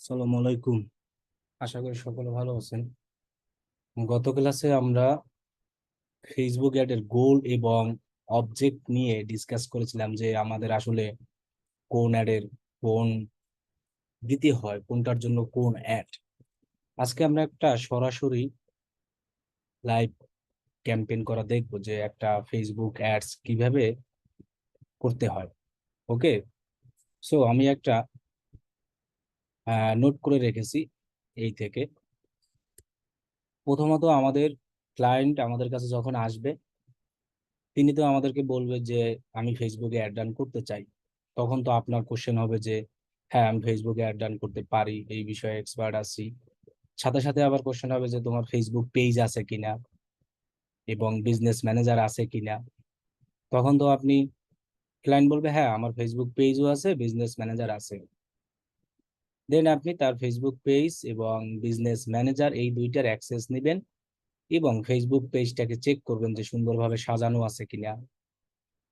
আসসালামু আলাইকুম। আশা করি সকলে ভালো আছেন। গত ক্লাসে আমরা ফেসবুক অ্যাডের গোল এবং অবজেক্ট নিয়ে ডিসকাস করেছিলাম যে আমাদের আসলে কোন অ্যাডের কোন দিতে হয়, কোনটার জন্য কোন অ্যাড। আজকে আমরা একটা সরাসরি লাইভ ক্যাম্পেইন করা দেখবো যে একটা ফেসবুক অ্যাডস কিভাবে করতে হয়। ওকে, সো আমি একটা নোট করে রেখেছি। এই থেকে প্রথমত আমাদের ক্লায়েন্ট আমাদের কাছে যখন আসবে, তিনি তো আমাদেরকে বলবে যে আমি ফেসবুকে অ্যাড রান করতে চাই। তখন তো আপনার কোশ্চেন হবে যে হ্যাঁ, আমি ফেসবুকে অ্যাড রান করতে পারি, এই বিষয়ে এক্সপার্ট আছি। সাথে সাথে আবার কোশ্চেন হবে যে তোমার ফেসবুক পেজ আছে কিনা এবং বিজনেস ম্যানেজার আছে কিনা। তখন তো আপনি, ক্লায়েন্ট বলবে হ্যাঁ আমার ফেসবুক পেজও আছে, বিজনেস ম্যানেজার আছে। দেন আপনি তার ফেসবুক পেজ এবং বিজনেস ম্যানেজার এই দুইটার অ্যাক্সেস নেবেন এবং ফেসবুক পেজটাকে চেক করবেন যে সুন্দরভাবে সাজানো আছে কিনা।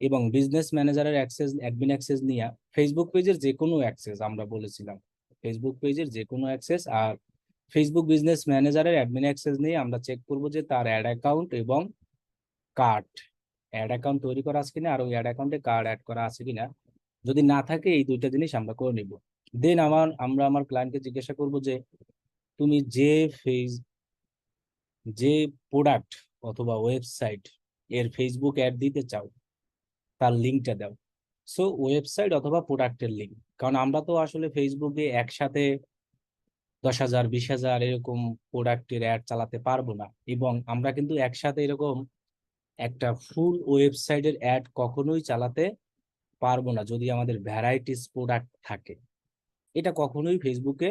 এবং বিজনেস ম্যানেজারের অ্যাক্সেস, অ্যাডমিন অ্যাক্সেস নিয়ে ফেসবুক পেজের যে কোনো অ্যাক্সেস আমরা বলেছিলাম, ফেসবুক পেজের যে কোনো অ্যাক্সেস আর ফেসবুক বিজনেস ম্যানেজারের অ্যাডমিন অ্যাক্সেস নিয়ে আমরা চেক করব যে তার অ্যাড অ্যাকাউন্ট এবং কার্ড, অ্যাড অ্যাকাউন্ট তৈরি করা আছে কিনা আর ওই অ্যাড অ্যাকাউন্টে কার্ড অ্যাড করা আছে কিনা। যদি না থাকে এই দুইটা জিনিস আমরা করে নিব। দেন আমরা আমার ক্লায়েন্টকে জিজ্ঞাসা করব যে তুমি যে প্রোডাক্ট অথবা ওয়েবসাইট এর ফেসবুক অ্যাড দিতে চাও তার লিঙ্কটা দাও। সো ওয়েবসাইট অথবা প্রোডাক্টের লিঙ্ক, কারণ আমরা তো আসলে ফেসবুকে একসাথে 10,000 20,000 এরকম প্রোডাক্টের অ্যাড চালাতে পারবো না। এবং আমরা কিন্তু একসাথে এরকম একটা ফুল ওয়েবসাইটের অ্যাড কখনোই চালাতে পারবো না যদি আমাদের ভ্যারাইটিস প্রোডাক্ট থাকে। এটা কখনোই ফেসবুকে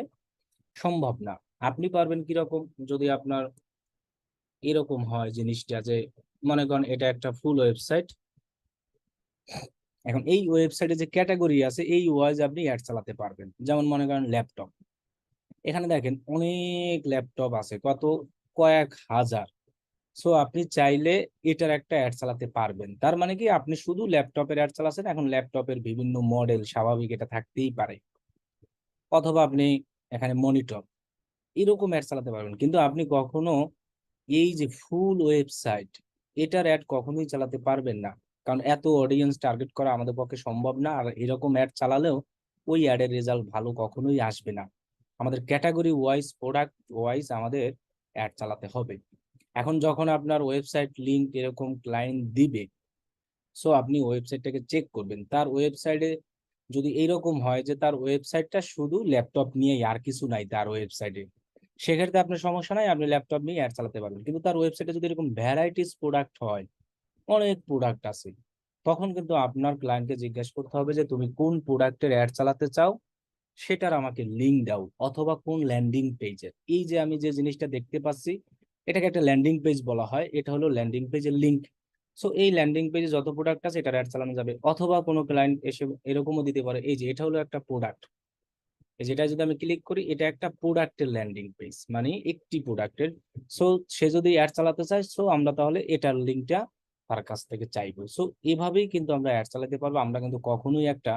সম্ভব না। আপনি পারবেন কিরকম, যদি আপনার এরকম হয় জিনিসটা যে মনে করেন এটা একটা ফুল ওয়েবসাইট, এখন এই ওয়েবসাইটে যে ক্যাটাগরি আছে এই ওয়াইজ আপনি অ্যাড চালাতে পারবেন। যেমন মনে করেন ল্যাপটপ, এখানে দেখেন অনেক ল্যাপটপ আছে, কত কয়েক হাজার। সো আপনি চাইলে এটার একটা অ্যাড চালাতে পারবেন। তার মানে কি আপনি শুধু ল্যাপটপের অ্যাড চালাচ্ছেন, এখন ল্যাপটপের বিভিন্ন মডেল স্বাভাবিক এটা থাকতেই পারে। অথবা আপনি এখানে মনিটর, এরকম অ্যাড চালাতে পারবেন। কিন্তু আপনি কখনো এই যে ফুল ওয়েবসাইট এটার অ্যাড কখনোই চালাতে পারবেন না, কারণ এত অডিয়েন্স টার্গেট করা আমাদের পক্ষে সম্ভব না। আর এরকম অ্যাড চালালেও ওই অ্যাডের রেজাল্ট ভালো কখনোই আসবে না। আমাদের ক্যাটাগরি ওয়াইজ, প্রোডাক্ট ওয়াইজ আমাদের অ্যাড চালাতে হবে। এখন যখন আপনার ওয়েবসাইট লিংক এরকম ক্লায়েন্ট দিবে, সো আপনি ওয়েবসাইটটাকে চেক করবেন। তার ওয়েবসাইটে যদি এইরকম হয় যে তার ওয়েবসাইটটা শুধু ল্যাপটপ নিয়েই, আর কিছু নাই তার ওয়েবসাইটে, সেক্ষেত্রে আপনার সমস্যা নাই, আপনি ল্যাপটপ নিয়ে অ্যাড চালাতে পারবেন। কিন্তু তার ওয়েবসাইটে যদি এরকম ভ্যারাইটিস প্রোডাক্ট হয়, অনেক প্রোডাক্ট আছে, তখন কিন্তু আপনার ক্লায়েন্টকে জিজ্ঞেস করতে হবে যে তুমি কোন প্রোডাক্টের অ্যাড চালাতে চাও, সেটার আমাকে লিঙ্ক দাও। অথবা কোন ল্যান্ডিং পেজের, এই যে আমি যে জিনিসটা দেখতে পাচ্ছি এটাকে একটা ল্যান্ডিং পেজ বলা হয়, এটা হলো ল্যান্ডিং পেজের লিঙ্ক। সো এই ল্যান্ডিং পেজে যত প্রোডাক্ট আছে এটা অ্যাড চালানো যাবে। অথবা কোনো ক্লায়েন্ট এসে এরকমও দিতে পারে, এই যে এটা হলো একটা প্রোডাক্ট, এই যেটা যদি আমি ক্লিক করি এটা একটা প্রোডাক্টের ল্যান্ডিং পেজ, মানে একটি প্রোডাক্টের। সো সে যদি অ্যাড চালাতে চায়, সো আমরা তাহলে এটার লিঙ্কটা তার কাছ থেকে চাইবো। সো এভাবেই কিন্তু আমরা অ্যাড চালাতে পারবো। আমরা কিন্তু কখনোই একটা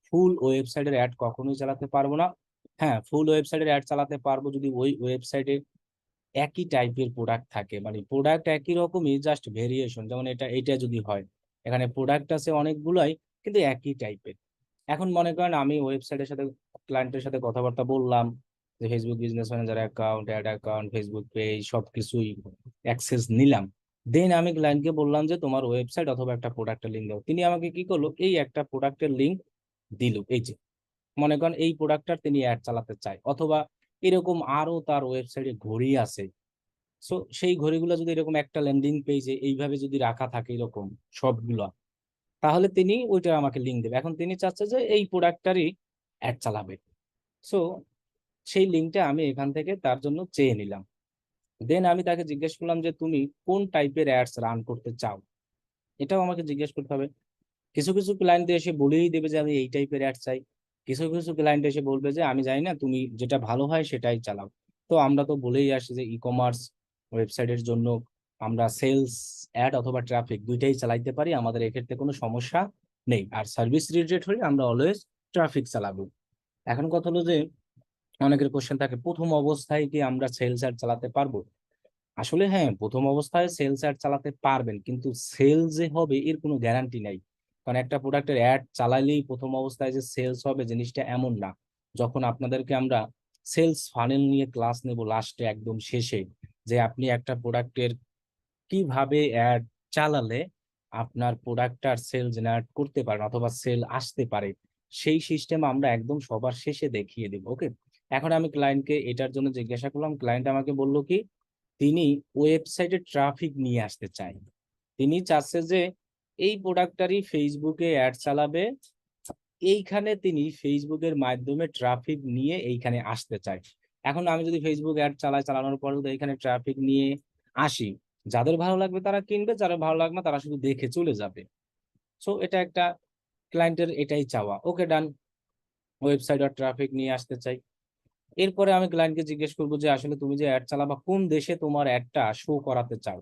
ফুল ওয়েবসাইটের অ্যাড কখনোই চালাতে পারবো না। হ্যাঁ, ফুল ওয়েবসাইটের অ্যাড চালাতে পারবো যদি ওই ওয়েবসাইটে একই টাইপের প্রোডাক্ট থাকে, মানে প্রোডাক্ট একই রকমই, জাস্ট ভেরিয়েশন। যেমন এটা যদি হয়, এখানে প্রোডাক্ট আছে অনেকগুলাই কিন্তু একই টাইপের। এখন মনে করেন আমি ওয়েবসাইটের সাথে, ক্লায়েন্টের সাথে কথাবার্তা বললাম যে Facebook business manager account, ad account, Facebook page সবকিছুই অ্যাক্সেস নিলাম। দেন আমি ক্লায়েন্টকে বললাম যে তোমার ওয়েবসাইট অথবা একটা প্রোডাক্টের লিঙ্ক দাও। তিনি আমাকে কি করলো, এই একটা প্রোডাক্টের লিঙ্ক দিল। এই যে মনে করেন এই প্রোডাক্টটার তিনি অ্যাড চালাতে চায়, অথবা এরকম আরো তার ওয়েবসাইটে ঘড়ি আছে। সো সেই ঘড়িগুলো যদি এরকম একটা ল্যান্ডিং পেজে এইভাবে যদি রাখা থাকে এরকম সবগুলো, তাহলে তিনি ওইটা আমাকে লিঙ্ক দেবে। এখন তিনি চাচ্ছে যে এই প্রোডাক্টটারই অ্যাড চালাবে। সো সেই লিঙ্কটা আমি এখান থেকে তার জন্য চেয়ে নিলাম। দেন আমি তাকে জিজ্ঞেস করলাম যে তুমি কোন টাইপের অ্যাডস রান করতে চাও, এটাও আমাকে জিজ্ঞেস করতে হবে। কিছু কিছু ক্লায়েন্ট এসে বলেই দেবে যে আমি এই টাইপের অ্যাড চাই। কিছু কিছু ক্লায়েন্ট এসে বলবে যে আমি জানি না, তুমি যেটা ভালো হয় সেটাই চালাও। তো আমরা তো বলেই আসি যে ই কমার্স ওয়েবসাইটের জন্য আমরা সেলস অ্যাড অথবা ট্রাফিক দুইটাই চালাইতে পারি, আমাদের এক্ষেত্রে কোনো সমস্যা নেই। আর সার্ভিস রিলেটেড হলে আমরা অলওয়েজ ট্রাফিক চালাবো। এখন কথা হলো যে অনেকের কোশ্চেন থাকে, প্রথম অবস্থায় কি আমরা সেলস অ্যাড চালাতে পারবো? আসলে হ্যাঁ, প্রথম অবস্থায় সেলস অ্যাড চালাতে পারবেন, কিন্তু সেল যে হবে এর কোনো গ্যারান্টি নাই। কারণ একটা প্রোডাক্টের অ্যাড চালালেই প্রথম অবস্থায় যে সেলস হবে জিনিসটা এমন না। যখন আপনাদেরকে আমরা সেলস ফানেল নিয়ে ক্লাস নেব লাস্টে একদম শেষে, যে আপনি একটা প্রোডাক্টের কিভাবে অ্যাড চালালে আপনার প্রোডাক্টটার সেল জেনারেট করতে পারেন অথবা সেল আসতে পারে, সেই সিস্টেম আমরা একদম সবার শেষে দেখিয়ে দিব। ওকে, এখন আমি ক্লায়েন্টকে এটার জন্য জিজ্ঞাসা করলাম, ক্লায়েন্ট আমাকে বললো কি তিনি ওয়েবসাইটে ট্রাফিক নিয়ে আসতে চায়। তিনি চাচ্ছে যে এই প্রোডাক্টটারই ফেসবুকে অ্যাড চালাবে, এইখানে তিনি ফেসবুকের মাধ্যমে ট্রাফিক নিয়ে এইখানে আসতে চায়। এখন আমি যদি ফেসবুক অ্যাড চালাই, চালানোর পর যদি এখানে ট্রাফিক নিয়ে আসি, যাদের ভালো লাগবে তারা কিনবে, যারা ভালো লাগবে না তারা শুধু দেখে চলে যাবে। সো এটা একটা ক্লায়েন্টের এটাই চাওয়া। ওকে, ডান, ওয়েবসাইট আর ট্রাফিক নিয়ে আসতে চাই। এরপরে আমি ক্লায়েন্টকে জিজ্ঞেস করবো যে আসলে তুমি যে অ্যাড চালাবা কোন দেশে তোমার অ্যাডটা শো করাতে চাও।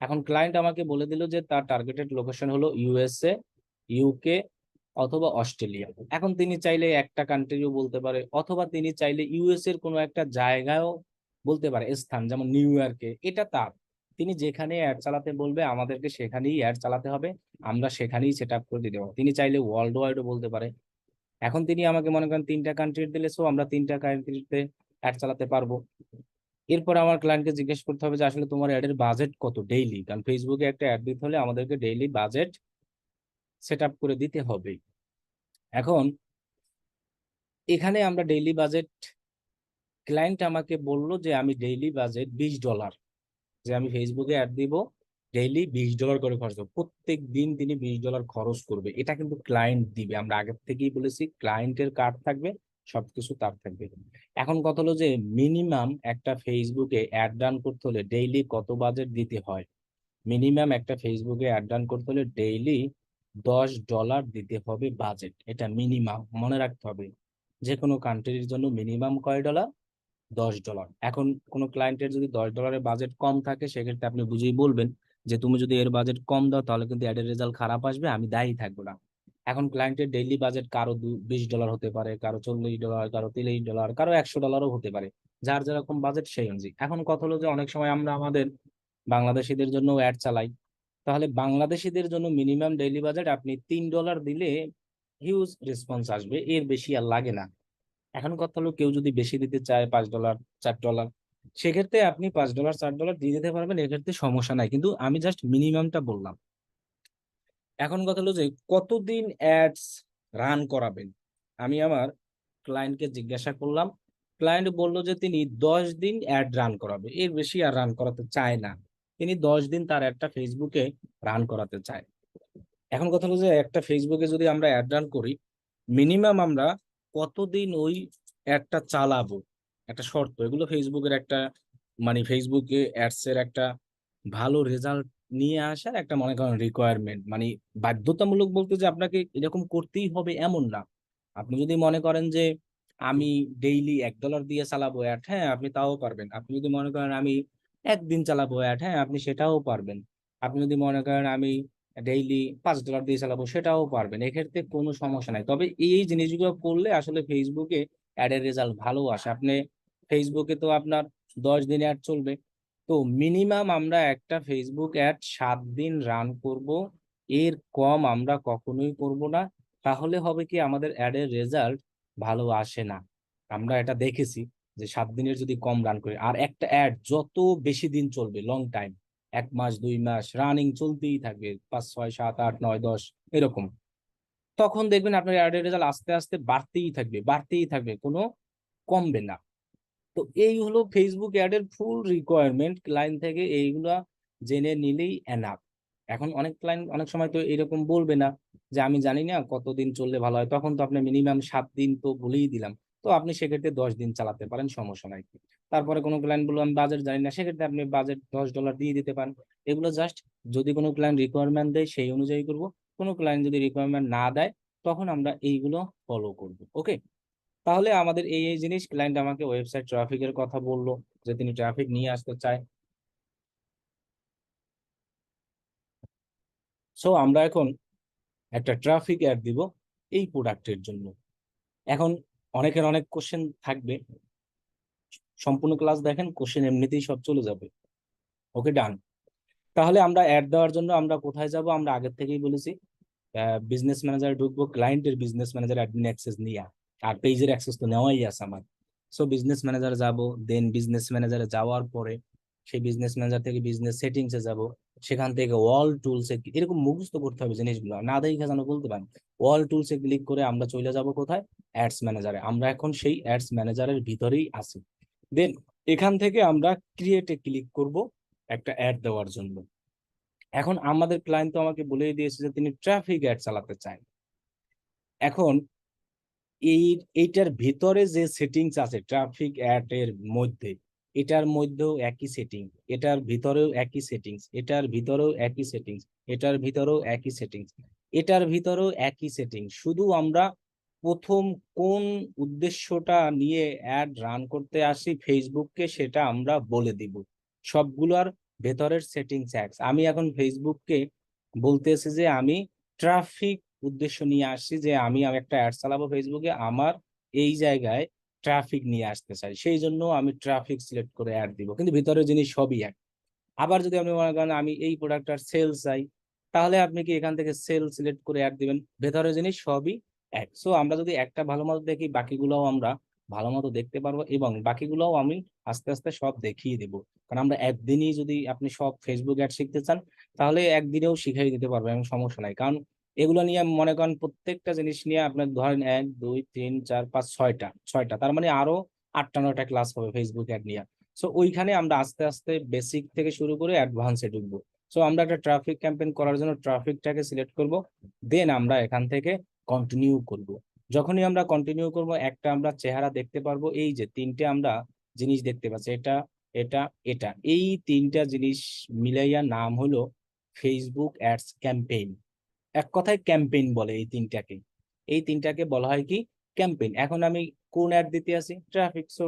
এখন ক্লায়েন্ট আমাকে বলে দিল যে তার টার্গেটেড লোকেশন হলো ইউএসএ, ইউকে অথবা অস্ট্রেলিয়া। এখন তিনি চাইলে একটা কান্ট্রিও বলতে পারে, অথবা তিনি চাইলে ইউএস এর কোনো একটা জায়গায়ও বলতে পারে, স্থান যেমন নিউ ইয়র্কে, এটা তার। তিনি যেখানে অ্যাড চালাতে বলবে আমাদেরকে সেখানেই অ্যাড চালাতে হবে, আমরা সেখানেই সেট আপ করে দিয়ে দেবো। তিনি চাইলে ওয়ার্ল্ড ওয়াইডও বলতে পারে। এখন তিনি আমাকে মনে করেন 3টা কান্ট্রি দিলে, সো আমরা 3টা কান্ট্রিতে অ্যাড চালাতে পারবো। এরপর আমার ক্লায়েন্টকে জিজ্ঞেস করতে হবে যে আসলে তোমার অ্যাডের বাজেট কত ডেইলি, কারণ ফেসবুকে একটা অ্যাড দিতে হলে আমাদেরকে ডেইলি বাজেট সেট আপ করে দিতে হবে। এখন এখানে আমরা ডেইলি বাজেট, ক্লায়েন্ট আমাকে বলল যে আমি ডেইলি বাজেট $20, যে আমি ফেসবুকে অ্যাড দিব, ডেইলি $20 করে খরচ করবো, প্রত্যেক দিন তিনি $20 খরচ করবে। এটা কিন্তু ক্লায়েন্ট দিবে, আমরা আগের থেকেই বলেছি ক্লায়েন্টের কার্ড থাকবে, সবকিছু তার থাকবে। এখন কথা হলো যে মিনিমাম একটা ফেসবুকে অ্যাড রান করতে হলে ডেইলি কত বাজেট দিতে হয়। মিনিমাম একটা ফেসবুকে অ্যাড রান করতে হলে ডেইলি $10 দিতে হবে বাজেট, এটা মিনিমাম মনে রাখতে হবে। যে কোনো কান্ট্রির জন্য মিনিমাম কয় ডলার? $10। এখন কোনো ক্লায়েন্টের যদি $10 বাজেট কম থাকে, সেক্ষেত্রে আপনি বুঝেই বলবেন যে তুমি যদি এর বাজেট কম দাও তাহলে কিন্তু অ্যাডের রেজাল্ট খারাপ আসবে, আমি দায়ী থাকবো না। এখন ক্লায়েন্টের ডেইলি বাজেট কারো $20 হতে পারে, কারো $40, কারো $30, কারো $100 হতে পারে, যার যেরকম বাজেট সেই অনুযায়ী। এখন কথা হলো যে অনেক সময় আমরা আমাদের বাংলাদেশিদের জন্য অ্যাড চালাই, তাহলে বাংলাদেশিদের জন্য মিনিমাম ডেইলি বাজেট আপনি $3 দিলে হিউজ রেসপন্স আসবে, এর বেশি আর লাগে না। এখন কথা হলো কেউ যদি বেশি দিতে চায় $5, $4, সেক্ষেত্রে আপনি $5, $4 দিয়ে দিতে পারবেন, এক্ষেত্রে সমস্যা নাই, কিন্তু আমি জাস্ট মিনিমামটা বললাম। এখন কথা হলো যে কতদিন অ্যাডস রান করাবেন। আমি আমার ক্লায়েন্টকে জিজ্ঞাসা করলাম, ক্লায়েন্ট বলল যে তিনি 10 দিন অ্যাড রান করাবে, এর বেশি আর রান করাতে চায় না। তিনি 10 দিন তার একটা ফেসবুকে রান করাতে চায়। এখন কথা হলো যে একটা ফেসবুকে যদি আমরা অ্যাড রান করি, মিনিমাম আমরা কতদিন ওই অ্যাডটা চালাবো, একটা শর্ত। এগুলো ফেসবুকের একটা মানে ফেসবুকে অ্যাডস এর একটা ভালো রেজাল্ট নিয়ে আসার একটা মনে করেন রিকোয়ারমেন্ট, মানে বাধ্যতামূলক বলতে যে আপনাকে এরকম করতেই হবে এমন না। আপনি যদি মনে করেন যে আমি ডেইলি $1 দিয়ে চালাবো অ্যাড, হ্যাঁ আপনি তাও পারবেন। আপনি যদি মনে করেন আমি একদিন চালাবো অ্যাড, হ্যাঁ আপনি সেটাও পারবেন। আপনি যদি মনে করেন আমি ডেইলি $5 দিয়ে চালাবো, সেটাও পারবেন, এক্ষেত্রে কোনো সমস্যা নাই। তবে এই জিনিসগুলো করলে আসলে ফেসবুকে অ্যাডের রেজাল্ট ভালো আসে। আপনি ফেসবুকে তো আপনার 10 দিন অ্যাড চলবে, তো মিনিমাম আমরা একটা ফেসবুক অ্যাড 7 দিন রান করব, এর কম আমরা কখনোই করব না। তাহলে হবে কি আমাদের অ্যাডের রেজাল্ট ভালো আসে না। আমরা এটা দেখেছি যে 7 দিনের যদি কম রান করি, আর একটা অ্যাড যত বেশি দিন চলবে, লং টাইম, 1 মাস 2 মাস রানিং চলতেই থাকবে, 5 6 7 8 9 10 এরকম, তখন দেখবেন আপনার অ্যাডের রেজাল্ট আস্তে আস্তে বাড়তেই থাকবে, বাড়তেই থাকবে, কোনো কমবে না। তো এই হলো ফেসবুক অ্যাডের ফুল রিকোয়ারমেন্ট, ক্লায়েন্ট থেকে এইগুলা জেনে নিলেই এনাফ। এখন অনেক ক্লায়েন্ট অনেক সময় তো এরকম বলবে না যে আমি জানি না কতদিন চললে ভালো হয়, তখন তো আপনি মিনিমাম 7 দিন তো বলেই দিলাম, তো আপনি সেক্ষেত্রে 10 দিন চালাতে পারেন, সমস্যা নাই। তারপরে কোনো ক্লায়েন্ট বললো আমি বাজেট জানি না, সেক্ষেত্রে আপনি বাজেট $10 দিয়ে দিতে পারেন। এগুলো জাস্ট যদি কোনো ক্লায়েন্ট রিকোয়ারমেন্ট দেয় সেই অনুযায়ী করব, কোনো ক্লায়েন্ট যদি রিকোয়ারমেন্ট না দেয় তখন আমরা এইগুলো ফলো করব। ওকে, তাহলে আমাদের এই জিনিস, ক্লায়েন্ট আমাকে ওয়েবসাইট ট্রাফিকের কথা বললো যে তিনি ট্রাফিক নিয়ে আসতে চায়। সো আমরা এখন একটা ট্রাফিক অ্যাড দিব এই প্রোডাক্টের জন্য। এখন অনেকের অনেক কোশ্চেন থাকবে সম্পূর্ণ ক্লাস দেখেন, কোশ্চেন এমনিতেই সব চলে যাবে। ওকে, ডান। তাহলে আমরা অ্যাড দেওয়ার জন্য আমরা কোথায় যাব? আমরা আগের থেকেই বলেছি, বিজনেস ম্যানেজারে ঢুকবো, ক্লায়েন্টের বিজনেস ম্যানেজার অ্যাডমিন অ্যাক্সেস নিয়ে, আর পেজের অ্যাক্সেস তো নেওয়াই আছে আমার। সো বিজনেস ম্যানেজারে যাব, দেন বিজনেস ম্যানেজারে যাওয়ার পরে সেই বিজনেস ম্যানেজার থেকে বিজনেস সেটিংসে যাব, সেখান থেকে ওয়াল টুলসে, এরকম মুখস্থ করতে হবে জিনিসগুলো, না দেখে যেন বলতে পারেন। ওয়াল টুলসে ক্লিক করে আমরা চলে যাব কোথায়? অ্যাডস ম্যানেজারে। আমরা এখন সেই অ্যাডস ম্যানেজারের ভিতরেই আছি। দেন এখান থেকে আমরা ক্রিয়েটে ক্লিক করব একটা অ্যাড দেওয়ার জন্য। এখন আমাদের ক্লায়েন্ট তো আমাকে বলেই দিয়েছে যে তিনি ট্রাফিক অ্যাড চালাতে চান। এখন এইটার ভিতরে যে সেটিংস আছে ট্রাফিক অ্যাড এর মধ্যে, এটার মধ্যেও একই সেটিং, এটার ভিতরেও একই সেটিংস, এটার ভিতরেও একই সেটিংস, এটার ভিতরেও একই সেটিংস, এটার ভিতরেও একই সেটিং। শুধু আমরা প্রথম কোন উদ্দেশ্যটা নিয়ে অ্যাড রান করতে আসি ফেসবুককে সেটা আমরা বলে দিব। সবগুলোর ভেতরের সেটিংস এক। আমি এখন ফেসবুককে বলতেছি যে আমি ট্রাফিক উদ্দেশ্য নিয়ে আসছি, যে আমি একটা অ্যাড চালাবো ফেসবুকে, আমার এই জায়গায় ট্রাফিক নিয়ে আসতে চাই, সেই জন্য আমি ট্রাফিক সিলেক্ট করে অ্যাড দিব, কিন্তু ভিতরের জিনিস সবই এক। আবার যদি আপনি মনে করেন আমি এই প্রোডাক্টটার সেল চাই, তাহলে আপনি কি এখান থেকে সেল সিলেক্ট করে অ্যাড দিবেন, ভেতরের জিনিস সবই এক। সো আমরা যদি একটা ভালো মতো দেখি, বাকিগুলোও আমরা ভালো মতো দেখতে পারবো, এবং বাকিগুলোও আমি আস্তে আস্তে সব দেখিয়ে দেবো। কারণ আমরা একদিনই যদি আপনি সব ফেসবুক অ্যাড শিখতে চান, তাহলে একদিনেও শিখাই দিতে পারবো, এবং সমস্যা নাই। কারণ এগুলো নিয়ে মনে করেন প্রত্যেকটা জিনিস নিয়ে আপনার ধরেন 1 2 3 4 5 6টা, তার মানে আরো 8টা 9টা ক্লাস হবে ফেসবুক অ্যাড নিয়ে। সো ওইখানে আমরা আস্তে আস্তে বেসিক থেকে শুরু করে অ্যাডভান্সে ঢুকবো। সো আমরা একটা ট্রাফিক ক্যাম্পেইন করার জন্য ট্রাফিকটাকে সিলেক্ট করব, দেন আমরা এখান থেকে কন্টিনিউ করব। যখনই আমরা কন্টিনিউ করব, একটা আমরা চেহারা দেখতে পারবো, এই যে তিনটে আমরা জিনিস দেখতে পাচ্ছি, এটা এটা এটা, এই তিনটা জিনিস মিলাইয়া নাম হলো ফেসবুক অ্যাডস ক্যাম্পেইন। এক কথায় ক্যাম্পেইন বলে এই তিনটাকে। এই তিনটাকে বলা হয় কি? ক্যাম্পেইন। এখন আমি কোন অ্যাড দিতে আসি? Traffic. So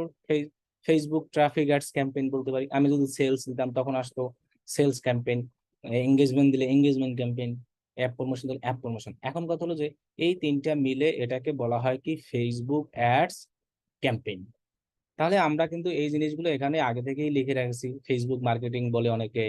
Facebook traffic ads campaign বলতে পারি। আমি যদি সেলস দিতাম তখন আসতো সেলস ক্যাম্পেইন, এঙ্গেজমেন্ট দিলে এঙ্গেজমেন্ট ক্যাম্পেইন, অ্যাপ প্রমোশন দিলে অ্যাপ প্রমোশন। এখন কথা হলো যে এই তিনটা মিলে এটাকে বলা হয় কি? Facebook ads campaign. তাহলে আমরা কিন্তু এই জিনিসগুলো এখানে আগে থেকেই লিখে রাখছি। ফেসবুক মার্কেটিং বলে অনেকে,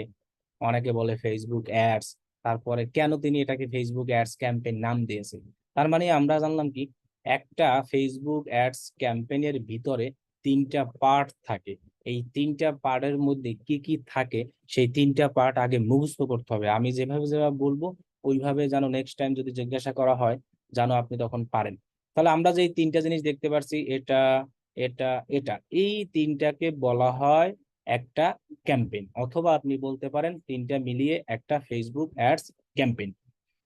অনেকে বলে ফেসবুক অ্যাডস। তারপরে কেন তিনি এটাকে ফেসবুক অ্যাডস ক্যাম্পেইন নাম দিয়েছে, তার মানে আমরা জানলাম কি, একটা ফেসবুক অ্যাডস ক্যাম্পেইনের ভিতরে তিনটা পার্ট থাকে। এই তিনটা পার্টের মধ্যে কি কি থাকে, সেই তিনটা পার্ট আগে মুখস্থ করতে হবে। আমি যেভাবে যেভাবে বলবো ওইভাবে যেন নেক্সট টাইম যদি জিজ্ঞাসা করা হয় যেন আপনি তখন পারেন। তাহলে আমরা যে তিনটা জিনিস দেখতে পাচ্ছি, এটা এটা এটা, এই তিনটাকে বলা হয় একটা ক্যাম্পেইন, অথবা আপনি বলতে পারেন তিনটা মিলিয়ে একটা ফেসবুক অ্যাডস ক্যাম্পেইন।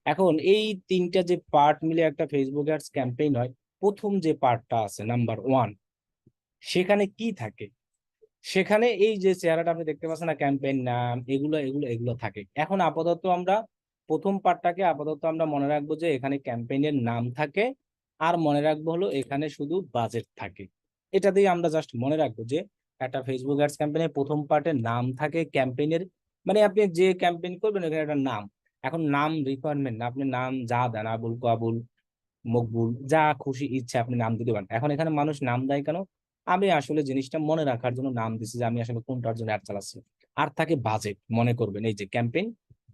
এখন এই তিনটা যে পার্ট মিলে একটা ফেসবুক অ্যাডস ক্যাম্পেইন হয়, প্রথম যে পার্টটা আছে নাম্বার 1, সেখানে কি থাকে? সেখানে এই যে চেহারাটা আপনি দেখতে পাচ্ছেন না, ক্যাম্পেইন নাম, এগুলো এগুলো এগুলো থাকে। এখন আপাতত আমরা প্রথম পার্টটাকে আপাতত আমরা মনে রাখবো যে এখানে ক্যাম্পেইনের নাম থাকে, আর মনে রাখবো হলো এখানে শুধু বাজেট থাকে। এটা দিয়ে আমরা জাস্ট মনে রাখবো যে একটা ফেসবুক অ্যাডস ক্যাম্পেইনের প্রথম পার্টের নাম থাকে, ক্যাম্পেইনের মানে আপনি যে ক্যাম্পেইন করবেন এখানে একটা নাম। এখন নাম রিকোয়ারমেন্ট না, আপনি নাম যা দেন, আবুল কাবুল মকবুল যা খুশি ইচ্ছা আপনি নাম দিতে পারেন। এখন এখানে মানুষ নাম দেয় কেন? আমি আসলে জিনিসটা মনে রাখার জন্য নাম দিছি, যে আমি আসলে কোনটার জন্য অ্যাড চালাচ্ছি। আর থাকে বাজেট, মনে করবেন এই যে ক্যাম্পেইন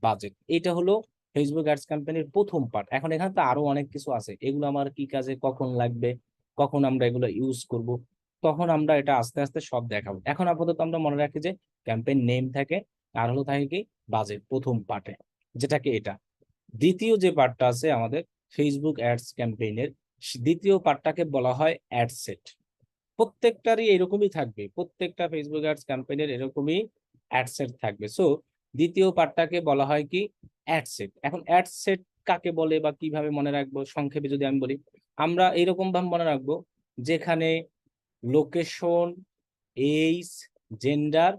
বাজেট, এটা হলো ফেসবুক অ্যাডস ক্যাম্পেইনের প্রথম পার্ট। এখন এখানে তো আরো অনেক কিছু আছে, এগুলো আমার কি কাজে কখন লাগবে, কখন আমরা এগুলো ইউজ করব, তখন আমরা এটা আস্তে আস্তে সব দেখাবো। এখন আপাতত আমরা মনে রাখি যে ক্যাম্পেইন নেম থাকে, আর হলো থাকে কি বাজেট প্রথম পার্টে, যেটাকে এটা। দ্বিতীয় যে পার্টটা আছে আমাদের ফেসবুক অ্যাডস ক্যাম্পেইনের, দ্বিতীয় পার্টটাকে বলা হয় অ্যাড সেট। প্রত্যেকটারই এরকমই থাকবে, প্রত্যেকটা ফেসবুক অ্যাডস ক্যাম্পেইনের এরকমই অ্যাড সেট থাকবে। সো দ্বিতীয় পার্টটাকে বলা হয় কি? Ad set. এখন অ্যাড সেট কাকে বলে বা কিভাবে মনে রাখবো, সংক্ষেপে যদি আমি বলি, আমরা এরকম ভাবে মনে রাখবো যেখানে লোকেশন, এইজ, জেন্ডার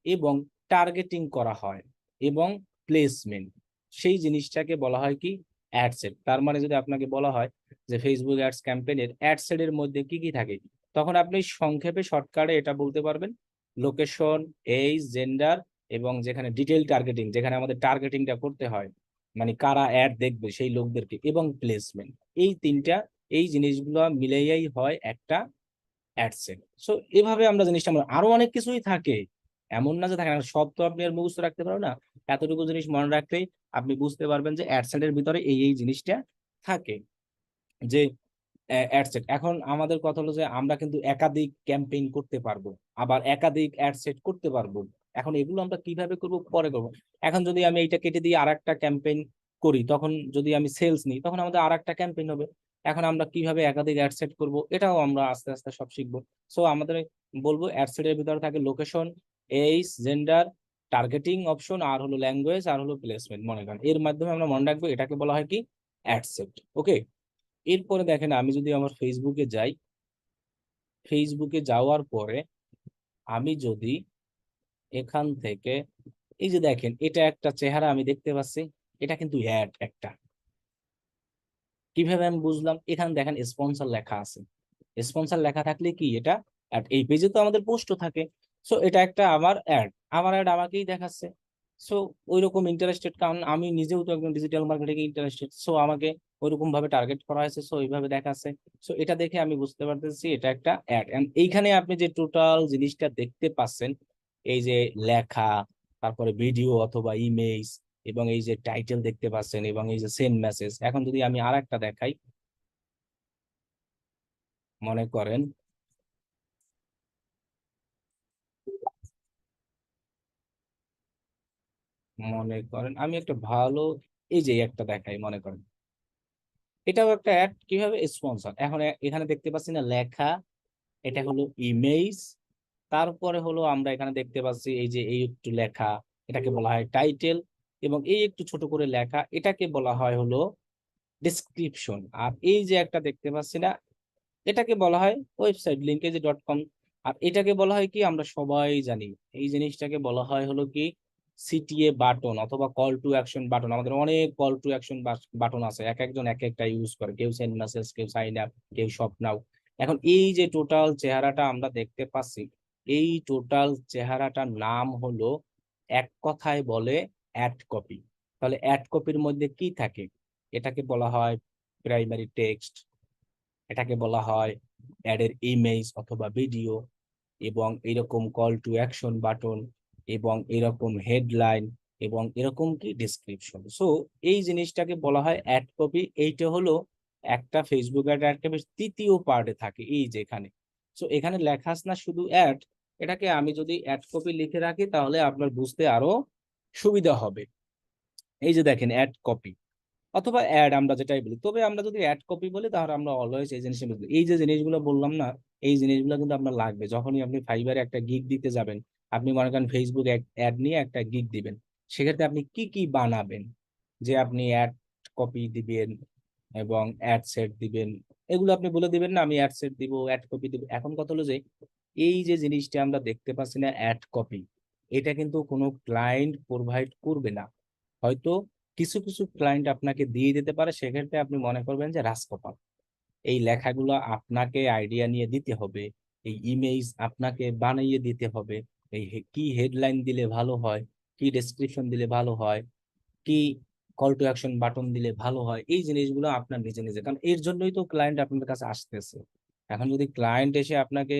এবং টার্গেটিং করা হয় এবং প্লেসমেন্ট, সেই জিনিসটাকে বলা হয় কি? Ad set. তার মানে যদি আপনাকে বলা হয় যে ফেসবুক অ্যাডস ক্যাম্পেইনের অ্যাড সেটের মধ্যে কি কি থাকে, তখন আপনি সংক্ষেপে শর্টকাটে এটা বলতে পারবেন: লোকেশন, এইজ, জেন্ডার, এবং যেখানে ডিটেইল টার্গেটিং, যেখানে আমাদের টার্গেটিংটা করতে হয়, মানে কারা অ্যাড দেখবে সেই লোকদেরকে, এবং প্লেসমেন্ট। এই তিনটা, এই জিনিসগুলো মিলাইয়াই হয় একটা অ্যাডসেট। সো এভাবে আমরা জিনিসটা আরো অনেক কিছুই থাকে, এমন না যে থাকে না, সব তো আপনি আর মুখস্থ রাখতে পারবেন না। এতটুকু জিনিস মনে রাখলেই আপনি বুঝতে পারবেন যে অ্যাডসেটের ভিতরে এই জিনিসটা থাকে। যে অ্যাডসেট, এখন আমাদের কথা হলো যে আমরা কিন্তু একাধিক ক্যাম্পেইন করতে পারবো, আবার একাধিক অ্যাডসেট করতে পারবো। এখন এগুলো আমরা কিভাবে করব, পরে করবো। এখন যদি আমি এইটা কেটে দিয়ে আর একটা ক্যাম্পেইন করি, তখন যদি আমি সেলস নিই, তখন আমাদের আর একটা ক্যাম্পেইন হবে। এখন আমরা কিভাবে একাধিক অ্যাডসেট করব, এটাও আমরা আস্তে আস্তে সব শিখবো। সো আমাদের বলবো অ্যাডসেটের ভিতরে থাকে location, age, gender, targeting option, আর হলো ল্যাঙ্গুয়েজ, আর হলো প্লেসমেন্ট। মনে করেন এর মাধ্যমে আমরা মনে রাখবো এটাকে বলা হয় কি, অ্যাডসেট। ওকে। এরপরে দেখেন আমি যদি আমার ফেসবুকে যাই, ফেসবুকে যাওয়ার পরে আমি যদি এখান থেকে, এই যে দেখেন এটা একটা চেহারা আমি দেখতে পাচ্ছি, এটা কিন্তু অ্যাড একটা। কিভাবে আমি বুঝলাম, এখানে দেখেন স্পন্সর লেখা আছে। স্পন্সর লেখা থাকলে কি এটা অ্যাড। এই পেজে তো আমাদের পোস্টও থাকে। সো এটা একটা আমার অ্যাড, আমার অ্যাড আমাকেই দেখাচ্ছে। সো ওইরকম ইন্টারেস্টেড, কারণ আমি নিজেও তো একজন ডিজিটাল মার্কেটিং ইন্টারেস্টেড। সো আমাকে ওইরকম ভাবে টার্গেট করা হয়েছে, সো ওইভাবে দেখাচ্ছে। সো এটা দেখে আমি বুঝতে পারতেছি এটা একটা অ্যাড। এন্ড এইখানে আপনি যে টোটাল জিনিসটা দেখতে পাচ্ছেন, এই যে লেখা, তারপরে ভিডিও অথবা ইমেজ, এবং এই যে টাইটেল দেখতে পাচ্ছেন, এবং এই যে সেন্ড মেসেজ। এখন যদি আমি আর একটা দেখাই, মনে করেন, আমি একটা ভালো, এই যে একটা দেখাই, মনে করেন এটাও একটা অ্যাড। কিভাবে, স্পন্সর। এখন এখানে দেখতে পাচ্ছি না লেখা, এটা হলো ইমেজ, তারপরে হলো আমরা এখানে দেখতে পাচ্ছি এই যে এই একটু লেখা, এটাকে বলা হয় টাইটেল, এবং এই একটু ছোট করে লেখা, এটাকে বলা হয় হলো ডেসক্রিপশন। আর এই যে একটা দেখতে পাচ্ছি না, এটাকে বলা হয় ওয়েবসাইট লিঙ্কেজ ডট কম। আর এটাকে বলা হয় কি, আমরা সবাই জানি এই জিনিসটাকে বলা হয় হলো কি, সিটিএ বাটন অথবা কল টু অ্যাকশন বাটন। আমাদের অনেক কল টু অ্যাকশন বাটন আছে, এক একজন এক একটা ইউজ করে, কেউ সেন্ড মেসেজ, কেউ সাইন আপ, কেউ শপ নাও। এখন এই যে টোটাল চেহারাটা আমরা দেখতে পাচ্ছি, এই টোটাল চেহারাটার নাম হলো, এক কথায় বলে, অ্যাড কপি। তাহলে অ্যাড কপির মধ্যে কি থাকে, এটাকে বলা হয় প্রাইমারি টেক্সট, এটাকে বলা হয় অ্যাডের ইমেজ অথবা ভিডিও, এবং এরকম কল টু অ্যাকশন বাটন, এবং এরকম হেডলাইন, এবং এরকম কি ডেসক্রিপশন। সো এই জিনিসটাকে বলা হয় অ্যাড কপি। এইটা হলো একটা ফেসবুক অ্যাড তৃতীয় পার্টে থাকে, এই যে এখানে। সো এখানে লেখা আছে না শুধু অ্যাড, এটাকে আমি যদি অ্যাড কপি লিখে রাখি, তাহলে আপনার বুঝতে আরো সুবিধা হবে। এই যে দেখেন অ্যাড কপি অথবা অ্যাড, আমরা যেটাই বলি। তবে আমরা যদি অ্যাড কপি বলি, তাহলে আমরা অলওয়েজ এই জিনিসটা বুঝবো। এই যে জিনিসগুলো বললাম না, এই জিনিসগুলো কিন্তু আপনার লাগবে যখনই আপনি ফাইবারে একটা গিগ দিতে যাবেন। আপনি মনে করেন ফেসবুক অ্যাড নিয়ে একটা গিগ দিবেন, সেক্ষেত্রে আপনি কি কি বানাবেন, যে আপনি অ্যাড কপি দিবেন এবং অ্যাড সেট দিবেন, এগুলো আপনি বলে দিবেন না, আমি অ্যাড সেট দিব, অ্যাড কপি দিব। এখন কথা হলো যে এই যে জিনিসটা আমরা দেখতে পাচ্ছি না, অ্যাড কপি, এটা কিন্তু কোনো ক্লায়েন্ট প্রোভাইড করবে না। হয়তো কিছু কিছু ক্লায়েন্ট আপনাকে দিয়ে দিতে পারে, সেক্ষেত্রে আপনি মনে করবেন যে রাজকপাল। এই লেখাগুলো আপনাকে আইডিয়া নিয়ে দিতে হবে, এই ইমেজ আপনাকে বানিয়ে দিতে হবে, কি হেডলাইন দিলে ভালো হয়, কি ডেসক্রিপশন দিলে ভালো হয়, কি কল টু অ্যাকশন বাটন দিলে ভালো হয়, এই জিনিসগুলো আপনার নিজে নিজে, কারণ এর জন্যই তো ক্লায়েন্ট আপনাদের কাছে আসতেছে। এখন যদি ক্লায়েন্ট এসে আপনাকে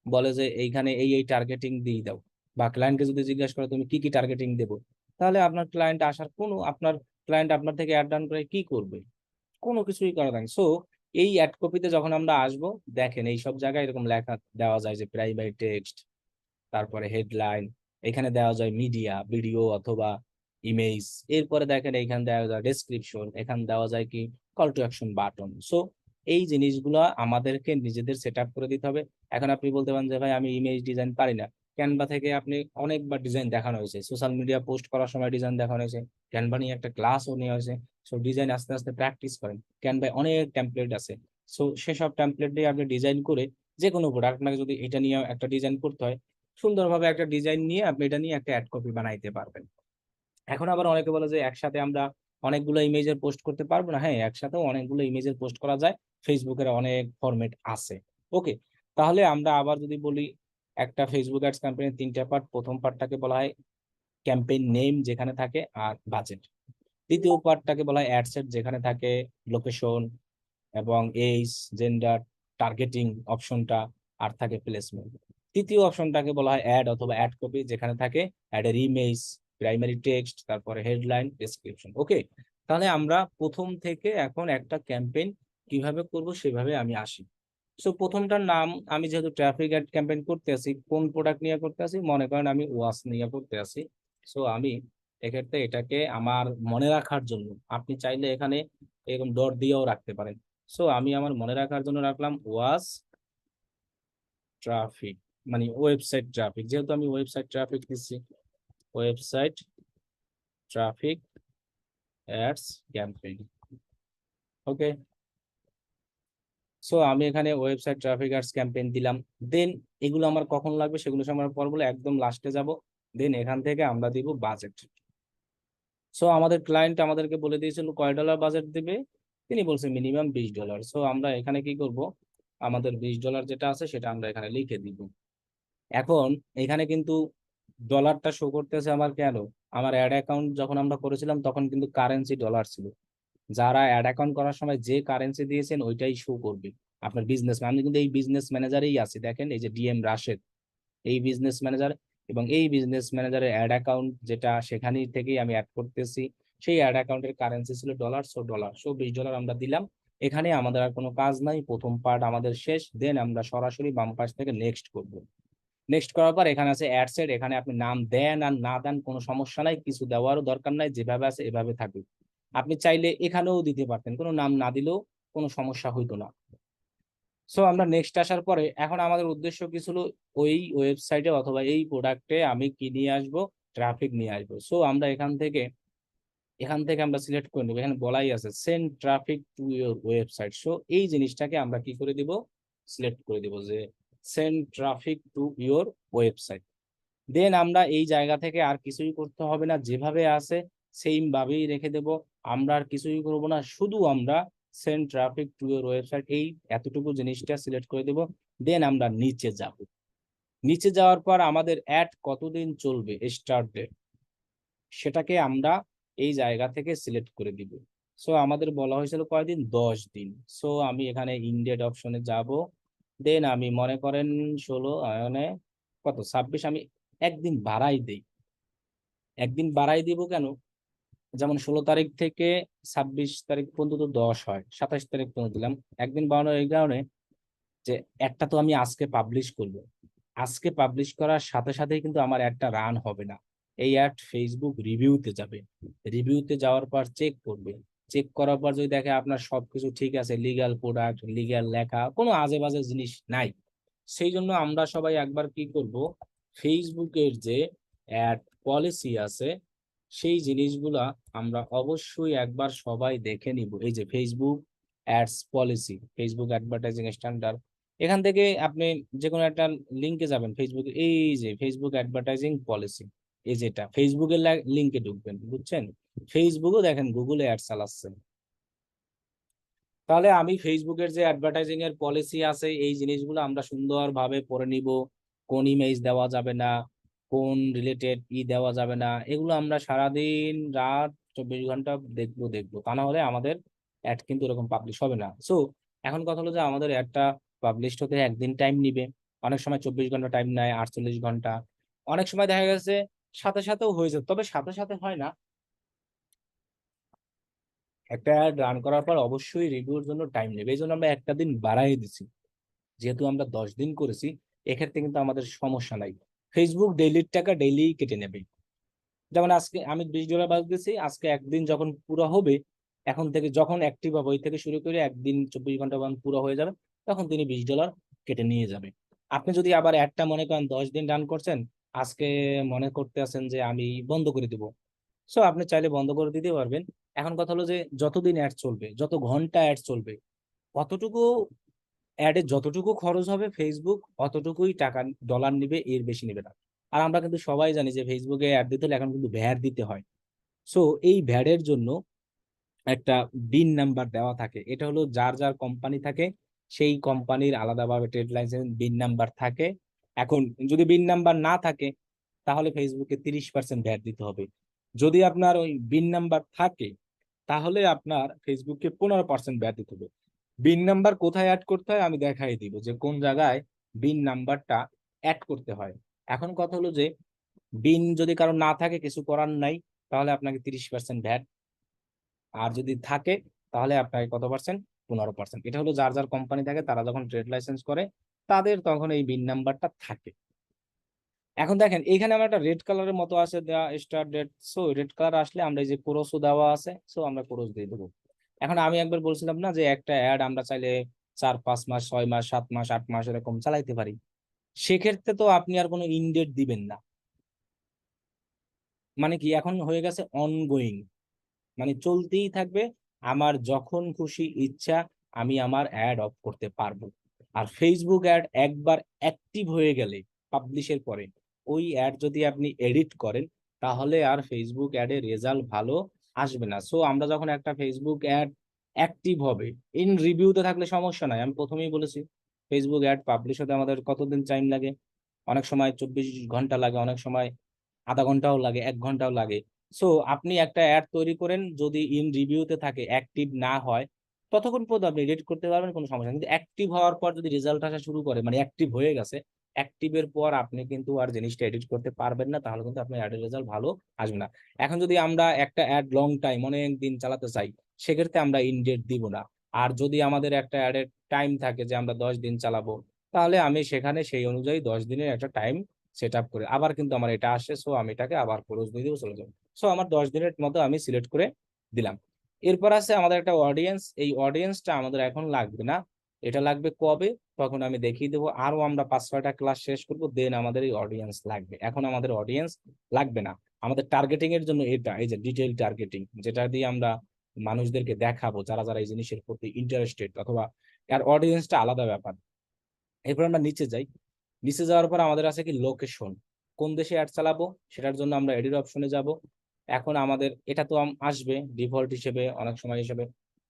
বলে যে এইখানে এই টার্গেটিং দিয়ে দাও, বা ক্লায়েন্টকে যদি জিজ্ঞাসা করে তুমি কি কি টার্গেটিং দেবো, তাহলে আপনার ক্লায়েন্ট আসার কোনো, আপনার ক্লায়েন্ট আপনার থেকে অ্যাড ডাউন করে কি করবে, কোনো কিছুই করা নাই। সো এই অ্যাড কপিতে যখন আমরা আসব, দেখেন এই সব জায়গায় এরকম লেখা দেওয়া যায় যে প্রাইমারি টেক্সট, তারপরে হেডলাইন, এখানে দেওয়া যায় মিডিয়া, ভিডিও অথবা ইমেজ। এরপরে দেখেন এইখানে দেওয়া যায় ডেসক্রিপশন, এখানে দেওয়া যায় কি, call to action button. So এই জিনিসগুলো আমাদেরকে নিজেদের সেট আপ করে দিতে হবে। এখন আপনি বলতে পারেন যে ভাই আমি ইমেজ ডিজাইন পারি না। ক্যানভা থেকে আপনি অনেকবার ডিজাইন দেখানো হয়েছে, সোশ্যাল মিডিয়া পোস্ট করার সময় ডিজাইন দেখানো হয়েছে, ক্যানভা নিয়ে একটা ক্লাসও নেওয়া হয়েছে। সো ডিজাইন আস্তে আস্তে প্র্যাকটিস করেন, ক্যানভায় অনেক টেমপ্লেট আছে। সো সেসব টেমপ্লেট দিয়ে আপনি ডিজাইন করে, যে কোনো প্রোডাক্ট, আপনাকে যদি এটা নিয়ে একটা ডিজাইন করতে হয়, সুন্দরভাবে একটা ডিজাইন নিয়ে আপনি এটা নিয়ে একটা অ্যাড কপি বানাইতে পারবেন। এখন আবার অনেকে বলে যে একসাথে আমরা অনেকগুলো ইমেজের পোস্ট করতে পারবো না। হ্যাঁ, একসাথেও অনেকগুলো ইমেজের পোস্ট করা যায়, ফেসবুকের অনেক ফরম্যাট আছে। ওকে। তাহলে আমরা আবার যদি বলি, একটা ফেসবুক অ্যাডস ক্যাম্পেইনের তিনটা পার্ট। প্রথম পার্টটাকে বলা হয় ক্যাম্পেইন নেম, যেখানে থাকে আর বাজেট। দ্বিতীয় পার্টটাকে বলা হয় অ্যাড সেট, যেখানে থাকে লোকেশন এবং এইজ, জেন্ডার, টার্গেটিং অপশনটা। আর থাকে প্লেসমেন্ট। তৃতীয় অপশনটাকে বলা হয় অ্যাড অথবা অ্যাড কপি, যেখানে থাকে অ্যাডের ইমেজ, প্রাইমারি টেক্সট, তারপরে হেডলাইন, ডেসক্রিপশন। ওকে, তাহলে আমরা প্রথম থেকে এখন একটা ক্যাম্পেইন কিভাবে করব সেভাবে আমি আসি। সো প্রথমটার নাম, আমি যেহেতু ট্রাফিক অ্যাড ক্যাম্পেইন করতে আছি, কোন প্রোডাক্ট নিয়ে করতে আছি, মনে করেন আমি ওয়াচ নিয়ে করতে আছি। সো আমি এক্ষেত্রে এটাকে আমার মনে রাখার জন্য, আপনি চাইলে এখানে এরকম ডট দিয়েও রাখতে পারেন। সো আমি আমার মনে রাখার জন্য রাখলাম ওয়াচ ট্রাফিক, মানে ওয়েবসাইট ট্রাফিক, যেহেতু আমি ওয়েবসাইট ট্রাফিক দিচ্ছি, ওয়েবসাইট ট্রাফিক অ্যাডস ক্যাম্পেইন। ওকে, সো আমি এখানে ওয়েবসাইট ট্রাফিক অ্যাডস ক্যাম্পেইন দিলাম। দেন এগুলো আমার কখন লাগবে সেগুলো আমরা পর বলে একদম লাস্টে যাব। দেন এখান থেকে আমরা দিব বাজেট। সো আমাদের ক্লায়েন্ট আমাদেরকে বলে দিয়েছিল কয় ডলার বাজেট দিবে, তিনি বলছে মিনিমাম $20। সো আমরা এখানে কি করব, আমাদের $20 যেটা আছে সেটা আমরা এখানে লিখে দিব। এখন এখানে কিন্তু ডলারটা শো করতেছে আমার কেন, আমার অ্যাড অ্যাকাউন্ট যখন আমরা করেছিলাম তখন কিন্তু কারেন্সি ডলার ছিল। যারা অ্যাড অ্যাকাউন্ট করার সময় যে কারেন্সি দিয়েছেন ওইটাই শো করবে আপনার বিজনেস। আমি কিন্তু এই বিজনেস ম্যানেজারেই আছি, দেখেন এই যে ডিএম রাশেদ, এই বিজনেস ম্যানেজার, এবং এই বিজনেস ম্যানেজারের অ্যাড অ্যাকাউন্ট যেটা সেখানেই থেকেই আমি অ্যাড করতেছি, সেই অ্যাড অ্যাকাউন্টের কারেন্সি ছিল ডলার। সো ডলার, সো $20 আমরা দিলাম। এখানে আমাদের আর কোনো কাজ নাই, প্রথম পার্ট আমাদের শেষ। দেন আমরা সরাসরি বাম পাশ থেকে নেক্সট করব। নেক্সট করার পর এখানে আছে অ্যাডসেট, এখানে আপনি নাম দেন আর না দেন কোনো সমস্যা নাই, কিছু দেওয়ারও দরকার নাই, যেভাবে আছে এভাবে থাকুক। আপনি চাইলে এখানেও দিতে পারতেন, কোনো নাম না দিলেও কোনো সমস্যা হইতো না। সো আমরা নেক্সট আসার পরে এখন আমাদের উদ্দেশ্য কি ছিল, ওই ওয়েবসাইটে অথবা এই প্রোডাক্টে আমি কি নিয়ে আসবো, ট্রাফিক নিয়ে আসবো। সো আমরা এখান থেকে আমরা সিলেক্ট করে নেবো, এখানে বলাই আছে send traffic to your website. So এই জিনিসটাকে আমরা কি করে দিব, সিলেক্ট করে দিব যে send traffic to your website. Then আমরা এই জায়গা থেকে আর কিছুই করতে হবে না, যেভাবে আছে সেম ভাবেই রেখে দেব। আমরা আর কিছুই করব না, শুধু আমরা send traffic to your website এই এতটুকু জিনিসটা সিলেক্ট করে দেব। দেন আমরা নিচে যাব। নিচে যাওয়ার পর আমাদের অ্যাড কতদিন চলবে, স্টার্ট ডেট, সেটাকে আমরা এই জায়গা থেকে সিলেক্ট করে দিব। সো আমাদের বলা হয়েছিল কয়দিন, 10 দিন। সো আমি এখানে ইনডেট অপশনে যাব। দেন আমি মনে করেন 16 মানে কত 26, আমি একদিন বাড়াই দেই। একদিন বাড়াই দিব কেন, যেমন 16 তারিখ থেকে 26 তারিখ পর্যন্ত 10 হয়, 27 তারিখ পর্যন্ত দিলাম। একদিন বাড়ানোর এই কারণে যে একটা তো আমি আজকে পাবলিশ করব, আজকে পাবলিশ করার সাথে সাথেই কিন্তু আমার একটা রান হবে না। এই অ্যাড ফেসবুক রিভিউতে যাবে, রিভিউতে যাওয়ার পর চেক করবে, চেক করার পর যদি দেখে আপনার সবকিছু ঠিক আছে, লিগ্যাল প্রোডাক্ট, লিগ্যাল লেখা, কোনো আজে বাজে জিনিস নাই, সেই জন্য আমরা সবাই একবার কি করব, ফেসবুকের যে অ্যাড পলিসি আছে সেই জিনিসগুলা আমরা অবশ্যই একবার সবাই দেখে নিব। এই যে Facebook ads policy, Facebook advertising standard, এখান থেকে আপনি যে কোনো একটা লিঙ্কে যাবেন ফেসবুক, এই যে ফেসবুক অ্যাডভার্টাইজিং পলিসি, এই যেটা ফেসবুকের লিঙ্কে ঢুকবেন, বুঝছেন। ফেসবুকও দেখেন গুগলে অ্যাড চালাচ্ছে। তাহলে আমি ফেসবুকের যে অ্যাডভার্টাইজিং এর পলিসি আছে এই জিনিসগুলো আমরা সুন্দরভাবে পড়ে নিব। কোন ইমেজ দেওয়া যাবে না, কোন রিলেটেড দেওয়া যাবে না, এগুলো আমরা সারাদিন রাত 24 ঘন্টা দেখবো, তা না হলে আমাদের অ্যাড কিন্তু এরকম পাবলিশ হবে না। সো এখন কথা হলো যে আমাদের অ্যাডটা পাবলিশ হতে একদিন টাইম নিবে, অনেক সময় 24 ঘন্টা টাইম নেয়, 48 ঘন্টা, অনেক সময় দেখা গেছে সাথে সাথেও হয়ে যায়, তবে সাথে সাথে হয় না। একটা অ্যাড রান করার পর অবশ্যই রিভিউর জন্য টাইম নেবে, এই জন্য আমরা একটা দিন বাড়াই দিছি। যেহেতু আমরা 10 দিন করেছি, এক্ষেত্রে কিন্তু আমাদের সমস্যা নাই, ফেসবুক ডেইলির টাকা ডেইলি কেটে নেবে। যেমন আজকে আমি $20 বাদ দিয়েছি, আজকে একদিন যখন পুরো হবে, এখন থেকে যখন অ্যাক্টিভ হবে ওই থেকে শুরু করে একদিন 24 ঘন্টা বান পুরো হয়ে যাবে, তখন তিনি $20 কেটে নিয়ে যাবে। আপনি যদি আবার একটা মনে করেন 10 দিন রান করছেন, আজকে মনে করতে আছেন যে আমি বন্ধ করে দিব, সো আপনি চাইলে বন্ধ করে দিতে পারবেন। এখন কথা হলো যে যতদিন অ্যাড চলবে, যত ঘন্টা অ্যাড চলবে, অতটুকু অ্যাডে যতটুকু খরচ হবে ফেসবুক অতটুকুই টাকা ডলার নিবে, এর বেশি নিবে না। আর আমরা কিন্তু সবাই জানি যে ফেসবুকে অ্যাড দিতে হলে এখন কিন্তু ভ্যাট দিতে হয়। সো এই ভ্যাটের জন্য একটা বিন নাম্বার দেওয়া থাকে, এটা হলো যার যার কোম্পানি থাকে সেই কোম্পানির আলাদাভাবে ট্রেড লাইসেন্স বিন নাম্বার থাকে। এখন যদি বিন নাম্বার না থাকে তাহলে ফেসবুকে 30% ভ্যাট দিতে হবে। যদি আপনার ওই বিন নাম্বার থাকে তাহলে আপনার ফেসবুককে 15% ভ্যাট দিতে হবে। বিন নাম্বার কোথায় অ্যাড করতে হয় আমি দেখাই দিব যে কোন জায়গায় বিন নাম্বারটা অ্যাড করতে হয়। এখন কথা হলো যে বিন যদি কারো না থাকে কিছু করার নাই, তাহলে আপনাকে 30% ভ্যাট, আর যদি থাকে তাহলে আপনাকে কত পার্সেন্ট? 15%। এটা হলো যার যার কোম্পানি থাকে তারা যখন ট্রেড লাইসেন্স করে তাদের তখন এই বিন নাম্বারটা থাকে। এখন দেখেন এইখানে আমার একটা রেড কালারের মতো আছে দেওয়া start date, so red colour আসলে আমরা এই যে ক্রসও দেওয়া আছে, সো আমরা ক্রস দিয়ে দেবো। এখন আমি একবার বলছিলাম না যে একটা অ্যাড আমরা চাইলে 4-5 মাস 6 মাস 7 মাস 8 মাস এরকম চালাইতে পারি, সেক্ষেত্রে তো আপনি আর কোনো ইনডেট দিবেন না। মানে কি এখন হয়ে গেছে অনগোয়িং, মানে চলতেই থাকবে, আমার যখন খুশি ইচ্ছা আমি আমার অ্যাড অফ করতে পারবো। আর ফেসবুক অ্যাড একবার অ্যাক্টিভ হয়ে গেলে পাবলিশের পরে ওই অ্যাড যদি আপনি এডিট করেন তাহলে আর ফেসবুক অ্যাডের রেজাল্ট ভালো আসবে না। সো আমরা যখন একটা ফেসবুক অ্যাড অ্যাক্টিভ হবে, ইন রিভিউতে থাকলে সমস্যা নাই, আমি প্রথমেই বলেছি ফেসবুক অ্যাড পাবলিশ হতে আমাদের কতদিন টাইম লাগে, অনেক সময় 24 ঘন্টা লাগে, অনেক সময় আধা ঘন্টাও লাগে, 1 ঘন্টাও লাগে। সো আপনি একটা অ্যাড তৈরি করেন, যদি ইন রিভিউতে থাকে অ্যাক্টিভ না হয় ততক্ষণ পর্যন্ত আপনি এডিট করতে পারবেন, কোনো সমস্যা নেই। কিন্তু অ্যাক্টিভ হওয়ার পর যদি রেজাল্ট আসা শুরু করে, মানে অ্যাক্টিভ হয়ে গেছে, অ্যাক্টিভের পর আপনি কিন্তু আর জিনিসটা এডিট করতে পারবেন না, তাহলে কিন্তু আপনার অ্যাডের রেজাল্ট ভালো আসবে না। এখন যদি আমরা একটা অ্যাড লং টাইম অনেক দিন চালাতে চাই, সেক্ষেত্রে আমরা ইনডেট দিব না। আর যদি আমাদের একটা অ্যাডের টাইম থাকে যে আমরা 10 দিন চালাবো, তাহলে আমি সেখানে সেই অনুযায়ী 10 দিনের একটা টাইম সেট আপ করে আবার কিন্তু আমার এটা আসে, সো আমি এটাকে আবার ক্লোজ দিয়ে দিব, চলে যাবো। সো আমার 10 দিনের মতো আমি সিলেক্ট করে দিলাম। এরপর আছে আমাদের একটা অডিয়েন্স, এই অডিয়েন্সটা আমাদের এখন লাগবে না, এটা লাগবে কবে, তখন আমি দেখিয়ে দেবো। আরো আমরা 5-6টা ক্লাস শেষ করবো, দেন আমাদের এই অডিয়েন্স লাগবে। এখন আমাদের অডিয়েন্স লাগবে না, আমাদের টার্গেটিং এর জন্য এটা এই যে ডিটেইল টার্গেটিং, যেটা দিয়ে আমরা মানুষদেরকে দেখাবো যারা যারা এই জিনিসের প্রতি ইন্টারেস্টেড, অথবা আর অডিয়েন্সটা আলাদা ব্যাপার। এরপর আমরা নিচে যাই, নিচে যাওয়ার পর আমাদের আছে কি লোকেশন, কোন দেশে অ্যাড চালাবো সেটার জন্য আমরা এডিট অপশনে যাব। এখন আমাদের এটা তো আসবে ডিফল্ট হিসেবে অনেক সময় হিসেবে,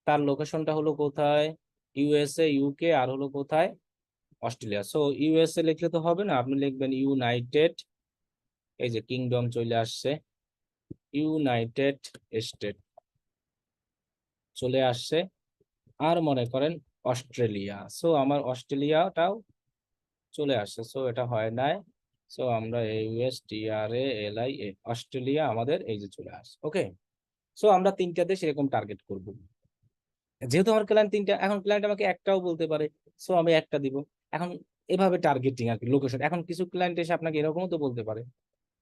তার লোকেশনটা হলো কোথায়? ইউএসএ, ইউকে, আর হলো কোথায়? অস্ট্রেলিয়া। সো ইউএসএ লিখলে তো হবে না, আপনি লিখবেন ইউনাইটেড, এই যে কিংডম চলে আসছে, ইউনাইটেড স্টেট চলে আসছে। আর মনে করেন অস্ট্রেলিয়া, সো আমার অস্ট্রেলিয়াটাও চলে আসছে, সো এটা হয় নাই। সো আমরা AUSTRALIA অস্ট্রেলিয়া আমাদের এই যে চলে আসছে, ওকে। সো আমরা 3টা দেশ এরকম টার্গেট করব। যেহেতু আমার ক্লায়েন্ট 3টা, এখন ক্লায়েন্ট আমাকে একটাও বলতে পারে, সো আমি একটা দিব। এখন এভাবে টার্গেটিং আর কি লোকেশন। এখন কিছু ক্লায়েন্ট এসে আপনাকে এরকমও তো বলতে পারে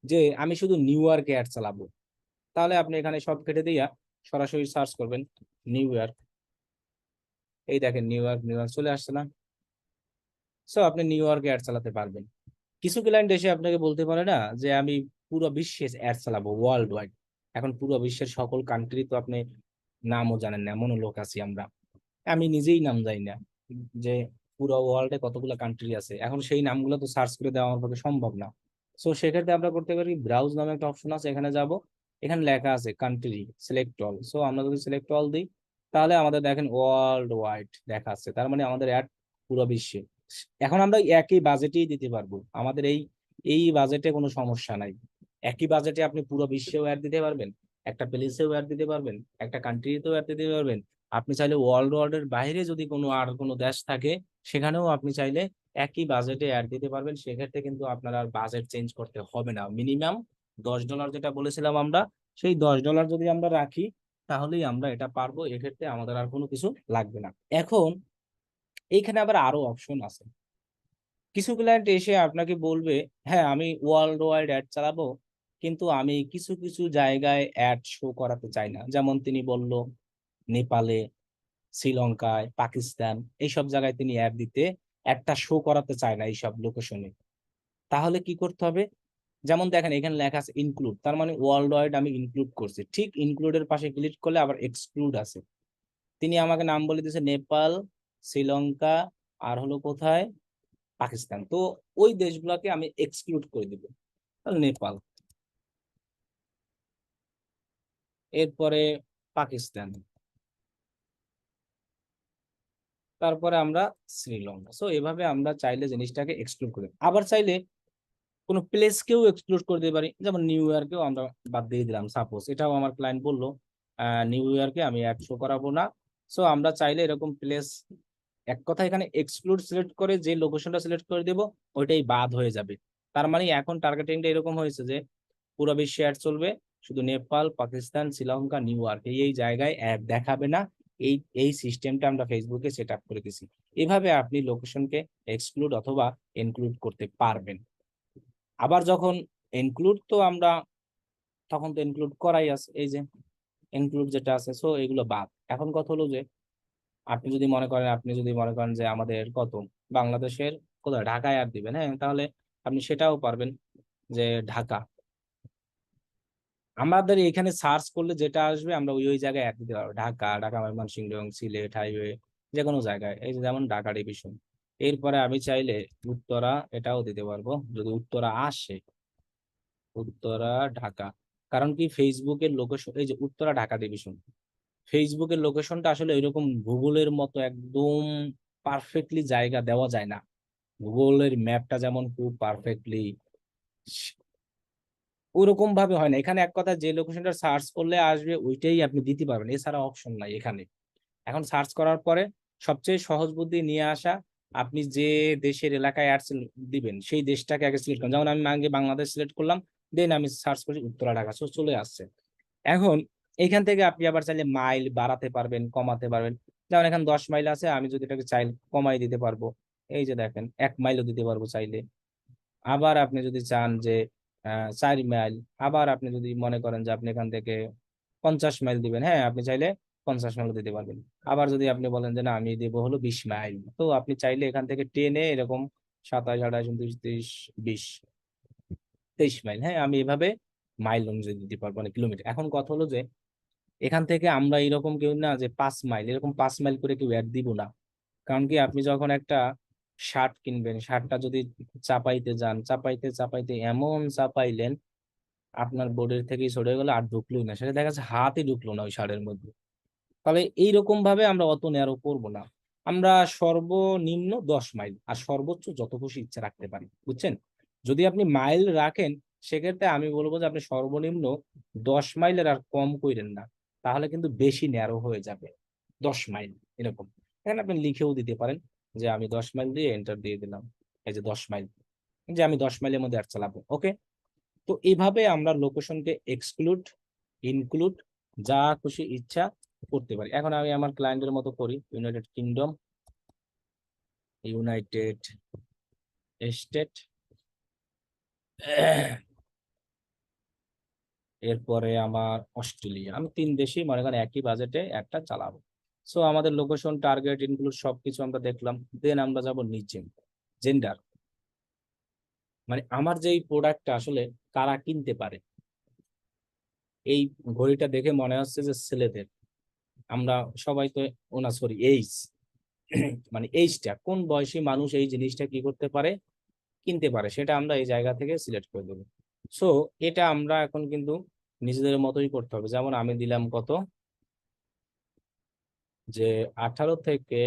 যে আমি শুধু নিউ ইয়র্কে অ্যাড চালাবো, তাহলে আপনি এখানে সব কেটে দিয়া সরাসরি সার্চ করবেন নিউ ইয়র্ক, এই দেখেন নিউ ইয়র্ক, নিউ ইয়র্ক চলে আসছে না? সো আপনি নিউ ইয়র্কে অ্যাড চালাতে পারবেন। কিছু ক্লায়েন্ট এসে আপনাকে বলতে পারে না যে আমি পুরো বিশ্বে অ্যাড চালাবো, ওয়ার্ল্ড ওয়াইড। এখন পুরো বিশ্বের সকল কান্ট্রি তো আপনি নামও জানেন না, এমনও লোক আছি আমরা, আমি নিজেই নাম জানি না যে পুরো ওয়ার্ল্ডে কতগুলো কান্ট্রি আছে, এখন সেই নামগুলো তো সার্চ করে দেওয়া আমার পক্ষে সম্ভব না। সো সেক্ষেত্রে আমরা করতে পারি ব্রাউজ নামে একটা অপশন আছে, এখানে যাব, এখানে লেখা আছে কান্ট্রি সিলেক্ট অল। সো আমরা যদি সিলেক্ট অল দিই তাহলে আমাদের দেখেন ওয়ার্ল্ড ওয়াইড দেখা আছে, তার মানে আমাদের অ্যাড পুরো বিশ্বে। এখন আমরা একই বাজেটেই দিতে পারবো, আমাদের এই এই বাজেটে কোনো সমস্যা নাই। একই বাজেটে আপনি পুরো বিশ্বেও অ্যাড দিতে পারবেন, একটা প্লেসেও অ্যাড দিতে পারবেন, একটা কান্ট্রিতেও অ্যাড দিতে পারবেন। আপনি চাইলে ওয়ার্ল্ডের বাইরে যদি কোনো আর কোনো দেশ থাকে সেখানেও আপনি চাইলে একই বাজেটে অ্যাড দিতে পারবেন। সেক্ষেত্রে কিন্তু আপনার আর বাজেট চেঞ্জ করতে হবে না। মিনিমাম $10 যেটা বলেছিলাম আমরা, সেই $10 যদি আমরা রাখি তাহলেই আমরা এটা পারবো, এক্ষেত্রে আমাদের আর কোনো কিছু লাগবে না। এখন এইখানে আবার আরো অপশন আছে। কিছু ক্লায়েন্ট এসে আপনাকে বলবে হ্যাঁ আমি ওয়ার্ল্ড ওয়াইড অ্যাড চালাবো, কিন্তু আমি কিছু কিছু জায়গায় অ্যাড শো করাতে চাই না, যেমন তিনি বলল নেপালে, শ্রীলঙ্কায়, পাকিস্তান, এইসব জায়গায় তিনি অ্যাড দিতে, অ্যাডটা শো করাতে চায় না এইসব লোকেশনে। তাহলে কি করতে হবে? যেমন দেখেন এখানে লেখা আছে ইনক্লুড, তার মানে ওয়ার্ল্ড ওয়াইড আমি ইনক্লুড করছি, ঠিক ইনক্লুডের পাশে ক্লিক করলে আবার এক্সক্লুড আছে। তিনি আমাকে নাম বলে দিয়েছে নেপাল, শ্রীলঙ্কা, আর হলো কোথায়? পাকিস্তান। তো ওই দেশগুলোকে আমি এক্সক্লুড করে দিব, তাহলে নেপাল, এরপরে পাকিস্তান, তারপরে আমরা শ্রীলঙ্কা। সো এভাবে আমরা চাইলে জিনিসটাকে এক্সক্লুড করি, আবার চাইলে কোনো প্লেসকেও এক্সক্লুড করে দিতে পারি, যেমন নিউ ইয়র্কেও আমরা বাদ দিয়ে দিলাম সাপোজ, এটাও আমার ক্লায়েন্ট বললো নিউ ইয়র্কে আমি অ্যাড শো করাবো না। সো আমরা চাইলে এরকম প্লেস এক কথা এখানে এক্সক্লুড সিলেক্ট করে যে লোকেশনটা সিলেক্ট করে দেব ওইটাই বাদ হয়ে যাবে। তার মানে এখন টার্গেটিংটা এরকম হয়েছে যে পুরো বিশ্বে অ্যাড চলবে, শুধু নেপাল, পাকিস্তান, শ্রীলঙ্কা, নিউ ইয়র্ক এই জায়গায় অ্যাড দেখাবে না। এই এই সিস্টেমটা আমরা ফেসবুকে সেট আপ করে দিছি। এভাবে আপনি লোকেশনকে এক্সক্লুড অথবা ইনক্লুড করতে পারবেন। আবার যখন ইনক্লুড, তো আমরা তখন তো ইনক্লুড করাই আছে, এই যে ইনক্লুড যেটা আছে, সো এগুলো বাদ। এখন কথা হলো যে আপনি যদি মনে করেন যে আমাদের কত বাংলাদেশের কোথায় ঢাকায় অ্যাড দিবেন, হ্যাঁ, তাহলে আপনি সেটাও পারবেন যে ঢাকা। আমাদের এখানে সার্চ করলে যেটা আসবে আমরা ওই ওই জায়গায় অ্যাড দিতে পারবো, ঢাকা, ঢাকা ময়মনসিংহ, সিলেট হাইওয়ে, যে কোনো জায়গায়, এই যে যেমন ঢাকা ডিভিশন। এরপরে আমি চাইলে উত্তরা এটাও দিতে পারবো যদি উত্তরা আসে, উত্তরা ঢাকা। কারণ কি ফেসবুকের লোকেশন, এই যে উত্তরা ঢাকা ডিভিশন, ফেসবুকের লোকেশনটা আসলে এরকম গুগলের মতো একদম পারফেক্টলি জায়গা দেওয়া যায় না। গুগলের ম্যাপটা যেমন খুব পারফেক্টলি ওরকম ভাবে হয় না। এখানে এক কথা যে লোকেশনটা সার্চ করলে আসবে ওইটাই আপনি দিতে পারবেন, এছাড়া অপশন নাই এখানে। এখন সার্চ করার পরে সবচেয়ে সহজ বুদ্ধি নিয়ে আসা, আপনি যে দেশের এলাকায় অ্যাডস দিবেন সেই দেশটাকে আগে সিলেক্ট করুন। যেমন আমি আগে বাংলাদেশ সিলেক্ট করলাম, দেন আমি সার্চ করি উত্তরা ঢাকা, সো চলে আসছে। এখন এখান থেকে আপনি আবার চাইলে মাইল বাড়াতে পারবেন, কমাতে পারবেন। যেমন এখানে 10 মাইল আছে, আমি যদি এটাকে চাইলে কমাই দিতে পারবো, এই যে দেখেন 1 মাইলও দিতে পারবো চাইলে। আবার আপনি যদি চান যে 4 মাইল, আবার আপনি যদি মনে করেন যে আপনি এখান থেকে 50 মাইল দিবেন, হ্যাঁ আপনি চাইলে 50 মাইল দিতে পারবেন। আবার যদি আপনি বলেন যে না আমি দেবো হলো 20 মাইল, তো আপনি চাইলে এখান থেকে টেনে এরকম 27, 28, 29, 30, 20, 23 মাইল, হ্যাঁ আমি এভাবে মাইল অনুযায়ী দিতে পারবো, মানে কিলোমিটার। এখন কথা হলো যে এখান থেকে আমরা এরকম কেউ না যে 5 মাইল, এরকম 5 মাইল করে কেউ অ্যাড দিব না। কারণ কি আপনি যখন একটা শার্ট কিনবেন, শার্টটা যদি চাপাইতে যান, চাপাইতে চাপাইতে এমন চাপাইলেন আপনার বোর্ডের থেকেই সরে গেল, আর ঢুকলোই না, সেটা দেখা যাচ্ছে হাতই ঢুকলো না ওই শার্টের মধ্যে। তাহলে এইরকম ভাবে আমরা অত ন্যারো করবো না। আমরা সর্বনিম্ন 10 মাইল আর সর্বোচ্চ যত খুশি ইচ্ছা রাখতে পারি, বুঝছেন? যদি আপনি মাইল রাখেন সেক্ষেত্রে আমি বলবো যে আপনি সর্বনিম্ন 10 মাইলের আর কম কইরেন না, তাহলে কিন্তু বেশি ন্যারো হয়ে যাবে। 10 মাইল এরকম, এখানে আপনি লিখেও দিতে পারেন যে আমি 10 মাইল দিয়ে এন্টার দিয়ে দিলাম, এই যে 10 মাইল, যে আমি 10 মাইলের মধ্যে আর চালাবো। ওকে, তো এইভাবে আমরা লোকেশনকে এক্সক্লুড, ইনক্লুড, যা খুশি ইচ্ছা করতে পারি। এখন আমি আমার ক্লায়েন্টের মতো করি, ইউনাইটেড কিংডম, ইউনাইটেড স্টেট, এরপরে আমার অস্ট্রেলিয়া, আমি 3 দেশই মনে করেন একই বাজেটে একটা চালাবো। সো আমাদের লোকেশন, টার্গেট, ইনক্লুড সবকিছু আমরা দেখলাম। দেন আমরা যাব নিচে, জেন্ডার, মানে আমার যে এই প্রোডাক্টটা আসলে কারা কিনতে পারে। এই ঘড়িটা দেখে মনে হচ্ছে যে ছেলেদের, আমরা সবাই তো, ও না সরি এইজ, মানে এইজটা কোন বয়সী মানুষ এই জিনিসটা কি করতে পারে, কিনতে পারে, সেটা আমরা এই জায়গা থেকে সিলেক্ট করে দেবো। সো এটা আমরা এখন কিন্তু নিজেদের মতোই করতে হবে। যেমন আমি দিলাম কত, যে 18 থেকে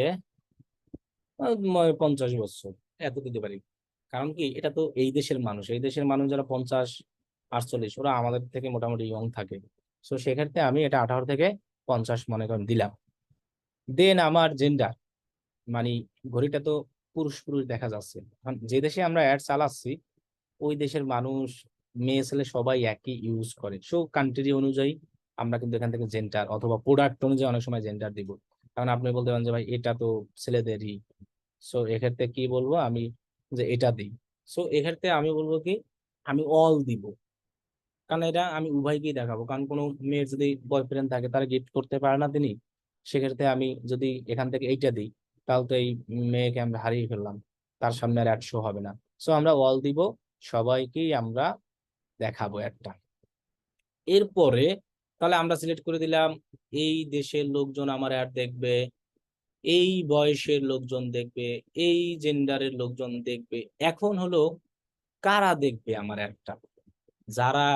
50 বছর, এত দিতে পারি। কারণ কি এটা তো এই দেশের মানুষ, এই দেশের মানুষ যারা 50, 48 ওরা আমাদের থেকে মোটামুটি ইয়ং থাকে। সো সেক্ষেত্রে আমি এটা 18 থেকে 50 মনে করেন দিলাম। দেন আমার জেন্ডার, মানে ঘড়িটা তো পুরুষ পুরুষ দেখা যাচ্ছে, এখন যে দেশে আমরা অ্যাড চালাচ্ছি ওই দেশের মানুষ, মেয়ে ছেলে সবাই একই ইউজ করে। সো কান্ট্রি অনুযায়ী আমরা কিন্তু এখান থেকে জেন্ডার অথবা প্রোডাক্ট অনুযায়ী অনেক সময় জেন্ডার দিব। কারণ আপনি বলতে পারেন যে ভাই এটা তো ছেলেদেরই, সো এক্ষেত্রে কি বলবো আমি, যে এটা দিই। সো এক্ষেত্রে আমি বলবো কি আমি অল দিব, কারণ এটা আমি উভয়কেই দেখাবো। কারণ কোনো মেয়ের যদি বয়ফ্রেন্ড থাকে তারা গিফট করতে পারে না তিনি, সেক্ষেত্রে আমি যদি এখান থেকে এইটা দিই তাহলে তো এই মেয়েকে আমরা হারিয়ে ফেললাম, তার সামনে আর 100 হবে না। সো আমরা অল দিব, সবাইকেই আমরা দেখাবো একটা। এরপরে তাহলে আমরা সিলেক্ট করে দিলাম এই দেশের লোকজন আমার অ্যাড দেখবে, এই বয়সের লোকজন দেখবে, এই জেন্ডারের লোকজন দেখবে। এখন হলো কারা দেখবে আমার অ্যাডটা, যারা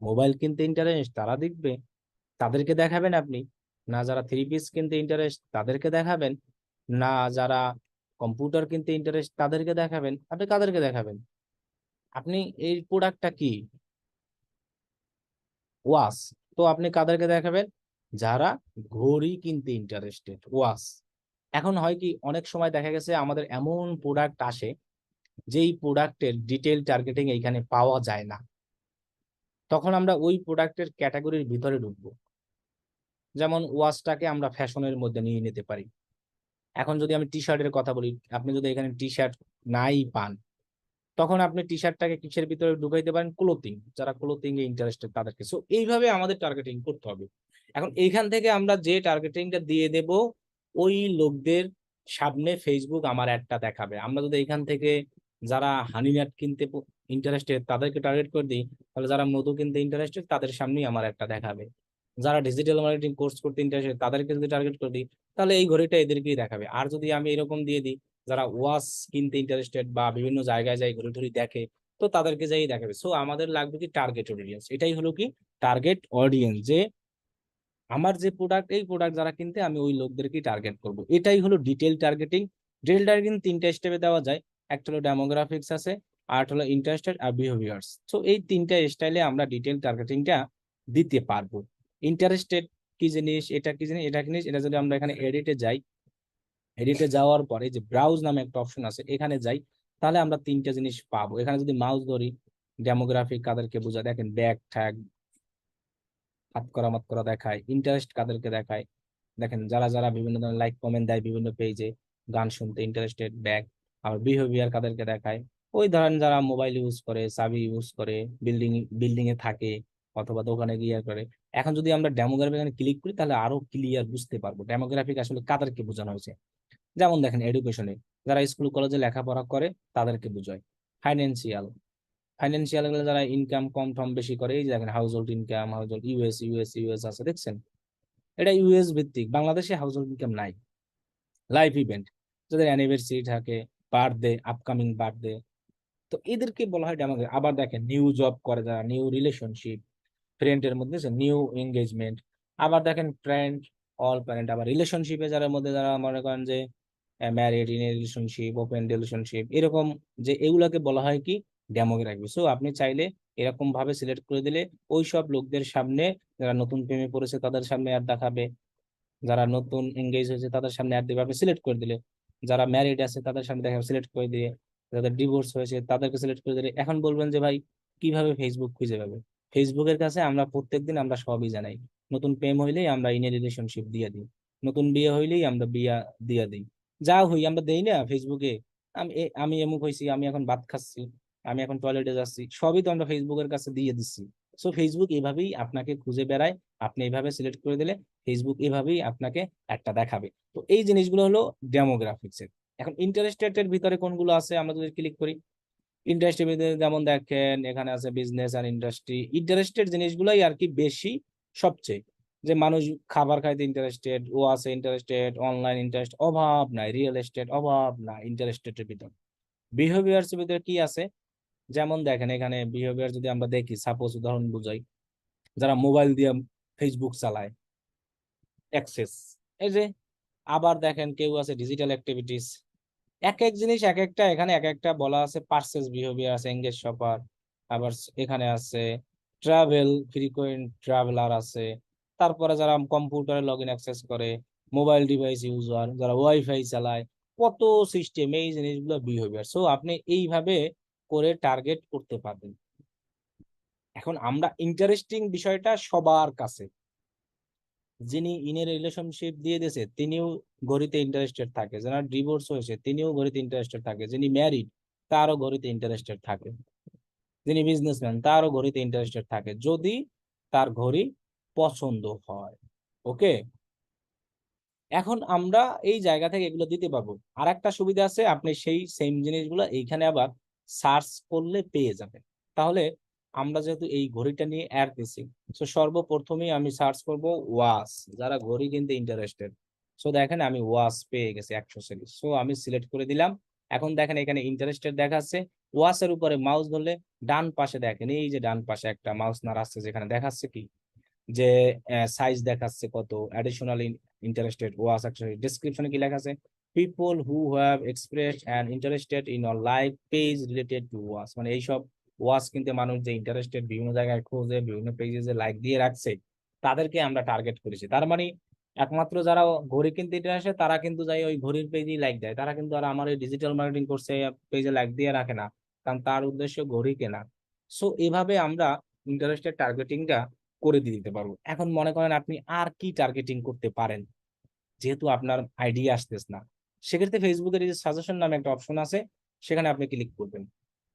মোবাইল কিনতে ইন্টারেস্ট তারা দেখবে, তাদেরকে দেখাবেন আপনি, না যারা 3 পিস কিনতে ইন্টারেস্ট তাদেরকে দেখাবেন, না যারা কম্পিউটার কিনতে ইন্টারেস্ট তাদেরকে দেখাবেন, আপনি কাদেরকে দেখাবেন? আপনি এই প্রোডাক্টটা কি ওয়াচ, তো আপনি কাদেরকে দেখাবেন? যারা ঘড়ি কিনতে ইন্টারেস্টেড, ওয়াচ। এখন হয় কি, অনেক সময় দেখা গেছে আমাদের এমন প্রোডাক্ট আসে যেই প্রোডাক্টের ডিটেল টার্গেটিং এইখানে পাওয়া যায় না, তখন আমরা ওই প্রোডাক্টের ক্যাটাগরির ভিতরে ঢুকবো। যেমন ওয়াচটাকে আমরা ফ্যাশনের মধ্যে নিয়ে নিতে পারি। এখন যদি আমি টি শার্টের কথা বলি, আপনি যদি এখানে টি শার্ট নাই পান, তখন আপনি টি শার্টটাকে কিসের ভিতরে ঢুকাইতে পারেন, ক্লোথিং, যারা ক্লোথিং এ ইন্টারেস্টেড তাদেরকে। সো এইভাবে আমাদের টার্গেটিং করতে হবে। এখন এইখান থেকে আমরা যে টার্গেটিংটা দিয়ে দেব, ওই লোকদের সামনে ফেসবুক আমার অ্যাডটা দেখাবে। আমরা যদি এখান থেকে যারা হানি ন্যাট কিনতে ইন্টারেস্টেড তাদেরকে টার্গেট করে দিই, তাহলে যারা মধু কিনতে ইন্টারেস্টেড তাদের সামনেই আমার একটা দেখাবে। যারা ডিজিটাল মার্কেটিং কোর্স করতে ইন্টারেস্টেড তাদেরকে যদি টার্গেট করে দিই, তাহলে এই ঘড়িটা এদেরকেই দেখাবে। আর যদি আমি এরকম দিয়ে দিই, যারা ওয়াচ কিনতে ইন্টারেস্টেড বা বিভিন্ন জায়গায় যাই ঘুরে ঘুরে দেখে, তো তাদেরকে যাই দেখাবে। সো আমাদের লাগবে কি টার্গেট অডিয়েন্স। এটাই হলো কি টার্গেট অডিয়েন্স, যে আমার যে প্রোডাক্ট, এই প্রোডাক্ট যারা কিনতে, আমি ওই লোকদেরকেই টার্গেট করব। এটাই হলো ডিটেল টার্গেটিং। ডিটেল টার্গেটিং তিনটা স্টেপে দেওয়া যায়। একটা হলো ডেমোগ্রাফিক্স আছে, আর হলো ইন্টারেস্টেড, আর বিহেভিয়ার্স। তো এই তিনটা স্টাইলে আমরা ডিটেল টার্গেটিংটা দিতে পারবো। ইন্টারেস্টেড কি জিনিস, এটা কি জিনিস, এটা কি জিনিস, এটা যদি আমরা এখানে এডিটে যাই, এডিটে যাওয়ার পরে যে ব্রাউজ নামে একটা অপশন আছে, এখানে যাই, তাহলে আমরা তিনটা জিনিস পাবো। এখানে যদি মাউস ধরি, ডেমোগ্রাফিক কাদেরকে বোঝা, দেখেন ব্যাগ ট্যাগ হাত করা মাত করা দেখায়। ইন্টারেস্ট কাদেরকে দেখায়, দেখেন যারা যারা বিভিন্ন ধরনের লাইক কমেন্ট দেয় বিভিন্ন পেজে, গান শুনতে ইন্টারেস্টেড, ব্যাগ। আবার বিহেভিয়ার কাদেরকে দেখায়, ওই ধরেন যারা মোবাইল ইউজ করে, চাবি ইউজ করে, বিল্ডিং বিল্ডিং এ থাকে অথবা দোকানে গিয়ে করে। এখন যদি আমরা ডেমোগ্রাফিক এখানে ক্লিক করি, তাহলে আরো ক্লিয়ার বুঝতে পারবো ডেমোগ্রাফিক আসলে কাদেরকে বোঝানো হয়েছে। যেমন দেখেন এডুকেশনে যারা স্কুল কলেজে লেখাপড়া করে তাদেরকে বোঝায়। ফাইন্যান্সিয়াল, ফাইন্যান্সিয়াল গুলো যারা ইনকাম কম টম বেশি করে, এই যে দেখেন house hold income, house hold US US US আছে দেখছেন, এটা ইউএস ভিত্তিক, বাংলাদেশে হাউস হোল্ড ইনকাম নাই। লাইফ ইভেন্ট, যাদের অ্যানিভার্সারি থাকে, বার্থডে, আপকামিং বার্থডে, তো এদেরকে বলা হয় ডেমোগ্রাফি। আবার দেখেন নিউ জব করে যারা, নিউ রিলেশনশিপ, ফ্রেন্ডের মধ্যে নিউ এঙ্গেজমেন্ট। আবার দেখেন ফ্রেন্ড, অল প্যারেন্ট। আবার রিলেশনশিপে যারা মধ্যে যারা মনে করেন যে married, in relationship, open relationship, এরকম, যে এগুলাকে বলা হয় কি ডেমোগ্রাফি। সো আপনি চাইলে এরকম ভাবে সিলেক্ট করে দিলে ওই সব লোকদের সামনে, যারা নতুন প্রেমে পড়েছে তাদের সামনে অ্যাড দেখাবে, যারা নতুন এঙ্গেজ হয়েছে তাদের সামনে অ্যাড দেবে আপনি সিলেক্ট করে দিলে, যারা ম্যারিড আছে তাদের সামনে দেখাবে সিলেক্ট করে দিয়ে, যাদের ডিভোর্স হয়েছে তাদেরকে সিলেক্ট করে দিলে। এখন বলবেন যে ভাই কিভাবে ফেসবুক খুঁজে পাবে? ফেসবুকের কাছে আমরা প্রত্যেকদিন আমরা সবই জানাই। নতুন প্রেম হইলেই আমরা ইন রিলেশনশিপ দিয়ে দিই, নতুন বিয়ে হইলেই আমরা বিয়া দিয়ে দিই, যা হই আমরা দেই না ফেসবুকে। আমি এমুক হয়েছি, আমি এখন ভাত খাচ্ছি, আমি এখন টয়লেটে যাচ্ছি, সবই তো আমরা ফেসবুকের কাছে দিয়ে দিচ্ছি। সো ফেসবুক এভাবেই আপনাকে খুঁজে বেড়ায়। আপনি এইভাবে সিলেক্ট করে দিলে ফেসবুক এভাবেই আপনাকে একটা দেখাবে। তো এই জিনিসগুলো হলো ডেমোগ্রাফিক্স এর। এখন ইন্টারেস্টেড এর ভিতরে কোনগুলো আছে আমরা যদি ক্লিক করি, ইন্ডাস্ট্রি ভিতরে যেমন দেখেন এখানে আছে বিজনেস আর ইন্ডাস্ট্রি। ইন্টারেস্টেড জিনিসগুলোই আর কি বেশি, সবচেয়ে, যে মানুষ খাবার খাইতে ইন্টারেস্টেড, ও আছে ইন্টারেস্টেড, অনলাইন ইন্টারেস্ট অভাব নাই, রিয়েল এস্টেট অভাব নাই ইন্টারেস্টেড এর ভিতর। বিহেভিয়ার্স এর ভিতরে কি আছে, যেমন দেখেন এখানে বিহেভিয়ার যদি আমরা দেখি, সাপোজ উদাহরণ বুঝাই, যারা মোবাইল দিয়ে ফেসবুক চালায়, অ্যাক্সেস, এই যে। আবার দেখেন কেউ আছে ডিজিটাল অ্যাক্টিভিটিস, এক এক জিনিস এক একটা, এখানে এক একটা বলা আছে। পার্সেস বিহেভিয়ার আছে, এঙ্গেজ শপার। আবার এখানে আছে ট্রাভেল, ফ্রিকোয়েন্ট ট্রাভেলার আছে। তারপরে যারা কম্পিউটারে লগ ইন অ্যাক্সেস করে, মোবাইল ডিভাইস ইউজার, যারা ওয়াইফাই চালায়, কত সিস্টেম, এই জিনিসগুলো বিহেভিয়ার। সো আপনি এইভাবে করে টার্গেট করতে পারবেন। এখন আমরা ইন্টারেস্টিং বিষয়টা সবার কাছে, যিনি ইনের রিলেশনশিপ দিয়ে দিয়েছে তিনিও ঘড়িতে ইন্টারেস্টেড থাকে, যারা ডিভোর্স হয়েছে তিনিও ঘড়িতে ইন্টারেস্টেড থাকে, যিনি ম্যারিড তারও ঘড়িতে ইন্টারেস্টেড থাকে, যিনি বিজনেসম্যান তারও ঘড়িতে ইন্টারেস্টেড থাকে, যদি তার ঘড়ি পছন্দ হয়। ওকে, এখন আমরা এই জায়গা থেকে এগুলো দিতে পারবো। আর একটা সুবিধা আছে, আপনি সেই সেম জিনিসগুলো এইখানে আবার সার্চ করলে পেয়ে যাবেন। তাহলে আমরা যেহেতু এই ঘড়িটা নিয়ে অ্যাড দিছি, তো সর্বপ্রথমেই আমি সার্চ করব ওয়াচ, যারা ঘড়ি কিনতে ইন্টারেস্টেড। সো দেখেন আমি ওয়াচ পেয়ে গেছি 100 সিরিজ। সো আমি সিলেক্ট করে দিলাম। এখন দেখেন এখানে ইন্টারেস্টেড দেখাচ্ছে। ওয়াচের উপরে মাউস ধরলে ডান পাশে দেখেন, এই যে ডান পাশে একটা মাউস নাড়াচ্ছে, যেখানে দেখাচ্ছে কি, যে সাইজ দেখাচ্ছে কত, অ্যাডিশনাল ইন্টারেস্টেড ওয়াচ। অ্যাকচুয়ালি ডেসক্রিপশনে কি লেখা আছে, people who have expressed and interested in or live page related to watch. মানে এইসব ওয়াচ কিনতে মানুষ যে ইন্টারেস্টেড, বিভিন্ন জায়গায় খোঁজে, বিভিন্ন পেজে যে লাইক দিয়ে রাখছে, তাদেরকে আমরা টার্গেট করেছি। তার মানে একমাত্র যারা ঘড়ি কিনতে আসে তারা কিন্তু যাই ওই ঘড়ির পেজেই লাইক দেয়, তারা কিন্তু আর আমার এই ডিজিটাল মার্কেটিং কোর্সে পেজে লাইক দিয়ে রাখে না, কারণ তার উদ্দেশ্য ঘড়ি কেনা। সো এভাবে আমরা ইন্টারেস্টের টার্গেটিংটা করে দিতে পারবো। এখন মনে করেন আপনি আর কি টার্গেটিং করতে পারেন, যেহেতু আপনার আইডিয়া আসতেছে না, সেক্ষেত্রে ফেসবুকের এই যে সাজেশন নামে একটা অপশন আছে, সেখানে আপনি ক্লিক করবেন।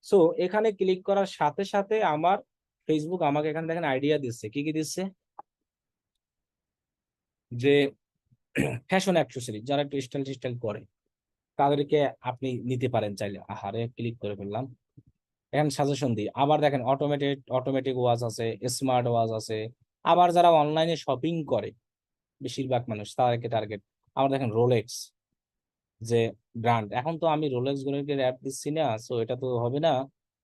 সো এখানে ক্লিক করার সাথে সাথে আমার ফেসবুক আমাকে এখানে দেখেন আইডিয়া দিচ্ছে, কি কি দিচ্ছে, যে ফ্যাশন অ্যাক্সেসরি যারা একটু স্টাইল টিস্টাইল করে তাদেরকে আপনি নিতে পারেন চাইলে। আহারে ক্লিক করে ফেললাম, এখন সাজেশন দিই। আবার দেখেন অটোমেটিক ওয়াচ আছে, স্মার্ট ওয়াচ আছে। আবার যারা অনলাইনে শপিং করে বেশিরভাগ মানুষ তাদেরকে টার্গেট। আবার দেখেন রোলেক্স যে ব্র্যান্ড, এখন তো আমি রোলেক্স গুলোকে অ্যাড দিচ্ছি না, সো এটা তো হবে না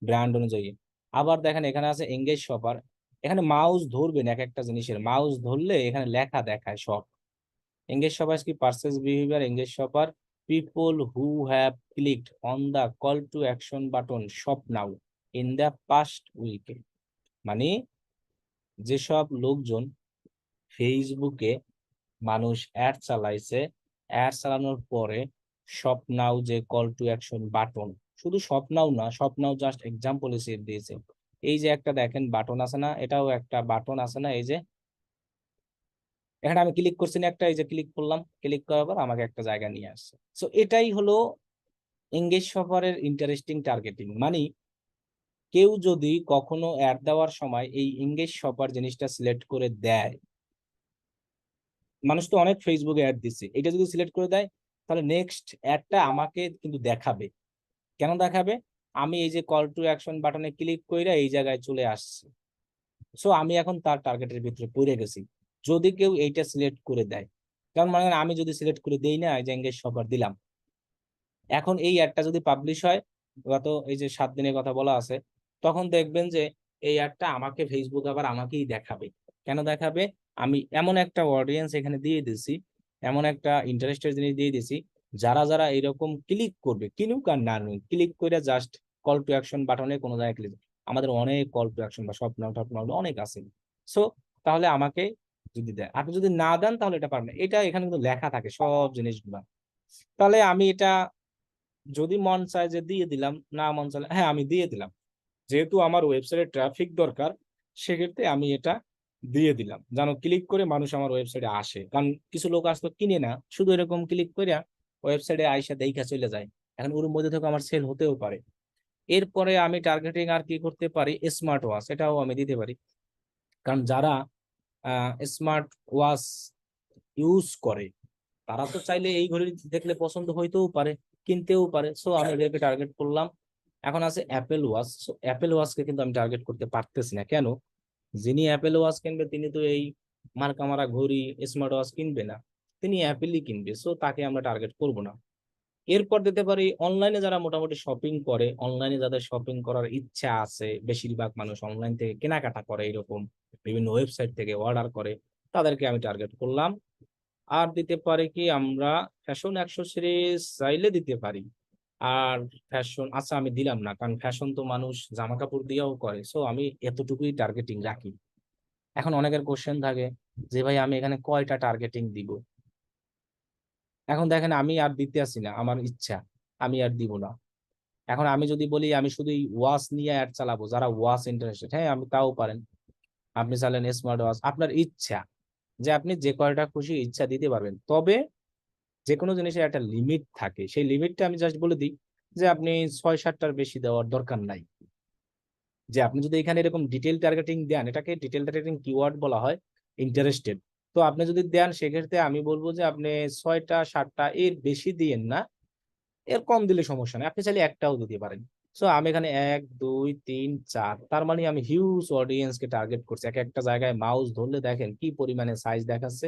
ব্র্যান্ড অনুযায়ী। আবার দেখেন এখানে আছে এঙ্গেজ শপার, এখানে মাউস ধরবেন এক একটা জিনিসের, মাউস ধরলে এখানে লেখা দেখায় সব। Engage shopper is কি purchase behavior, engage shopper people who have clicked on the call to action button shop now in the past week, মানে যেসব লোকজন ফেসবুকে মানুষ অ্যাড চালাইছে, অ্যাড চালানোর পরে শপ নাও যে কল টু অ্যাকশন বাটন, শুধু শপ নাও না, শপ নাও জাস্ট এক্সাম্পল হিসেবে দিয়েছে। এই যে একটা দেখেন বাটন আছে না, এটাও একটা বাটন আছে না, এই যে এখানে আমি ক্লিক করছি না একটা, এই যে ক্লিক করলাম, ক্লিক করার পর আমাকে একটা জায়গা নিয়ে আসছে। সো এটাই হলো এঙ্গেজ শপারের ইন্টারেস্টিং টার্গেটিং। মানে কেউ যদি কখনো অ্যাড দেওয়ার সময় এই এঙ্গেজ শপার জিনিসটা সিলেক্ট করে দেয়, মানুষ তো অনেক ফেসবুকে অ্যাড দিচ্ছে, এটা যদি সিলেক্ট করে দেয় তাহলে নেক্সট অ্যাডটা আমাকে কিন্তু দেখাবে। কেন দেখাবে? আমি এই যে কল টু অ্যাকশন বাটনে ক্লিক করে এই জায়গায় চলে আসছে, সো আমি এখন তার টার্গেটের ভিতরে পড়ে গেছি যদি কেউ এইটা সিলেক্ট করে দেয়। কারণ মানে আমি যদি সিলেক্ট করে দেই না, এই যে এঙ্গেজ শপার দিলাম, এখন এই অ্যাডটা যদি পাবলিশ হয়, গত এই যে 7 দিনের কথা বলা আছে, তখন দেখবেন যে এই অ্যাডটা আমাকে ফেসবুক আবার আমাকেই দেখাবে। কেন দেখাবে? আমি এমন একটা অডিয়েন্স এখানে দিয়ে দিছি, এমন একটা ইন্টারেস্টের জিনিস দিয়ে দিছি, যারা যারা এরকম ক্লিক করবে, কিনুক আর না নিক, ক্লিক করে জাস্ট কল টু অ্যাকশন বাটনে কোনো জায়গায় ক্লিক, আমাদের অনেক কল টু অ্যাকশন বা স্বপ্ন টপ্ন অনেক আছে। সো তাহলে আমাকে যদি দেয়, আপনি যদি না দেন তাহলে এটা পারবেন না। এটা এখানে কিন্তু লেখা থাকে সব জিনিসগুলা। তাহলে আমি এটা যদি মন চায় যে দিয়ে দিলাম, না মন চাইলে হ্যাঁ আমি দিয়ে দিলাম, যেহেতু আমার ওয়েবসাইটে ট্রাফিক দরকার, সেক্ষেত্রে আমি এটা দিয়ে দিলাম যেন ক্লিক করে মানুষ আমার ওয়েবসাইটে আসে। কারণ কিছু লোক আসতো কিনে না, শুধু এরকম ক্লিক করে ওয়েবসাইটে আইসা দেখা চলে যায়। এখন ওর মধ্যে থেকে আমার সেল হতেও পারে। এরপরে আমি টার্গেটিং আর কি করতে পারি, স্মার্ট ওয়াচ, এটাও আমি দিতে পারি। কারণ যারা স্মার্ট ওয়াচ ইউজ করে তারা তো চাইলে এই ঘড়ি দেখলে পছন্দ হইতেও পারে, কিনতেও পারে। সো আমি এদেরকে টার্গেট করলাম। এখন আছে অ্যাপেল ওয়াচ, সো অ্যাপেল ওয়াচকে কিন্তু আমি টার্গেট করতে পারতেছি না। কেন? যিনি অ্যাপেল ওয়াচ কিনবে তিনি তো এই মার্কা মারা ঘড়ি স্মার্ট ওয়াচ কিনবে না, তিনি অ্যাপেলই কিনবে, সো তাকে আমরা টার্গেট করব না। এরপর দিতে পারি অনলাইনে যারা মোটামুটি শপিং করে, অনলাইনে যাদের শপিং করার ইচ্ছা আছে, বেশিরভাগ মানুষ অনলাইন থেকে কেনাকাটা করে, এরকম বিভিন্ন ওয়েবসাইট থেকে অর্ডার করে, তাদেরকে আমি টার্গেট করলাম। আর দিতে পারি কি আমরা ফ্যাশন অ্যাক্সেসরিজ চাইলে দিতে পারি। আর ফ্যাশন আচ্ছা আমি দিলাম না, কারণ ফ্যাশন তো মানুষ জামা কাপড় দিয়েও করে, সো আমি এতটুকুই টার্গেটিং রাখি। এখন অনেকের কোশ্চেন থাকে যে ভাই আমি এখানে কয়টা টার্গেটিং দিব। এখন দেখেন আমি আর দিতে আসি না, আমার ইচ্ছা, আমি আর দিব না। এখন আমি যদি বলি আমি শুধু ওয়াচ নিয়ে অ্যাড চালাবো, যারা ওয়াচ ইন্টারেস্টেড, হ্যাঁ আমি তাও পারেন। আপনি চাইলেন স্মার্ট ওয়াচ, আপনার ইচ্ছা, যে আপনি যে কয়টা খুশি ইচ্ছা দিতে পারবেন। তবে যে কোনো জিনিসের একটা লিমিট থাকে, সেই লিমিটটা আমি জাস্ট বলে দিই যে আপনি 6-7টার বেশি দেওয়ার দরকার নাই। যে আপনি যদি এখানে এরকম ডিটেল টার্গেটিং দেন, এটাকে ডিটেল টার্গেটিং কিওয়ার্ড বলা হয়, ইন্টারেস্টেড। তো আপনি যদি দেন সেক্ষেত্রে আমি বলবো যে আপনি 6টা 7টা, এর বেশি দিয়েন না, এর কম দিলে সমস্যা নেই, আপনি চাইলে একটাও দিতে পারেন। সো আমি এখানে 1 2 3 4, তার মানে আমি হিউজ অডিয়েন্স কে টার্গেট করছি। এক একটা জায়গায় মাউস ধরলে দেখেন কি পরিমাণে সাইজ দেখাচ্ছে।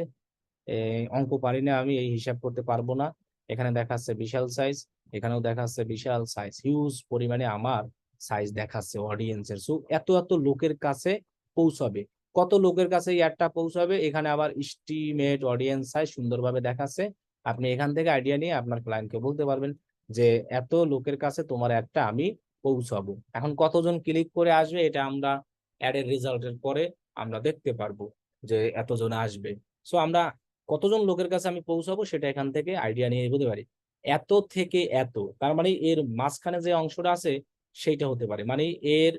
অঙ্ক পারি না আমি, এই হিসাব করতে পারবো না। এখানে দেখাচ্ছে বিশাল সাইজ, এখানেও দেখাচ্ছে বিশাল সাইজ, হিউজ পরিমাণে আমার সাইজ দেখাচ্ছে অডিয়েন্সের। সো এত এত লোকের কাছে পৌঁছাবে। কত লোকের কাছে এই অ্যাডটা পৌঁছাবে, এখানে আবার এস্টিমেট অডিয়েন্স সাইজ সুন্দরভাবে দেখাচ্ছে। আপনি এখান থেকে আইডিয়া নিয়ে আপনার ক্লায়েন্টকে বলতে পারবেন যে এত লোকের কাছে তোমার অ্যাডটা আমি পৌঁছাবো। এখন কতজন ক্লিক করে আসবে এটা আমরা অ্যাডের রেজাল্টের পরে আমরা দেখতে পারবো যে এতজন আসবে। সো আমরা কতজন লোকের কাছে আমি পৌঁছাবো সেটা এখান থেকে আইডিয়া নিয়ে এগোতে পারি। এত থেকে এত, তার মানে এর মাঝখানে যে অংশটা আছে সেইটা হতে পারে, মানে এর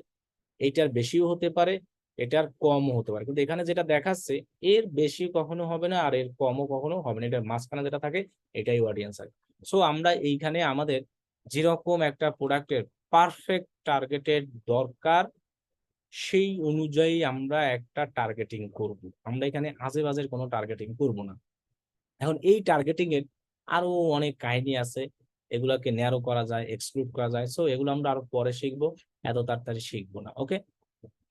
এইটার বেশিও হতে পারে, এটার কমও হতে পারে, কিন্তু এখানে যেটা দেখাচ্ছে এর বেশি কখনো হবে না আর এর কমও কখনো হবে না, এটার মাঝখানে যেটা থাকে এটাই অডিয়েন্স আছে। সো আমরা এইখানে আমাদের যেরকম একটা প্রোডাক্টের পারফেক্ট টার্গেটেড দরকার সেই অনুযায়ী আমরা একটা টার্গেটিং করব। আমরা এখানে আজে বাজে কোনো টার্গেটিং করব না। এখন এই টার্গেটিং এর আরো অনেক কাহিনী আছে, এগুলাকে ন্যারো করা যায়, এক্সক্লুড করা যায়, সো এগুলো আমরা আরো পরে শিখবো, এত তাড়াতাড়ি শিখবো না, ওকে।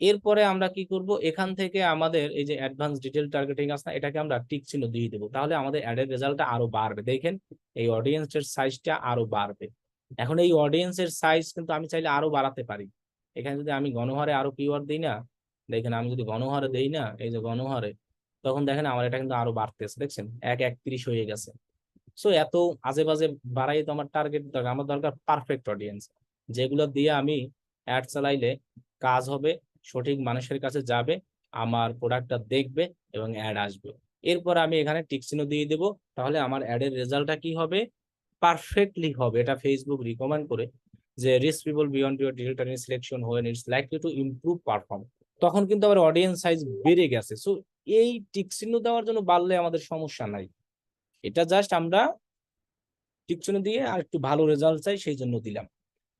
এরপরে আমরা কি করব, এখান থেকে আমাদের এই যে অ্যাডভান্স ডিটেল টার্গেটিং আছে না, এটাকে আমরা টিক চিহ্ন দিয়ে দেবো, তাহলে আমাদের অ্যাডের রেজাল্টটা আরো বাড়বে। দেখেন এই অডিয়েন্সের সাইজটা আরো বাড়বে। এখন এই অডিয়েন্সের সাইজ কিন্তু আমি চাইলে আরো বাড়াতে পারি। এখানে যদি আমি গণহারে আরো কিওয়ার্ড দিই না, দেখেন আমি যদি গণহারে দেই না, এই যে গণহারে, তখন দেখেন আমার এটা কিন্তু আরো বাড়তেছে, দেখছেন 1:31 হয়ে গেছে। সো এত আজে বাজে বাড়াই তো আমার টার্গেট দরকার, আমার দরকার পারফেক্ট অডিয়েন্স, যেগুলো দিয়ে আমি অ্যাড চালাইলে কাজ হবে, সঠিক মানুষের কাছে যাবে, আমার প্রোডাক্টটা দেখবে এবং অ্যাড আসবে। এরপর আমি এখানে টিক চিহ্ন দিয়ে দেবো, তাহলে আমার অ্যাডের রেজাল্টটা কি হবে, পারফেক্টলি হবে। এটা ফেসবুক রিকমেন্ড করে যে reach people beyond your digital selection when it's likely to improve perform, তখন কিন্তু আমার অডিয়েন্স সাইজ বেড়ে গেছে। সো এই টিক চিহ্ন দেওয়ার জন্য বাড়লে আমাদের সমস্যা নাই, এটা জাস্ট আমরা টিকচুনি দিয়ে আর একটু ভালো রেজাল্ট চাই সেই জন্য দিলাম।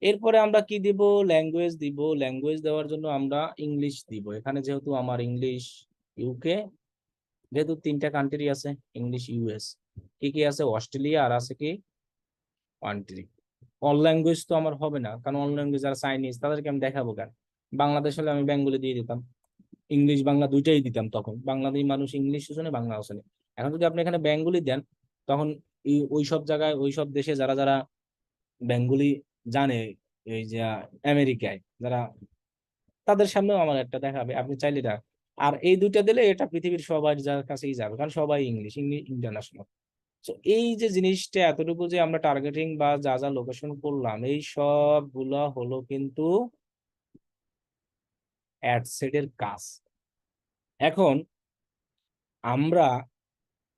এরপরে আমরা কি দিব, ল্যাঙ্গুয়েজ দিব। ল্যাঙ্গুয়েজ দেওয়ার জন্য আমরা ইংলিশ দিব, এখানে যেহেতু আমার ইংলিশ ইউকে, যেহেতু 3টা কান্ট্রি আছে, ইংলিশ ইউএস, কি কি আছে অস্ট্রেলিয়া আর আছে কি কান্ট্রি। অল ল্যাঙ্গুয়েজ তো আমার হবে না, কারণ অল ল্যাঙ্গুয়েজ যারা চাইনিজ তাদেরকে আমি দেখাবো কেন। বাংলাদেশ হলে আমি বেঙ্গলি দিয়ে দিতাম, ইংলিশ বাংলা দুইটাই দিতাম, তখন বাংলাদেশি মানুষ ইংলিশ শুনে বাংলা শুনে। এখন যদি আপনি এখানে বেঙ্গলি দেন, তখন ওই সব জায়গায় ওই সব দেশে যারা যারা বেঙ্গলি জানে, এই যে আমেরিকায় যারা, তাদের সামনেও আমার একটা দেখাবে, আপনি চাইলে এটা। আর এই দুইটা দিলে এটা পৃথিবীর সবার যার কাছেই যাবে, কারণ সবাই ইংলিশ ইংলিশ ইন্টারন্যাশনাল। তো এই যে জিনিসটা এতটুকু যে আমরা টার্গেটিং বা যা যা লোকেশন করলাম, এই সবগুলা হলো কিন্তু অ্যাডসেটের কাজ। এখন আমরা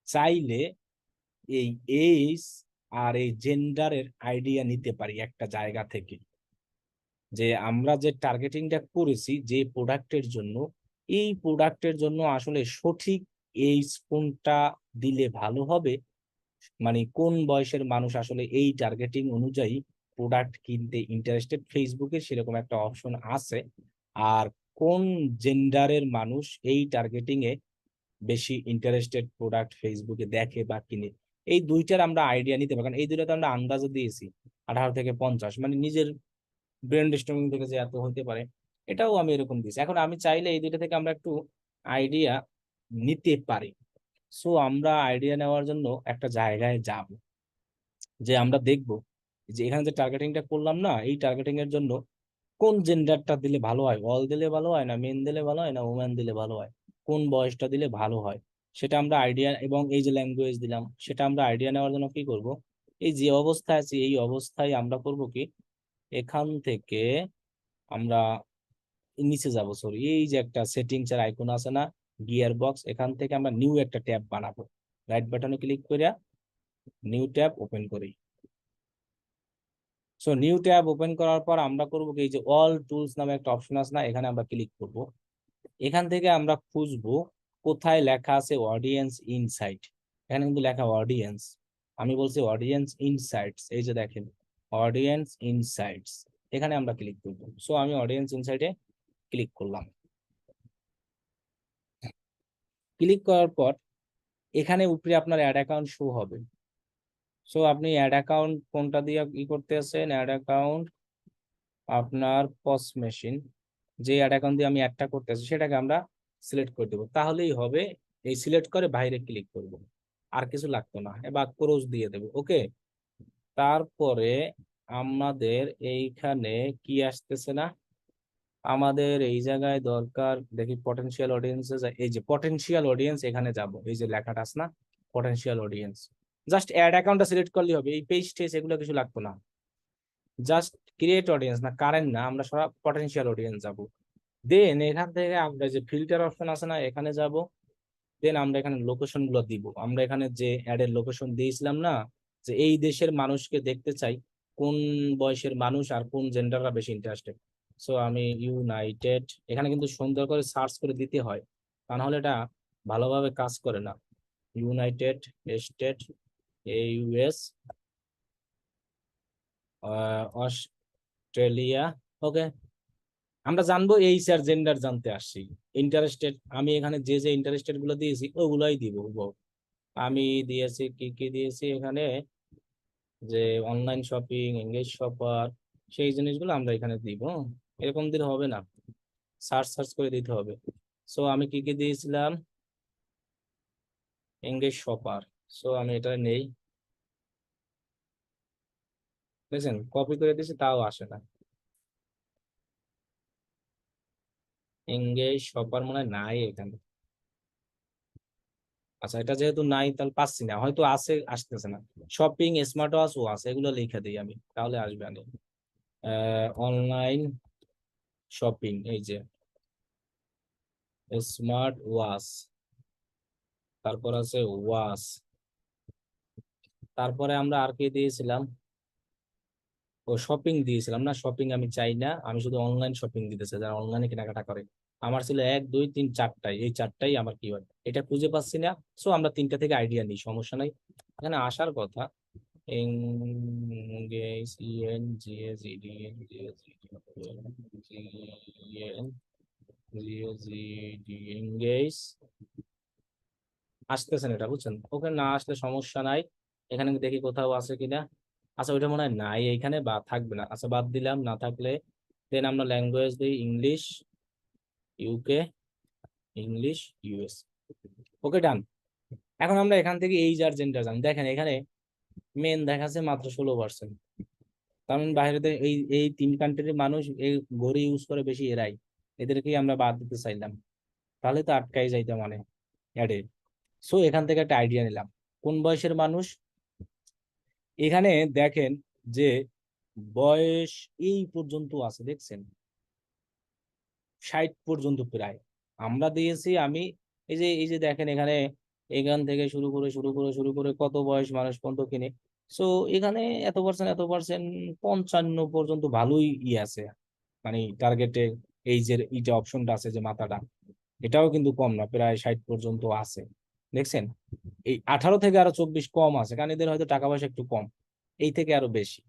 চাইলে এই এইজ আর এই জেন্ডারের আইডিয়া নিতে পারি একটা জায়গা থেকে, যে আমরা যে টার্গেটিংটা করেছি যে প্রোডাক্টের জন্য, এই প্রোডাক্টের জন্য আসলে সঠিক এইজ কোনটা দিলে ভালো হবে, মানে কোন বয়সের মানুষ আসলে এই টার্গেটিং অনুযায়ী প্রোডাক্ট কিনতে ইন্টারেস্টেড, ফেসবুকে সেরকম একটা অপশন আছে। আর কোন জেন্ডারের মানুষ এই টার্গেটিং এ বেশি ইন্টারেস্টেড প্রোডাক্ট ফেসবুকে দেখে বা কিনে, এই দুইটার আমরা আইডিয়া নিতে পারি। কারণ এই দুইটা তো আমরা আন্দাজে দিয়েছি 18 থেকে 50, মানে নিজের ব্রেন স্টর্মিং থেকে যে এত হতে পারে, এটাও আমি এরকম দিয়েছি। এখন আমি চাইলে এই দুইটা থেকে আমরা একটু আইডিয়া নিতে পারি। সো আমরা আইডিয়া নেওয়ার জন্য একটা জায়গায় যাব, যে আমরা দেখব যে এখানে যে টার্গেটিংটা করলাম না, এই টার্গেটিং এর জন্য কোন জেন্ডারটা দিলে ভালো হয়, অল দিলে ভালো হয় না মেন দিলে ভালো হয় না ওম্যান দিলে ভালো হয়, কোন বয়সটা দিলে ভালো হয়, সেটা আমরা আইডিয়া, এবং এই যে ল্যাঙ্গুয়েজ দিলাম সেটা আমরা আইডিয়া নেওয়ার জন্য কি করব, এই যে অবস্থায় আছি এই অবস্থায় আমরা করব কি, এখান থেকে আমরা নিচে যাব, সরি, এই যে একটা সেটিংস এর আইকন আছে না, গিয়ার বক্স, এখান থেকে আমরা নিউ একটা ট্যাব বানাবো, রাইট বাটনে ক্লিক করে নিউ ট্যাব ওপেন করি। সো নিউ ট্যাব ওপেন করার পর আমরা করবো কি, এই যে অল টুলস নামে একটা অপশন আছে না, এখানে আমরা ক্লিক করব। এখান থেকে আমরা খুঁজবো কোথায় লেখা আছে অডিয়েন্স ইনসাইট, এখানে কিন্তু লেখা অডিয়েন্স, আমি বলছি অডিয়েন্স ইনসাইটস, এই যে দেখেন অডিয়েন্স ইনসাইটস, এখানে আমরা ক্লিক করবো। সো আমি অডিয়েন্স ইনসাইটে ক্লিক করলাম। ক্লিক করার পর এখানে উপরে আপনার অ্যাড অ্যাকাউন্ট শো হবে। সো আপনি অ্যাড অ্যাকাউন্ট কোনটা দিয়ে ই করতে আছেন, অ্যাড অ্যাকাউন্ট আপনার পস মেশিন, যে অ্যাড অ্যাকাউন্ট দিয়ে আমি অ্যাডটা করতে আছি সেটাকে আমরা সিলেক্ট করে দেবো, তাহলেই হবে। এই সিলেক্ট করে বাইরে ক্লিক করব, আর কিছু লাগতো না, এবার ক্রস দিয়ে দেবো, ওকে। তারপরে আমাদের এইখানে কি আসতেছে না, আমাদের এই জায়গায় দরকার, দেখি পটেনশিয়াল অডিয়েন্সে, এই যে পটেনশিয়াল অডিয়েন্স, এখানে যাব, এই যে লেখাটা আছে না পটেনশিয়াল অডিয়েন্স, জাস্ট অ্যাড অ্যাকাউন্টটা সিলেক্ট করলেই হবে, এই পেজ টেজ এগুলো কিছু লাগতো না, জাস্ট ক্রিয়েট অডিয়েন্স না কারেন্ট না, আমরা সব পটেনশিয়াল অডিয়েন্স যাব। দেন এখান থেকে আমরা যে ফিল্টার অপশন আছে না, এখানে যাব, দেন আমরা এখানে লোকেশন গুলো দিব। আমরা এখানে যে অ্যাডের লোকেশন দিয়েছিলাম না, যে এই দেশের মানুষকে দেখতে চাই, কোন বয়সের মানুষ আর কোন জেন্ডাররা বেশি ইন্টারেস্টেড। সো আমি ইউনাইটেড, এখানে কিন্তু সুন্দর করে সার্চ করে দিতে হয়, তা নাহলে এটা ভালোভাবে কাজ করে না। United State, US, Australia. Okay, আমরা জানবো এইচ আর জেন্ডার জানতে আসছি। ইন্টারেস্টেড, আমি এখানে যে যে ইন্টারেস্টেড গুলো দিয়েছি ওগুলাই দিব। আমি দিয়েছি কি কি দিয়েছি এখানে, যে অনলাইন শপিং, এঙ্গেজ শপার, সেই জিনিসগুলো আমরা এখানে দিব। এরকম দিলে হবে না, সার্চ সার্চ করে দিতে হবে। সো আমি কি কি দিয়েছিলাম, এঙ্গেজ শপার। সো আমি এটা নেই, দেখছেন কপি করে দিয়েছি তাও আসে না। এঙ্গেজ শপার মনে হয় নাই এখানে। আচ্ছা, এটা যেহেতু নাই তাহলে পাচ্ছি না, হয়তো আছে, আসতেছে না। শপিং, স্মার্ট ওয়াচ ও আছে, এগুলো লিখে দিই আমি, তাহলে আসবে। আমি অনলাইন শপিং, এই যে স্মার্ট ওয়াচ, তারপর আছে ওয়াচ, তারপরে আমরা আর কি দিয়েছিলাম, ও শপিং দিয়েছিলাম না। শপিং আমি চাই না, আমি শুধু অনলাইন শপিং দিতে চাই, যারা অনলাইনে কেনাকাটা করে। আমার ছিল 1 2 3 4টাই, এই 4টাই আমার কি হয়, এটা খুঁজে পাচ্ছি না। সো আমরা 3টা থেকে আইডিয়া নিই, সমস্যা নাই। এখানে আসার কথা engage, E N G S E D N G S G N G S E D, engage. আসতেছে না এটা, বুঝছেন? ওখানে না আসলে সমস্যা নাই, এখানে দেখি কোথাও আছে কিনা। আচ্ছা, ওইটা মনে হয় নাই এইখানে, বা থাকবে না। আচ্ছা, বাদ দিলাম, না থাকলে দেন আমরা ল্যাঙ্গুয়েজ দিই ইংলিশ ইউকে, ইংলিশ ইউএস। ওকে, ডান। এখন আমরা এখান থেকে এই যার জেন্ডার জানি, দেখেন এখানে মেন দেখাচ্ছে মাত্র 16%। কারণ বাইরে এই এই 3 কান্ট্রির মানুষ এই ঘড়ি ইউজ করে বেশি, এরাই, এদেরকেই আমরা বাদ দিতে চাইলাম, তাহলে তো আটকাই যাইতাম মানে অ্যাডে। সো এখান থেকে একটা আইডিয়া নিলাম, কোন বয়সের মানুষ। এখানে দেখেন যে বয়স এই পর্যন্ত আছে, দেখছেন 60 পর্যন্ত প্রায় আমরা দিয়েছি। আমি এই যে দেখেন এখানে, এখান থেকে শুরু করে কত বয়স মানুষ পর্যন্ত কিনে। সো এখানে এত পার্সেন্ট 55 পর্যন্ত ভালোই আছে, মানে টার্গেটে এই যে এইটা অপশনটা আছে যে মাথাটা, এটাও কিন্তু কম না, প্রায় 60 পর্যন্ত আছে, দেখছেন। এই 18 থেকে আরো 24 কম আছে, কারণ এদের হয়তো টাকা পয়সা একটু কম, এই থেকে আরো বেশি।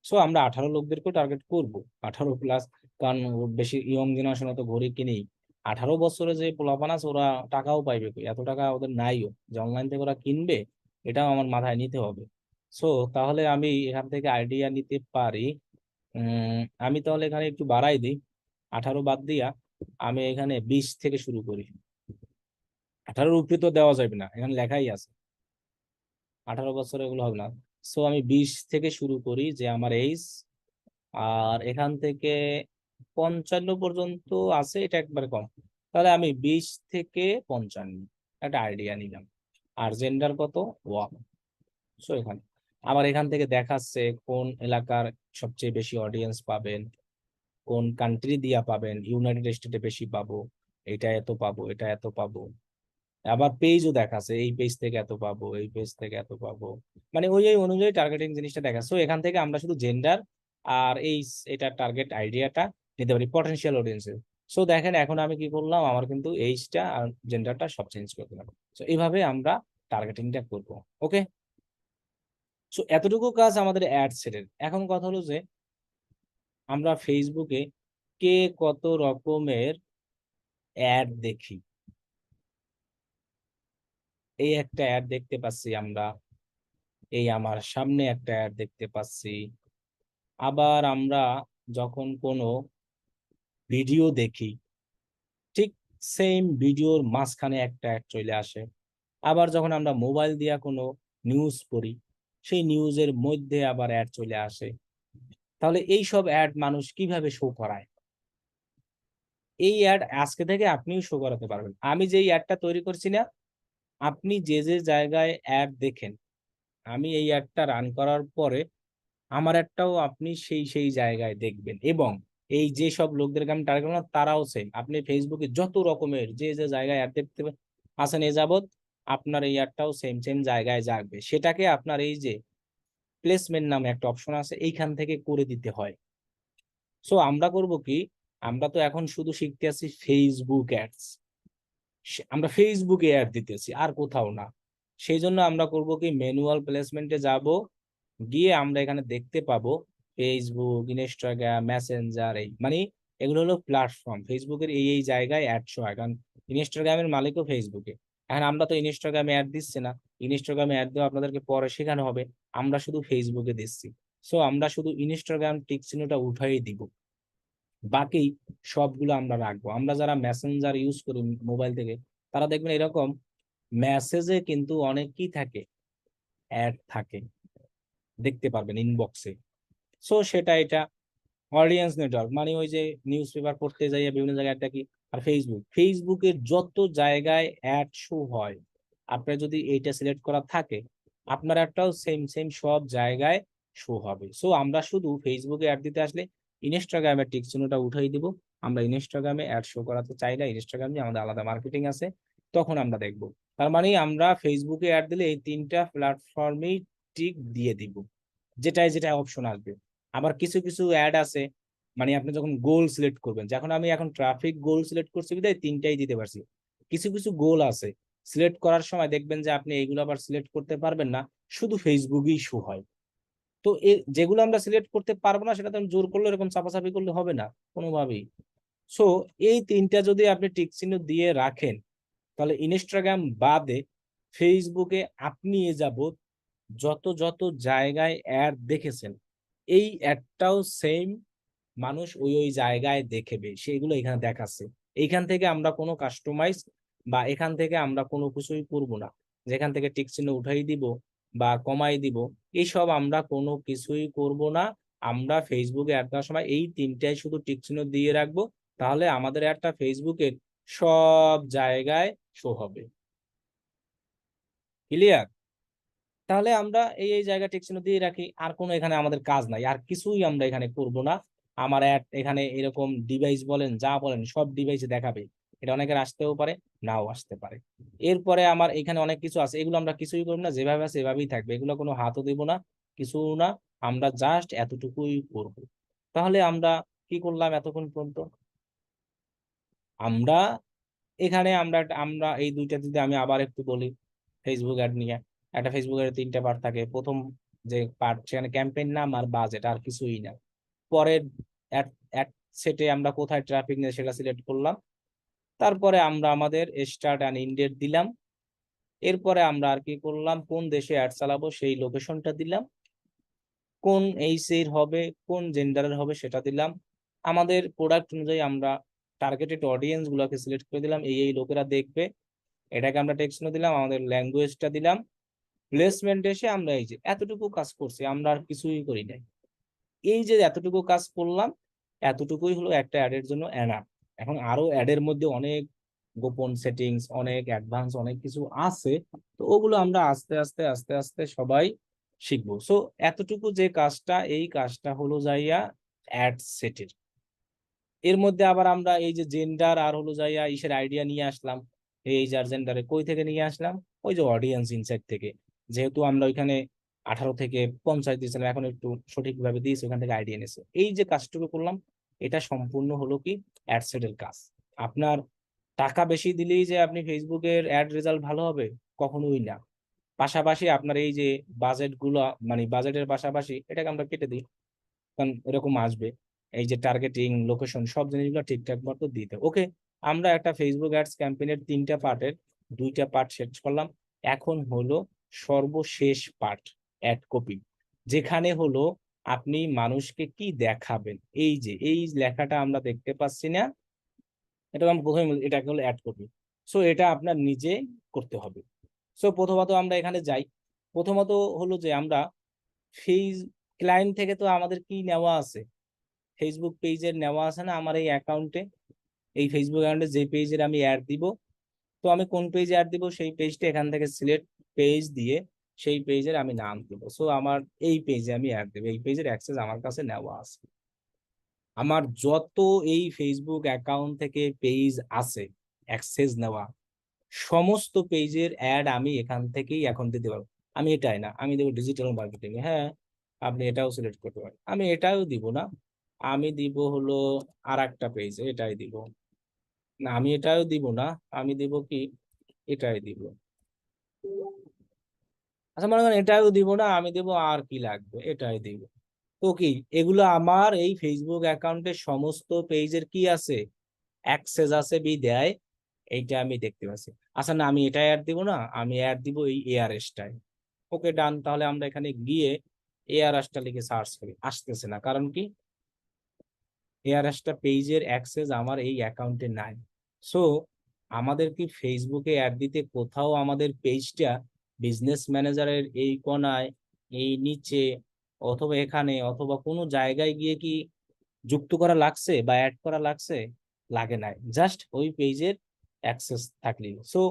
সো আমরা 18 লোকদেরকেও টার্গেট করব, 18+। কারণ বেশি ইয়ং জেনারেশন তো ঘড়ি কিনেই। 18 বছরে যে পোলাপান আছে ওরা টাকাও পাইবে কই, এত টাকা ওদের নাইও যে অনলাইন থেকে ওরা কিনবে, এটাও আমার মাথায় নিতে হবে। সো তাহলে আমি এখান থেকে আইডিয়া নিতে পারি। আমি তাহলে এখানে একটু বাড়াই দিই, 18 বাদ দিয়া আমি এখানে 20 থেকে শুরু করি। 18-র উপরে তো দেওয়া যাবে না, এখানে লেখাই আছে 18 বছর, এগুলো হবে না। সো আমি 20 থেকে শুরু করি, যে আমার এইজ। আর এখান থেকে 55 পর্যন্ত আছে, এটা একবারে কম। তাহলে আমি 20 থেকে 55 একটা আইডিয়া নিলাম। আর জেন্ডার কত, 1। সো এখানে আবার এখান থেকে দেখাচ্ছে কোন এলাকার সবচেয়ে বেশি অডিয়েন্স পাবেন, কোন কান্ট্রি দিয়া পাবেন। ইউনাইটেড স্টেটে বেশি পাবো, এটা এত পাবো, এটা এত পাবো। আবার পেজও দেখাচ্ছে, এই পেজ থেকে এত পাবো, এই পেজ থেকে এত পাবো, মানে ওই ওই অনুযায়ী টার্গেটিং জিনিসটা দেখাচ্ছে। তো এখান থেকে আমরা শুধু জেন্ডার আর এই এটা টার্গেট আইডিয়াটা নিতে পারি পটেনশিয়াল অডিয়েন্সের। সো দেখেন এখন আমি কি করলাম, আমার কিন্তু এইজটা আর জেন্ডারটা সব চেঞ্জ করে দিলাম। তো এইভাবে আমরা টার্গেটিংটা করব। ওকে, সো এতটুকু কাজ আমাদের অ্যাড সেটের। এখন কথা হলো যে আমরা ফেসবুকে কে কত রকমের অ্যাড দেখি। এই একটা অ্যাড দেখতে পাচ্ছি আমরা, এই আমার সামনে একটা অ্যাড দেখতে পাচ্ছি। আবার আমরা যখন কোনো ভিডিও দেখি, ঠিক সেম ভিডিওর মাঝখানে একটা অ্যাড চলে আসে। আবার যখন আমরা মোবাইল দিয়া কোনো নিউজ পড়ি, সেই নিউজের মধ্যে আবার অ্যাড চলে আসে। তাহলে এই সব অ্যাড মানুষ কিভাবে শো করায়? এই অ্যাড আজকে থেকে আপনিও শো করাতে পারবেন। আমি যে অ্যাডটা তৈরি করছি না, আপনি যে যে জায়গায় অ্যাড দেখেন, আমি এই অ্যাডটা রান করার পরে আমার একটাও আপনি সেই সেই জায়গায় দেখবেন। এবং এই যে সব লোকদেরকে আমি টার্গেট করলাম তারাও সেম, আপনি ফেসবুকে যত রকমের যে যে জায়গায় অ্যাড দেখতে পাবেন আছেন এ যাবৎ, আপনার এই অ্যাডটাও সেম সেম জায়গায় যাবে। সেটাকে আপনার এই যে প্লেসমেন্ট নামে একটা অপশন আছে, এইখান থেকে করে দিতে হয়। সো আমরা করব কি, আমরা তো এখন শুধু শিখতে আছি ফেসবুক অ্যাডস, আমরা ফেসবুকে অ্যাড দিতেছি আর কোথাও না। সেই জন্য আমরা করব কি, ম্যানুয়াল প্লেসমেন্টে যাব, গিয়ে আমরা এখানে দেখতে পাবো ফেসবুক, ইনস্টাগ্রাম, মেসেঞ্জার, এই মানে এগুলো হলো প্ল্যাটফর্ম। ফেসবুকের এই জায়গায় অ্যাড শো হয়, কারণ ইনস্টাগ্রামের মালিকও ফেসবুকে। এখন আমরা তো ইনস্টাগ্রামে অ্যাড দিচ্ছি না, ইনস্টাগ্রামে অ্যাড দেওয়া আপনাদেরকে পরে শেখানো হবে, আমরা শুধু ফেসবুকে দিচ্ছি। সো আমরা শুধু ইনস্টাগ্রাম টিক চিহ্নটা উঠাই দিব, বাকি সবগুলো আমরা রাখবো। আমরা যারা মেসেঞ্জার ইউজ করি মোবাইল থেকে, তারা দেখবেন এরকম মেসেজে কিন্তু অনেক কি থাকে, অ্যাড থাকে, দেখতে পারবেন ইনবক্সে। সো সেটা এটা অডিয়েন্স নেটওয়ার্ক, মানে ওই যে নিউজ পেপার পড়তে যাইয়া বিভিন্ন জায়গায় একটা কি। আর ফেসবুকের যত জায়গায় অ্যাড শো হয়, আপনার যদি এইটা সিলেক্ট করা থাকে, আপনার একটাও সেম সেম সব জায়গায় শো হবে। সো আমরা শুধু ফেসবুকে অ্যাড দিতে আসলে ইনস্টাগ্রামের টিক চিহ্নটা উঠাই দিব। আমরা ইনস্টাগ্রামে অ্যাড শো করাতে চাইলে ইনস্টাগ্রামে আমাদের আলাদা মার্কেটিং আছে, তখন আমরা দেখব। তার মানে আমরা ফেসবুকে অ্যাড দিলে এই তিনটা প্ল্যাটফর্মেই টিক দিয়ে দিব, যেটাই যেটা অপশন আসবে। আবার কিছু কিছু অ্যাড আছে, মানে আপনি যখন গোল সিলেক্ট করবেন, যখন আমি এখন ট্রাফিক গোল সিলেক্ট করছি বিধায় তিনটাই দিতে পারছি। কিছু কিছু গোল আছে সিলেক্ট করার সময় দেখবেন যে আপনি এইগুলো আবার সিলেক্ট করতে পারবেন না, শুধু ফেসবুকেই শো হয়। তো যেগুলো আমরা সিলেক্ট করতে পারবো না, সেটা তো আমি জোর করলে, এরকম চাপাচাপি করলে হবে না কোনোভাবেই। সো এই তিনটা যদি আপনি টিক চিহ্ন দিয়ে রাখেন, তাহলে ইনস্টাগ্রাম বাদে ফেসবুকে আপনি এ যাবত যত যত জায়গায় অ্যাড দেখেছেন, এই অ্যাডটাও সেম মানুষ ওই ওই জায়গায় দেখবে, সেগুলো এখানে দেখাচ্ছে। এইখান থেকে আমরা কোনো কাস্টমাইজ বা এখান থেকে আমরা কোনো কিছুই করব না, যেখান থেকে টিক চিহ্ন উঠাই দিব বা কমাই দিব, এইসব আমরা কোনো কিছুই করব না। আমরা ফেসবুকে অ্যাড দেওয়ার সময় এই তিনটাই শুধু টিক চিহ্ন দিয়ে রাখবো, তাহলে আমাদের অ্যাডটা ফেসবুকের সব জায়গায় শো হবে। ক্লিয়ার? তাহলে আমরা এই জায়গা টিক চিহ্ন দিয়ে রাখি, আর কোনো এখানে আমাদের কাজ নাই, আর কিছুই আমরা এখানে করব না। আমার অ্যাড এখানে এরকম ডিভাইস বলেন যা বলেন সব ডিভাইসে দেখাবে। এটা অনেকের আসতেও পারে, নাও আসতে পারে। এরপরে আমার এখানে অনেক কিছু আছে, এগুলো আমরা কিছুই করব না, যেভাবে আছে এভাবেই থাকবে, এগুলো কোনো হাতও দিব না, কিছু না। আমরা জাস্ট এতটুকুই করব। তাহলে আমরা কি করলাম এতক্ষণ পর্যন্ত? আমরা এখানে আমরা এই দুইটা যদি আমি আবার একটু বলি, ফেসবুক অ্যাড নিয়ে, একটা ফেসবুকের তিনটা পার্ট থাকে। প্রথম যে পার্ট, সেখানে ক্যাম্পেইন নাম আর বাজেট, আর কিছুই না। পরের অ্যাড অ্যাড সেটে আমরা কোথায় ট্রাফিক নেই সেটা সিলেক্ট করলাম। তারপরে আমরা আমাদের স্টার্ট অ্যান্ড এন্ড ডেট দিলাম। এরপরে আমরা আর কি করলাম, কোন দেশে অ্যাড চালাবো সেই লোকেশনটা দিলাম, কোন এইচের হবে, কোন জেন্ডারের হবে সেটা দিলাম। আমাদের প্রোডাক্ট অনুযায়ী আমরা টার্গেটেড অডিয়েন্স গুলোকে সিলেক্ট করে দিলাম, এই লোকেরা দেখবে, এটাকে আমরা টেক্সট দিলাম, আমাদের ল্যাঙ্গুয়েজটা দিলাম। প্লেসমেন্ট এসে আমরা এই যে এতটুকু কাজ করছি, আমরা আর কিছুই করি নাই। এই যে এতটুকু কাজ করলাম, এতটুকুই হলো একটা অ্যাডের জন্য এনাফ। এখন আরো অ্যাডের মধ্যে অনেক গোপন সেটিংস, অনেক অ্যাডভান্স অনেক কিছু আছে, তো ওগুলো আমরা আস্তে আস্তে আস্তে আস্তে সবাই শিখবো। সো এতটুকু যে কাজটা, এই কাজটা হলো যাইয়া অ্যাড সেটের। এর মধ্যে আবার আমরা এই যে জেন্ডার আর হলো যাইয়া ইসের আইডিয়া নিয়ে আসলাম। এই যার জেন্ডারে কই থেকে নিয়ে আসলাম, ওই যে অডিয়েন্স ইনসাইট থেকে। যেহেতু আমরা ওইখানে 18 থেকে 50 দিয়েছিলাম, এখন একটু সঠিকভাবে দিয়েছি, ওখান থেকে আইডিয়া নিয়েছে। এই যে কাজটুকু করলাম, এটা সম্পূর্ণ হলো কি অ্যাডসেটের কাজ। আপনার টাকা বেশি দিলেই যে আপনি ফেসবুকের অ্যাড রেজাল্ট ভালো হবে, কখনোই না। পাশাপাশি আপনার এই যে বাজেট গুলো, মানে বাজেটের পাশাপাশি এটাকে আমরা কেটে দিই, কারণ এরকম আসবে। এই যে টার্গেটিং, লোকেশন, সব জিনিসগুলো ঠিকঠাক মতো দিতে। ওকে, আমরা একটা ফেসবুক অ্যাডস ক্যাম্পেইনের তিনটা পার্টের দুইটা পার্ট শেষ করলাম। এখন হলো সর্বশেষ পার্ট, অ্যাড কপি, যেখানে হলো আপনি মানুষকে কি দেখাবেন। এই যে এই লেখাটা আমরা দেখতে পাচ্ছি না, এটা আমি প্রথমে এটাকে হলো অ্যাড কপি। সো এটা আপনার নিজে করতে হবে। সো প্রথমত আমরা এখানে যাই। প্রথমত হলো যে আমরা ফেস ক্লায়েন্ট থেকে তো আমাদের কি নেওয়া আছে, ফেসবুক পেজের নেওয়া আছে না আমার এই অ্যাকাউন্টে। এই ফেসবুক অ্যাকাউন্টে যে পেজের আমি অ্যাড দিব, তো আমি কোন পেজে অ্যাড দিব সেই পেজটা এখান থেকে সিলেক্ট পেজ দিয়ে সেই পেজের আমি নাম দিব। সো আমার এই পেজে আমি অ্যাড দেবো, এই পেজের অ্যাক্সেস আমার কাছে নেওয়া আছে। আমার যত এই ফেসবুক অ্যাকাউন্ট থেকে পেজ আছে অ্যাক্সেস নেওয়া, সমস্ত পেজের অ্যাড আমি এখান থেকেই এখন দিতে পারবো। আমি এটাই না, আমি দেবো ডিজিটাল মার্কেটিং, হ্যাঁ আপনি এটাও সিলেক্ট করতে পারেন। আমি এটাও দিব না, আমি দিব হলো আর একটা পেজ, এটাই দিব না, আমি এটাও দিব না, আমি দিব কি, এটাই দিব। আচ্ছা মনে করেন এটাও দিব না, আমি দেবো আর কি লাগবে, এটাই দিব। তো কি, এগুলো আমার এই ফেসবুক অ্যাকাউন্টে সমস্ত পেজের কি আছে, অ্যাক্সেস আছে বিধায় এইটা আমি দেখতে পাচ্ছি। আচ্ছা না, আমি এটা অ্যাড দিব না, আমি অ্যাড দিব এই এআরএস টাই। ওকে ডান, তাহলে আমরা এখানে গিয়ে এআরএস টা লিখে সার্চ করি, আসতেছে না, কারণ কি, এআরএস টা পেজের অ্যাক্সেস আমার এই অ্যাকাউন্টে নাই। সো আমাদের কি ফেসবুকে অ্যাড দিতে কোথাও আমাদের পেজটা বিজনেস ম্যানেজারের এই কোনায়, এই নিচে, অথবা এখানে, অথবা কোনো জায়গায় গিয়ে কি যুক্ত করা লাগছে বা অ্যাড করা লাগছে? লাগে নাই, জাস্ট ওই পেজের অ্যাক্সেস থাকলেই। সো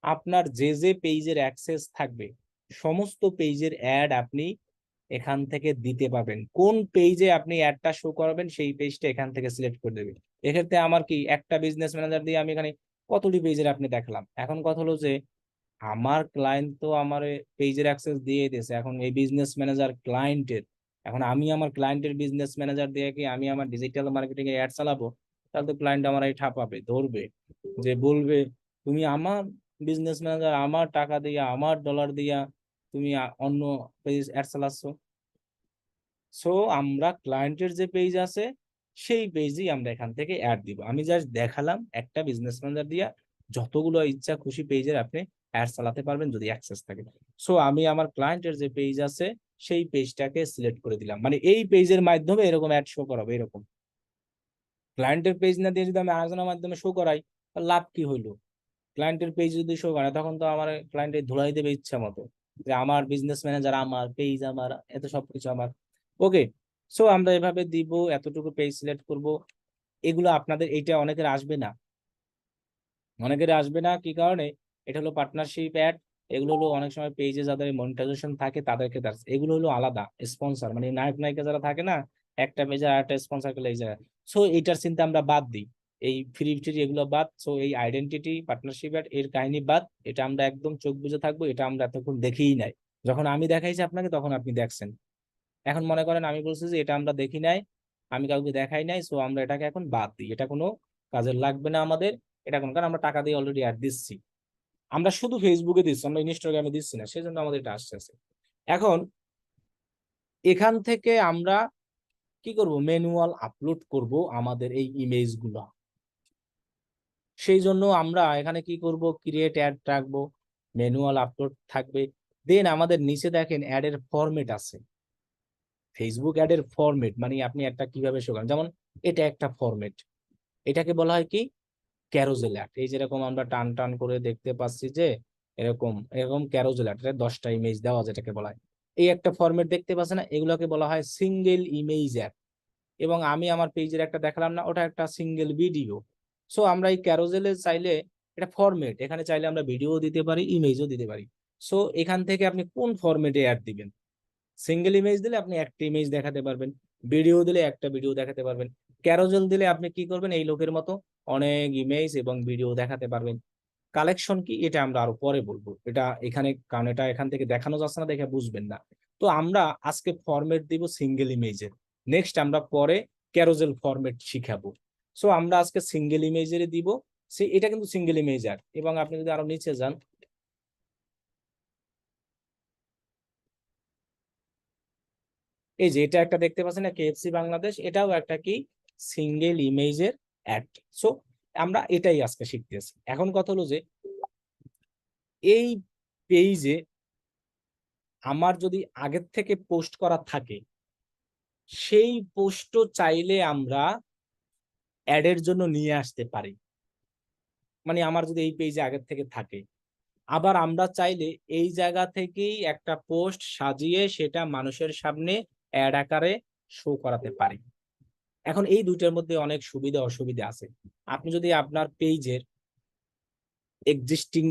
আপনার যে যে পেজের অ্যাক্সেস থাকবে সমস্ত পেজের অ্যাড আপনি এখান থেকে দিতে পারবেন। কোন পেজে আপনি অ্যাডটা শো করাবেন সেই পেজটা এখান থেকে সিলেক্ট করে দেবে। এক্ষেত্রে আমার কি, একটা বিজনেস ম্যানেজার দিয়ে আমি এখানে কতটি পেজের আপনি দেখালাম। এখন কথা হলো যে আমার ক্লায়েন্ট তো আমার পেজের অ্যাক্সেস দিয়ে দিয়েছে, এখন এই বিজনেস ম্যানেজার ক্লায়েন্টের, এখন আমি আমার ক্লায়েন্টের বিজনেস ম্যানেজার দিয়ে কি আমি আমার ডিজিটাল মার্কেটিং এ অ্যাড চালাবো? তাহলে তো ক্লায়েন্ট আমার এই ঠাপাবে, ধরবে, যে বলবে তুমি আমার বিজনেস ম্যানেজার, আমার টাকা দিয়া, আমার ডলার দিয়া তুমি অন্য পেজ অ্যাড চালাচ্ছ। সো আমরা ক্লায়েন্টের যে পেজ আছে সেই পেজেই আমরা এখান থেকে অ্যাড দিব। আমি জাস্ট দেখালাম একটা বিজনেস ম্যানেজার দিয়া যতগুলো ইচ্ছা খুশি পেজের আপনি অ্যাড চালাতে পারবেন যদি অ্যাক্সেস থাকে। সো আমি আমার ক্লায়েন্টের যে পেজ আছে সেই পেজটাকে সিলেক্ট করে দিলাম, মানে এই পেজের মাধ্যমে এরকম অ্যাড শো করাবে এরকম। ক্লায়েন্টের পেজ না দিয়ে যদি আমি আরেকজনের মাধ্যমে শো করাই, তাহলে লাভ কি হইলো? ক্লায়েন্টের পেজ যদি শো করে তখন তো আমার ক্লায়েন্টে ধুলাই দেবে ইচ্ছা মতো, যে আমার বিজনেস ম্যানেজার আমার, পেজ আমার, এত সবকিছু আমার। ওকে, সো আমরা এভাবে দিব, এতটুকু পেজ সিলেক্ট করব। এগুলো আপনাদের, এইটা অনেকের আসবে না, অনেকের আসবে না কি কারণে, এটা হলো পার্টনারশিপ অ্যাড। এগুলো হলো অনেক সময় পেজে যাদের মনিটাইজেশন থাকে তাদেরকে, এগুলো হলো আলাদা স্পন্সর, মানে নায়ক নায়িকা যারা থাকে না, একটা পেজে আর একটা স্পন্সর করলে এই জায়গায়। সো এটার চিন্তা আমরা বাদ দিই, এই ফ্রি ফ্রি এগুলো বাদ। সো এই আইডেন্টিটি পার্টনারশিপ অ্যাড এর কাহিনী বাদ, এটা আমরা একদম চোখ বুজে থাকবো, এটা আমরা এতক্ষণ দেখেই নাই। যখন আমি দেখাইছি আপনাকে তখন আপনি দেখছেন। এখন মনে করেন আমি বলছি যে এটা আমরা দেখি নাই, আমি কাউকে দেখাই নাই, সো আমরা এটাকে এখন বাদ দিই, এটা কোনো কাজের লাগবে না আমাদের। এটা কোনো, কারণ আমরা টাকা দিয়ে অলরেডি অ্যাড দিচ্ছি, আমরা শুধু ফেসবুকে দিচ্ছি, আমরা ইনস্টাগ্রামে দিচ্ছি না, সেজন্য আমাদের এটা আসছে। এখন এখান থেকে আমরা কি করব, ম্যানুয়াল আপলোড করব আমাদের এই ইমেজ গুলো। সেই জন্য আমরা এখানে কি করব, ক্রিয়েট অ্যাড রাখবো, ম্যানুয়াল আপলোড থাকবে। দেন আমাদের নিচে দেখেন অ্যাড এর ফরম্যাট আছে। ফেসবুক অ্যাড এর ফরম্যাট মানে আপনি একটা কিভাবে শো করেন, যেমন এটা একটা ফরম্যাট, এটাকে বলা হয় কি, ক্যারোজেল অ্যাড। এই যেরকম আমরা টান টান করে দেখতে পাচ্ছি যে এরকম এরকম ক্যারোজেল অ্যাড, 10টা ইমেজ দেওয়া যেটাকে বলা হয়, এই একটা ফরম্যাট দেখতে পাচ্ছেন না, এগুলোকে বলা হয় সিঙ্গেল ইমেজ অ্যাড। এবং আমি আমার পেজের একটা দেখালাম না, ওটা একটা সিঙ্গেল ভিডিও। সো আমরা এই ক্যারোজেলে চাইলে, এটা ফরম্যাট, এখানে চাইলে আমরা ভিডিও দিতে পারি, ইমেজও দিতে পারি। সো এখান থেকে আপনি কোন ফরম্যাটে অ্যাড দিবেন, সিঙ্গেল ইমেজ দিলে আপনি একটা ইমেজ দেখাতে পারবেন, ভিডিও দিলে একটা ভিডিও দেখাতে পারবেন, ক্যারোজেল দিলে আপনি কি করবেন, এই লোকের মতো অনেক ইমেজ এবং ভিডিও দেখাতে পারবেন। কালেকশন কি, এটা আমরা আরো পরে বলবো, এটা এখানে, কারণ এটা এখান থেকে দেখানো যাচ্ছে না, দেখে বুঝবেন না। তো আমরা আজকে ফরম্যাট দিব সিঙ্গেল ইমেজের, নেক্সট আমরা পরে ক্যারোজেল ফরম্যাট শিখাবো। সো আমরা আজকে সিঙ্গেল ইমেজের দিব, সে এটা কিন্তু সিঙ্গেল ইমেজ আর। এবং আপনি যদি আরো নিচে যান, এই যে এটা একটা দেখতে পাচ্ছেন না, কেএফসি বাংলাদেশ, এটাও একটা কি, সিঙ্গেল ইমেজের অ্যাড। সো আমরা এটাই আজকে শিখতেছি। এখন কথা হলো যে এই পেজে আমার যদি আগের থেকে পোস্ট করা থাকে, সেই পোস্টও চাইলে আমরা অ্যাডের জন্য নিয়ে আসতে পারি। মানে আমার যদি এই পেজে আগের থেকে থাকে, আবার আমরা চাইলে এই জায়গা থেকেই একটা পোস্ট সাজিয়ে সেটা মানুষের সামনে অ্যাড আকারে শো করাতে পারি। এখন এই দুইটার মধ্যে অনেক সুবিধা অসুবিধা আছে। আপনি যদি আপনার পেজের এক্সিস্টিং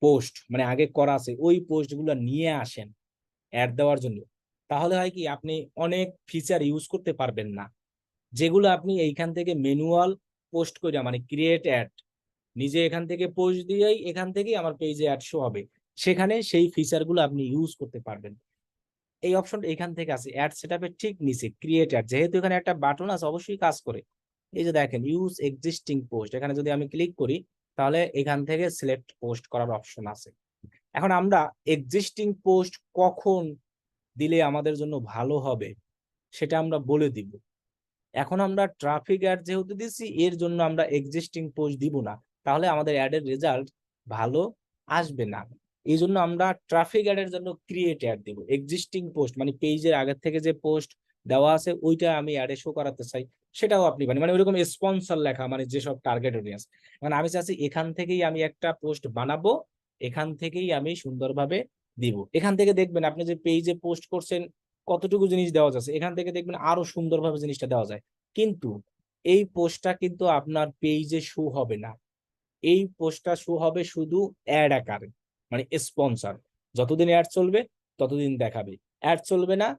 পোস্ট মানে আগে করা আছে ওই পোস্টগুলো নিয়ে আসেন অ্যাড দেওয়ার জন্য, তাহলে হয় কি, আপনি অনেক ফিচার ইউজ করতে পারবেন না, যেগুলো আপনি এইখান থেকে ম্যানুয়াল পোস্ট করে, মানে ক্রিয়েট অ্যাড, নিজে এখান থেকে পোস্ট দিয়েই এখান থেকেই আমার পেজে অ্যাড শো হবে, সেখানে সেই ফিচার গুলো আপনি ইউজ করতে পারবেন। এই অপশনটা এখান থেকে আছে অ্যাড সেটআপের ঠিক নিচে ক্রিয়েট অ্যাড, যেহেতু এখানে একটা বাটন আছে অবশ্যই কাজ করে। এই যে দেখেন ইউজ এক্সিস্টিং পোস্ট, এখানে যদি আমি ক্লিক করি তাহলে এখান থেকে সিলেক্ট পোস্ট করার অপশন আছে। এখন আমরা এক্সিস্টিং পোস্ট কখন দিলে আমাদের জন্য ভালো হবে সেটা আমরা বলে দিব। এখন আমরা ট্রাফিক অ্যাড যেহেতু দিচ্ছি এর জন্য আমরা এক্সিস্টিং পোস্ট দিব না, তাহলে আমাদের অ্যাডের রেজাল্ট ভালো আসবে না। এই জন্য আমরা ট্রাফিক অ্যাডের জন্য ক্রিয়েট অ্যাড দিব। এক্সিস্টিং পোস্ট মানে পেজের আগের থেকে যে পোস্ট দেওয়া আছে ওইটা আমি অ্যাডে শো করাতে চাই, সেটাও আপনি পারেন। মানে ওইরকম স্পন্সর লেখা, মানে যেসব টার্গেট অডিয়েন্স, মানে আমি চাচ্ছি এখান থেকেই আমি একটা পোস্ট বানাবো, এখান থেকেই আমি সুন্দরভাবে দিব। এখান থেকে দেখবেন আপনি যে পেজে পোস্ট করছেন কতটুকু জিনিস দেওয়া যাচ্ছে, এখান থেকে দেখবেন আরো সুন্দরভাবে জিনিসটা দেওয়া যায়। কিন্তু এই পোস্টটা কিন্তু আপনার পেজে শো হবে না, এই পোস্টটা শো হবে শুধু অ্যাড আকারে, মানে স্পন্সর। যতদিন অ্যাড চলবে ততদিন দেখাবে, অ্যাড চলবে না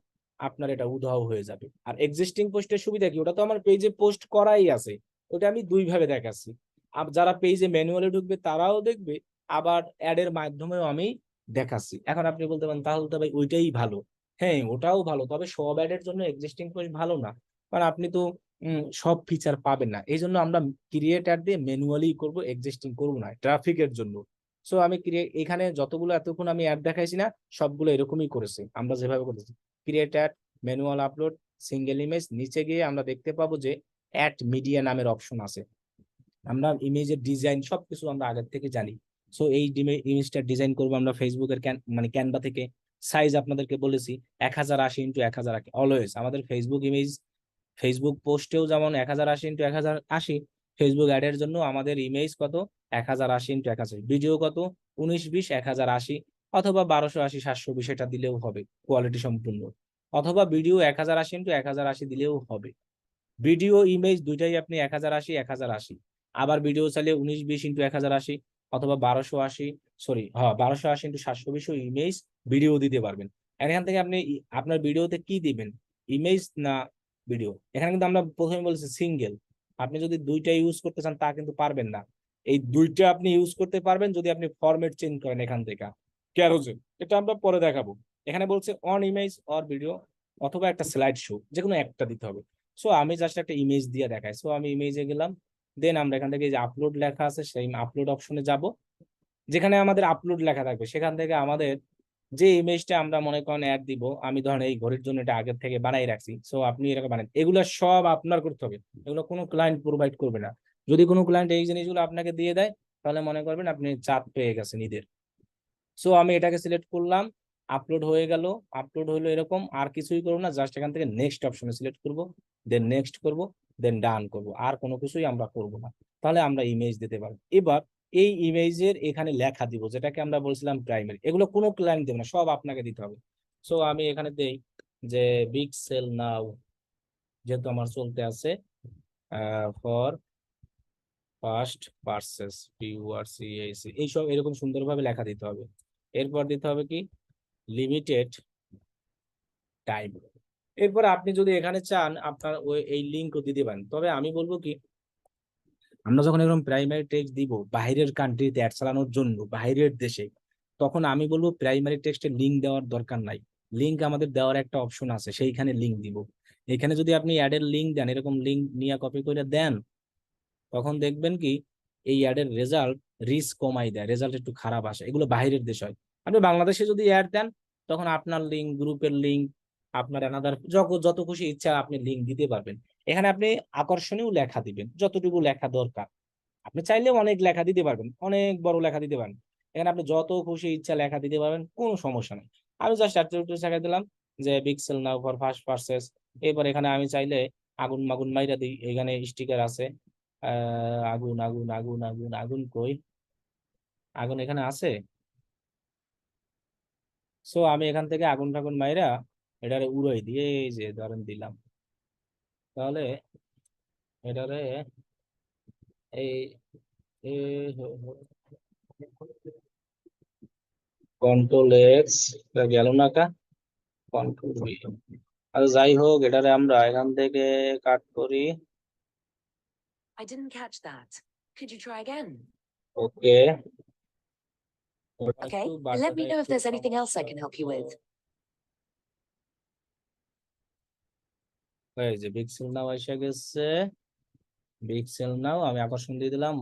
আপনার এটা উধাও হয়ে যাবে। আর এক্সিস্টিং পোস্টের সুবিধা কি, ওটা তো আমার পেজে পোস্ট করাই আছে, ওটা আমি দুই ভাবে দেখাচ্ছি। আর যারা পেজে ম্যানুয়ালি ঢুকবে তারাও দেখবে, আবার অ্যাড এর মাধ্যমেও আমি দেখাচ্ছি। এখন আপনি বলতে পারেন তাহলে তো ভাই ওইটাই ভালো। হ্যাঁ ওটাও ভালো, তবে সব অ্যাড এর জন্য এক্সিস্টিং পোস্ট ভালো না, কারণ আপনি তো সব ফিচার পাবেন না। এই জন্য আমরা ক্রিয়েট অ্যাড দিয়ে ম্যানুয়ালি করব, এক্সিস্টিং করব না ট্রাফিকের জন্য। সো আমি এখানে যতগুলো এতক্ষণ আমি অ্যাড দেখাইছি না, সবগুলো এরকমই করেছি আমরা যেভাবে করেছি। Create add, manual upload, single image, নিচে গিয়ে আমরা দেখতে পাবো যে অ্যাড মিডিয়া নামের অপশন আছে। আমরা ইমেজের ডিজাইন সবকিছু আমরা আগের থেকে জানি। সো এই ইমেজটা ডিজাইন করবো আমরা ফেসবুকের মানে ক্যানভা থেকে। সাইজ আপনাদেরকে বলেছি 1080x1080, অলওয়েজ আমাদের ফেসবুক ইমেজ, ফেসবুক পোস্টেও যেমন 1080x1080, ফেসবুক অ্যাডের জন্য আমাদের ইমেজ কত 1080x1080, ভিডিও কত 1920x1080, অথবা 1280x720 এটা দিলেও হবে কোয়ালিটি সম্পূর্ণ, অথবা ভিডিও 1080x1080 দিলেও হবে। ভিডিও ইমেজ দুইটাই আপনি 1080x1080, আবার ভিডিও চাইলে 1920x1080, অথবা 1280, সরি হ্যাঁ 1280x720 ইমেজ ভিডিও দিতে পারবেন। এখান থেকে আপনি আপনার ভিডিওতে কি দিবেন, ইমেজ না ভিডিও। এখানে কিন্তু আমরা প্রথমে বলছি সিঙ্গেল, আপনি যদি দুইটা ইউজ করতে চান তা কিন্তু পারবেন না। এই দুইটা আপনি ইউজ করতে পারবেন যদি আপনি ফরম্যাট চেঞ্জ করেন এখান থেকে ক্যারোজেল, এটা আমরা পরে দেখাবো। এখানে বলছে অন ইমেজ অর ভিডিও, অথবা একটা স্লাইড শো, যে কোনো একটা দিতে হবে। সো আমি জাস্ট একটা ইমেজ দিয়ে দেখাই, সো আমি ইমেজে গেলাম। দেন আমরা এখান থেকে যে আপলোড লেখা আছে সেই আপলোড অপশনে যাব, যেখানে আমাদের আপলোড লেখা থাকবে সেখান থেকে আমাদের যে ইমেজটা আমরা মনে করেন অ্যাড দিব, আমি ধরেন এই ঘড়ির জন্য এটা আগের থেকে বানাই রাখছি, সো আপনি এরকম বানান, এগুলো সব আপনার করতে হবে, এগুলো কোনো ক্লায়েন্ট প্রোভাইড করবে না। যদি কোনো ক্লায়েন্ট এই জিনিসগুলো আপনাকে দিয়ে দেয় তাহলে মনে করবেন আপনি চাঁদ পেয়ে গেছেন ঈদের। সো আমি এটাকে সিলেক্ট করলাম, আপলোড হয়ে গেল। আপলোড হলো এরকম, আর কিছুই করবো না, জাস্ট এখান থেকে নেক্সট অপশনে সিলেক্ট করব, দেন নেক্সট করব, দেন ডান করব, আর কোনো কিছুই আমরা করব না। তাহলে আমরা ইমেজ দিতে পারবো। এবার এই ইমেজের এখানে লেখা দিব, যেটাকে আমরা বলছিলাম প্রাইমারি, এগুলো কোনো ক্লায়েন্ট দেবে না, সব আপনাকে দিতে হবে। সো আমি এখানে দেই যে বিগ সেল নাও, যেহেতু আমার চলতে আছে, ফর ফার্স্ট পার্সেস, PURCAC, এইসব এরকম সুন্দরভাবে লেখা দিতে হবে। এরপর দিতে হবে কি লিমিটেড টাইম। এরপর আপনি যদি এখানে চান আপনার ওই এই লিঙ্কও দিতে পারেন, তবে আমি বলবো কি আমরা যখন এরকম প্রাইমারি টেক্সট দিব বাইরের কান্ট্রিতে অ্যাড চালানোর জন্য, বাইরের দেশে, তখন আমি বলবো প্রাইমারি টেক্সটে লিঙ্ক দেওয়ার দরকার নাই। লিঙ্ক আমাদের দেওয়ার একটা অপশন আছে, সেইখানে লিঙ্ক দিব। এখানে যদি আপনি অ্যাডের লিঙ্ক দেন, এরকম লিঙ্ক নিয়ে কপি করে দেন, তখন দেখবেন কি এই অ্যাডের রেজাল্ট রিচ কমাই দেয়, রেজাল্ট একটু খারাপ আসে, এগুলো বাইরের দেশ হয়। আপনি বাংলাদেশে যদি অ্যাড দেন তখন আপনার লিঙ্ক, গ্রুপের লিঙ্ক, আপনার অ্যানাদার যত খুশি ইচ্ছা আপনি লিঙ্ক দিতে পারবেন। এখানে আপনি আকর্ষণীয় লেখা দিবেন, যতটুকু লেখা দরকার। আপনি চাইলে অনেক লেখা দিতে পারবেন, অনেক বড় লেখা দিতে পারেন, এখানে আপনি যত খুশি ইচ্ছা লেখা দিতে পারবেন, কোনো সমস্যা নেই। আমি জাস্ট একটা জায়গায় দিলাম যে pixel now for first purchase. এরপর এখানে আমি চাইলে আগুন মাগুন মাইরা দিই, এখানে স্টিকার আছে। আগুন আগুন আগুন আগুন আগুন কই, আগুন এখানে আছে। সো আমি এখান থেকে আগুন ফাগুন মাইরা এটারে উড়াই দিয়ে এই যে ধরেন দিলাম, তাহলে এটারে এই কন্ট্রোল X, গেল না কা, কন্ট্রোল V। আর যাই হোক এটারে আমরা এখান থেকে কাট করি। I didn't catch that. Could you try again? Okay, Okay, একটু let বাটনে me know if একটু there's anything else I can help you with. এই যে পিক্সেল নাও এসে গেছে। পিক্সেল নাও আমি আকর্ষণ দিয়ে দিলাম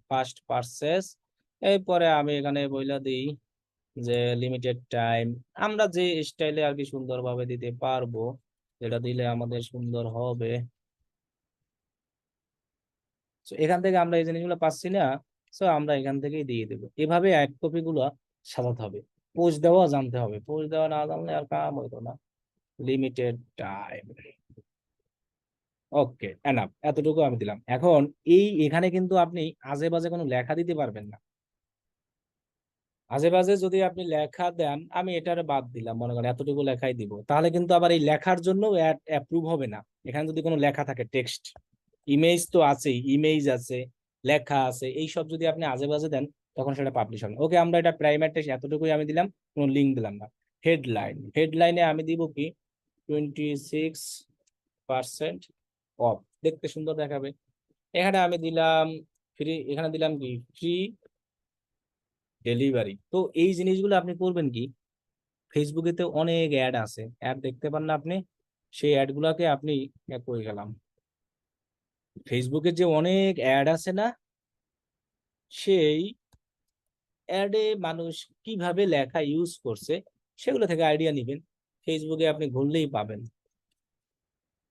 ফার্স্ট পারচেস। এরপরে আমি এখানে বইলা দিই যে লিমিটেড টাইম, আমরা যে স্টাইলে আর কি সুন্দরভাবে দিতে পারবো, যেটা দিলে আমাদের সুন্দর হবে। So, এখান থেকে আমরা এই জিনিসগুলো পাচ্ছি না, সো আমরা এখান থেকেই দিয়ে দেবো। এভাবে এক কপি গুলো সাজাতে হবে। পোজ দেওয়া জানতে হবে, পোজ দেওয়া না জানলে আর কাম হইতো না। লিমিটেড টাইম, ওকে এনাফ, এতটুকু আমি দিলাম। এখন এখানে কিন্তু আপনি আজে বাজে কোনো লেখা দিতে পারবেন না। আজে বাজে যদি আপনি লেখা দেন, আমি এটার বাদ দিলাম, মনে করেন এতটুকু লেখাই দিব, তাহলে কিন্তু আবার এই লেখার জন্য অ্যাপ্রুভ হবে না। এখানে যদি কোনো লেখা থাকে, টেক্সট, ইমেজ তো আছেই, ইমেজ আছে, লেখা আছে, এই সব যদি আপনি আজে বাজে দেন, তখন সেটা পাবলিশ হবে না। ওকে, আমরা এটা প্রাইমারি টেক্সট এতটুকুই আমি দিলাম, কোনো লিঙ্ক দিলাম না। হেডলাইন, হেডলাইনে আমি দিব কি 26% অফ, দেখতে সুন্দর দেখাবে। এখানে আমি দিলাম ফ্রি, এখানে দিলাম কি ফ্রি ডেলিভারি। তো এই জিনিসগুলো আপনি করবেন কি, ফেসবুকে তো অনেক অ্যাড আছে, অ্যাড দেখতে পান না আপনি, সেই অ্যাড গুলাকে আপনি করে গেলাম। ফেসবুকে যে অনেক অ্যাড আছে না, সেই অ্যাডে মানুষ কিভাবে লেখা ইউজ করছে সেগুলো থেকে আইডিয়া নিবেন। ফেসবুকে আপনি ঘুরলেই পাবেন।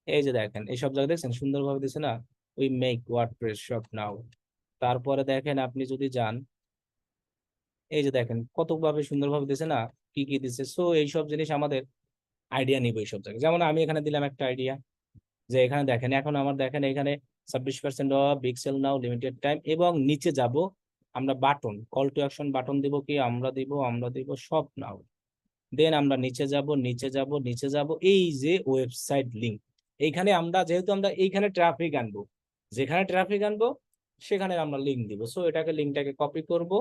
এই যে দেখেন, এইসব জায়গায় দেখছেন সুন্দরভাবে দিছে না, উই মেক ওয়ার্ডপ্রেস শপ নাও। তারপরে দেখেন আপনি যদি যান, এই যে দেখেন কতভাবে সুন্দরভাবে দিছে না, কি কি দিছে। সো এইসব জিনিস আমাদের আইডিয়া নিব এইসব জায়গায়। যেমন আমি এখানে দিলাম একটা আইডিয়া, যে এখানে দেখেন, এখন আমার দেখেন এখানে 26% of, pixel now, limited time, এবং নিচে যাব আমরা button, call to action button দিব কি, আমরা দিব সব নাও। দেন আমরা নিচে যাব, নিচে যাব, নিচে যাব, এই যে ওয়েবসাইট লিংক, এইখানে আমরা যেহেতু আমরা এইখানে ট্রাফিক আনবো, যেখানে ট্রাফিক আনবো সেখানে আমরা লিংক দিব। সো এটাকে, লিঙ্কটাকে কপি করব,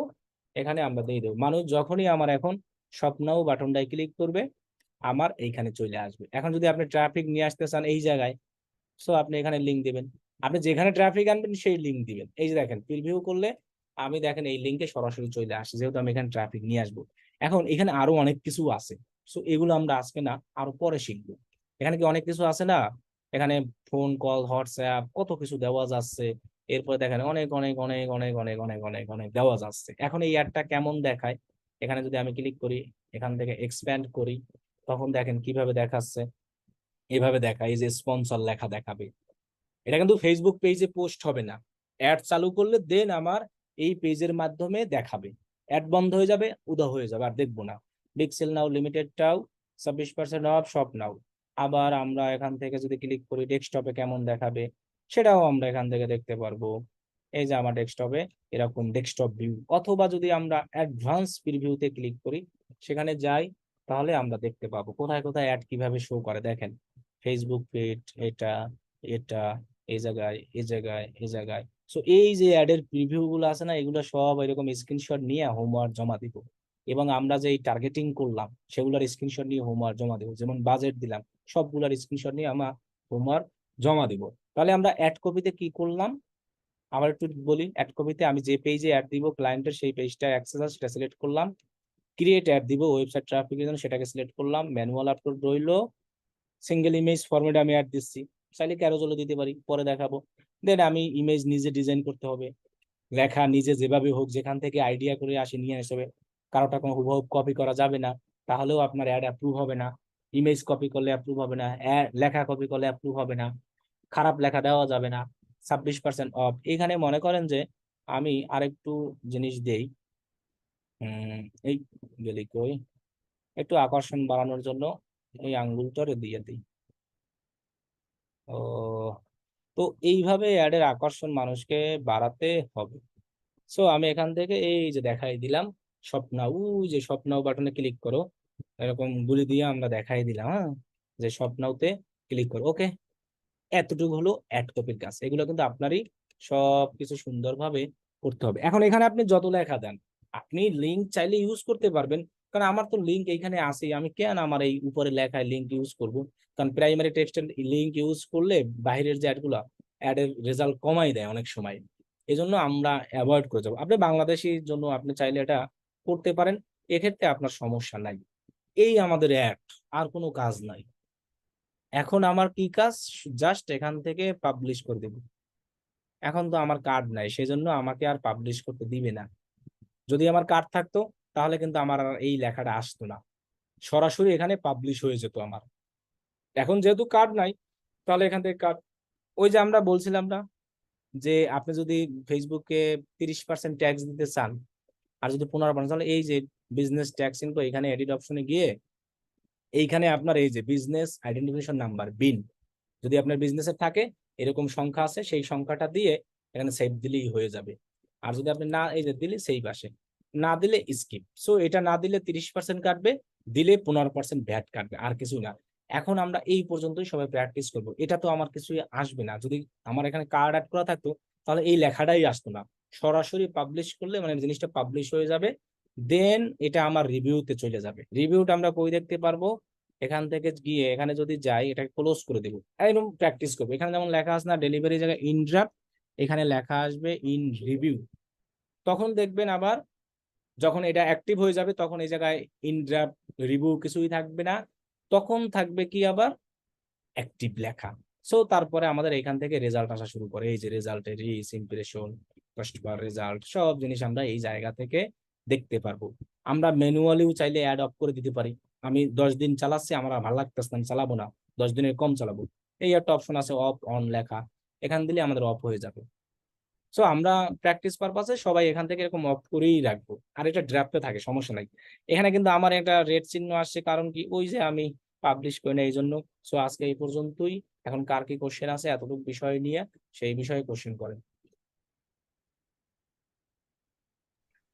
এখানে আমরা দিয়ে দেবো। মানুষ যখনই আমার এখন স্বপ্নাও বাটনটায় ক্লিক করবে, আমার এইখানে চলে আসবে। এখন যদি আপনি ট্রাফিক নিয়ে আসতে চান এই জায়গায়, সো আপনি এখানে লিঙ্ক দিবেন, আপনি যেখানে ট্রাফিক আনবেন সেই লিঙ্ক দিবেন। এই যে দেখেন প্রিভিউ করলে আমি দেখেন এই লিঙ্কে সরাসরি চলে আসে, যেহেতু আমি এখানে ট্রাফিক নিয়ে আসবো। এখন এখানে আরো অনেক কিছু আছে, সো এগুলো আমরা আজকে না, আরো পরে শিখবো। এখানে কি অনেক কিছু আছে না, এখানে ফোন কল, হোয়াটসঅ্যাপ, কত কিছু দেওয়া যাচ্ছে। এরপরে দেখেন অনেক অনেক অনেক অনেক অনেক অনেক অনেক অনেক দেওয়া যাচ্ছে। এখন এই অ্যাডটা কেমন দেখায়, এখানে যদি আমি ক্লিক করি, এখান থেকে এক্সপ্যান্ড করি, তখন দেখেন কিভাবে দেখাচ্ছে। এভাবে দেখায়, এই যে স্পন্সর লেখা দেখাবে। এটা কিন্তু ফেসবুক পেজে পোস্ট হবে না, অ্যাড চালু করলে দেন আমার এই পেজের মাধ্যমে দেখাবে। অ্যাড বন্ধ হয়ে যাবে, উদা হয়ে যাবে, আর দেখবো না। পিক্সেল নাও, লিমিটেডটাও 26% অফ, সব নাও। আবার আমরা এখান থেকে যদি ক্লিক করি ডেস্কটপে কেমন দেখাবে, সেটাও আমরা এখান থেকে দেখতে পারবো। এই যে আমার ডেস্কটপে এরকম ডেস্কটপ ভিউ, অথবা যদি আমরা অ্যাডভান্স প্রিভিউতে ক্লিক করি, সেখানে যাই, তাহলে আমরা দেখতে পাবো কোথায় কোথায় অ্যাড কিভাবে শো করে। দেখেন ফেসবুক পেজ, এটা, এটা, এই জায়গায়, এই জায়গায়, এই জায়গায়। সো এই যে অ্যাডের প্রিভিউ গুলো আছে না, এগুলো সব এরকম স্ক্রিনশট নিয়ে হোমওয়ার্ক জমা দিব। এবং আমরা যে টার্গেটিং করলাম সেগুলোর স্ক্রিনশট নিয়ে হোমওয়ার্ক জমা দেবো। যেমন বাজেট দিলাম, সবগুলোর স্ক্রিনশট নিয়ে আমরা হোমওয়ার্ক জমা দিব। তাহলে আমরা অ্যাড কপিতে কি করলাম, আবার একটু বলি। অ্যাড কপিতে আমি যে পেজে অ্যাড দিব ক্লায়েন্টের, সেই পেজটা অ্যাক্সেস আছে সেটা সিলেক্ট করলাম। ক্রিয়েট অ্যাড দিব ওয়েবসাইট ট্রাফিকের জন্য, সেটাকে সিলেক্ট করলাম। ম্যানুয়াল আপলোড রইলো, সিঙ্গেল ইমেজ ফরম্যাটে আমি অ্যাড দিচ্ছি, চাইলে ক্যারোজেলও দিতে পারি, পরে দেখাবো। দেন আমি ইমেজ নিজে ডিজাইন করতে হবে, লেখা নিজে যেভাবে হোক, যেখান থেকে আইডিয়া করে আসে নিয়ে আসবে। কারোটা কোনো হুবহু কপি করা যাবে না, তাহলেও আপনার অ্যাড অ্যাপ্রুভ হবে না। ইমেজ কপি করলে অ্যাপ্রুভ হবে না, লেখা কপি করলে অ্যাপ্রুভ হবে না, খারাপ লেখা দেওয়া যাবে না। 26% অফ, এখানে মনে করেন যে আমি আরেকটু জিনিস দেই। এই গেলি কই, একটু আকর্ষণ বাড়ানোর জন্য এই আঙ্গুলটারে দিয়ে দিই। ও, তো এইভাবে অ্যাডের আকর্ষণ মানুষকে বাড়াতে হবে। সো আমি এখান থেকে এই যে দেখাই দিলাম স্বপ্নাও, ওই যে স্বপ্নাও বাটনে ক্লিক করো, এরকম গুলি দিয়ে আমরা দেখাই দিলাম, হ্যাঁ, যে স্বপ্নাওতে ক্লিক করো। ওকে, এতটুকু হলো অ্যাড কপির কাজ। এগুলো কিন্তু আপনারই সবকিছু সুন্দরভাবে করতে হবে। এখন এখানে আপনি যত লেখা দেন, আপনি লিঙ্ক চাইলে ইউজ করতে পারবেন, কারণ আমার তো লিঙ্ক এইখানে আছে, আমি কেন আমার এই উপরে লেখায় লিঙ্ক ইউজ করব। কারণ প্রাইমারি টেক্সটের লিঙ্ক ইউজ করলে বাইরের যে অ্যাডগুলো, অ্যাডের রেজাল্ট কমাই দেয় অনেক সময়। এই জন্য আমরা অ্যাভয়েড করে যাবো। আপনি বাংলাদেশির জন্য আপনি চাইলে এটা করতে পারেন, এক্ষেত্রে আপনার সমস্যা নাই। এই আমাদের অ্যাড, আর কোনো কাজ নাই। এখন আমার কি কাজ, জাস্ট এখান থেকে পাবলিশ করে দেব। এখন তো আমার কার্ড নাই, সেজন্য আমাকে আর পাবলিশ করতে দিবে না। যদি আমার কার্ড থাকতো তাহলে কিন্তু আমার আর এই লেখাটা আসতো না, সরাসরি এখানে পাবলিশ হয়ে যেত আমার। এখন যেহেতু কার্ড নাই, তাহলে এখান থেকে কার্ড, ওই যে আমরা বলছিলাম না যে আপনি যদি ফেসবুকে 30% ট্যাক্স দিতে চান, আর যদি 15%, তাহলে এই যে বিজনেস ট্যাক্স ইনফো, এখানে এডিট অপশনে গিয়ে এইখানে আপনার এই যে বিজনেস আইডেন্টিফিকেশন নাম্বার বিন, যদি আপনার বিজনেসের থাকে এরকম সংখ্যা আছে, সেই সংখ্যাটা দিয়ে এখানে সেভ দিলেই হয়ে যাবে। আর যদি আপনি না, এই যে দিলে সেই পাশে, না দিলে স্কিপ। সো এটা না দিলে 30% কাটবে, দিলে 15% ভ্যাট কাটবে, আর কিছুই না। এখন আমরা এই পর্যন্তই সবাই প্র্যাকটিস করব। এটা তো আমার কিছুই আসবে না, যদি আমার এখানে কার্ড অ্যাড করা থাকতো তাহলে এই লেখাটাই আসতো না। সরাসরি পাবলিশ করলে মানে জিনিসটা পাবলিশ হয়ে যাবে, দেন এটা আমার রিভিউতে চলে যাবে। রিভিউটা আমরা কই দেখতে পারবো, এখান থেকে গিয়ে এখানে যদি যাই, এটাকে ক্লোজ করে দেবো, একদম প্র্যাকটিস করবো। এখানে যেমন লেখা আছে না ডেলিভারি জায়গায় ইন ড্রাফট, এখানে লেখা আসবে ইন রিভিউ। তখন দেখবেন আবার যখন এটা অ্যাক্টিভ হয়ে যাবে, তখন এই জায়গায় ইন ড্রাফট রিভিউ কিছুই থাকবে না, তখন থাকবে কি আবার অ্যাক্টিভ লেখা। সো তারপরে আমাদের এখান থেকে রেজাল্ট আসা শুরু করে, এই যে রেজাল্টের রিচ, ইমপ্রেশন, কাস্টমার রেজাল্ট, সব জিনিস আমরা এই জায়গা থেকে দেখতে পারবো। আমরা ম্যানুয়ালিও চাইলে অ্যাড অফ করে দিতে পারি। আমি 10 দিন চালাচ্ছি, আমার আর ভালো লাগতেছে না, আমি চালাবো না, 10 দিনের কম চালাবো, এই একটা অপশন আছে অফ অন লেখা, এখান দিলে আমাদের অফ হয়ে যাবে। সো আমরা প্র্যাকটিস পারপাসে সবাই এখান থেকে এরকম অফ করেই রাখবো, আর এটা ড্রাফটে থাকে, সমস্যা নাই। এখানে কিন্তু আমার একটা রেড চিহ্ন আসছে, কারণ কি, ওই যে আমি পাবলিশ করি না এই জন্য। সো আজকে এই পর্যন্তই। এখন কার কি কোশ্চেন আছে এতটুকু বিষয় নিয়ে, সেই বিষয়ে কোশ্চেন করেন।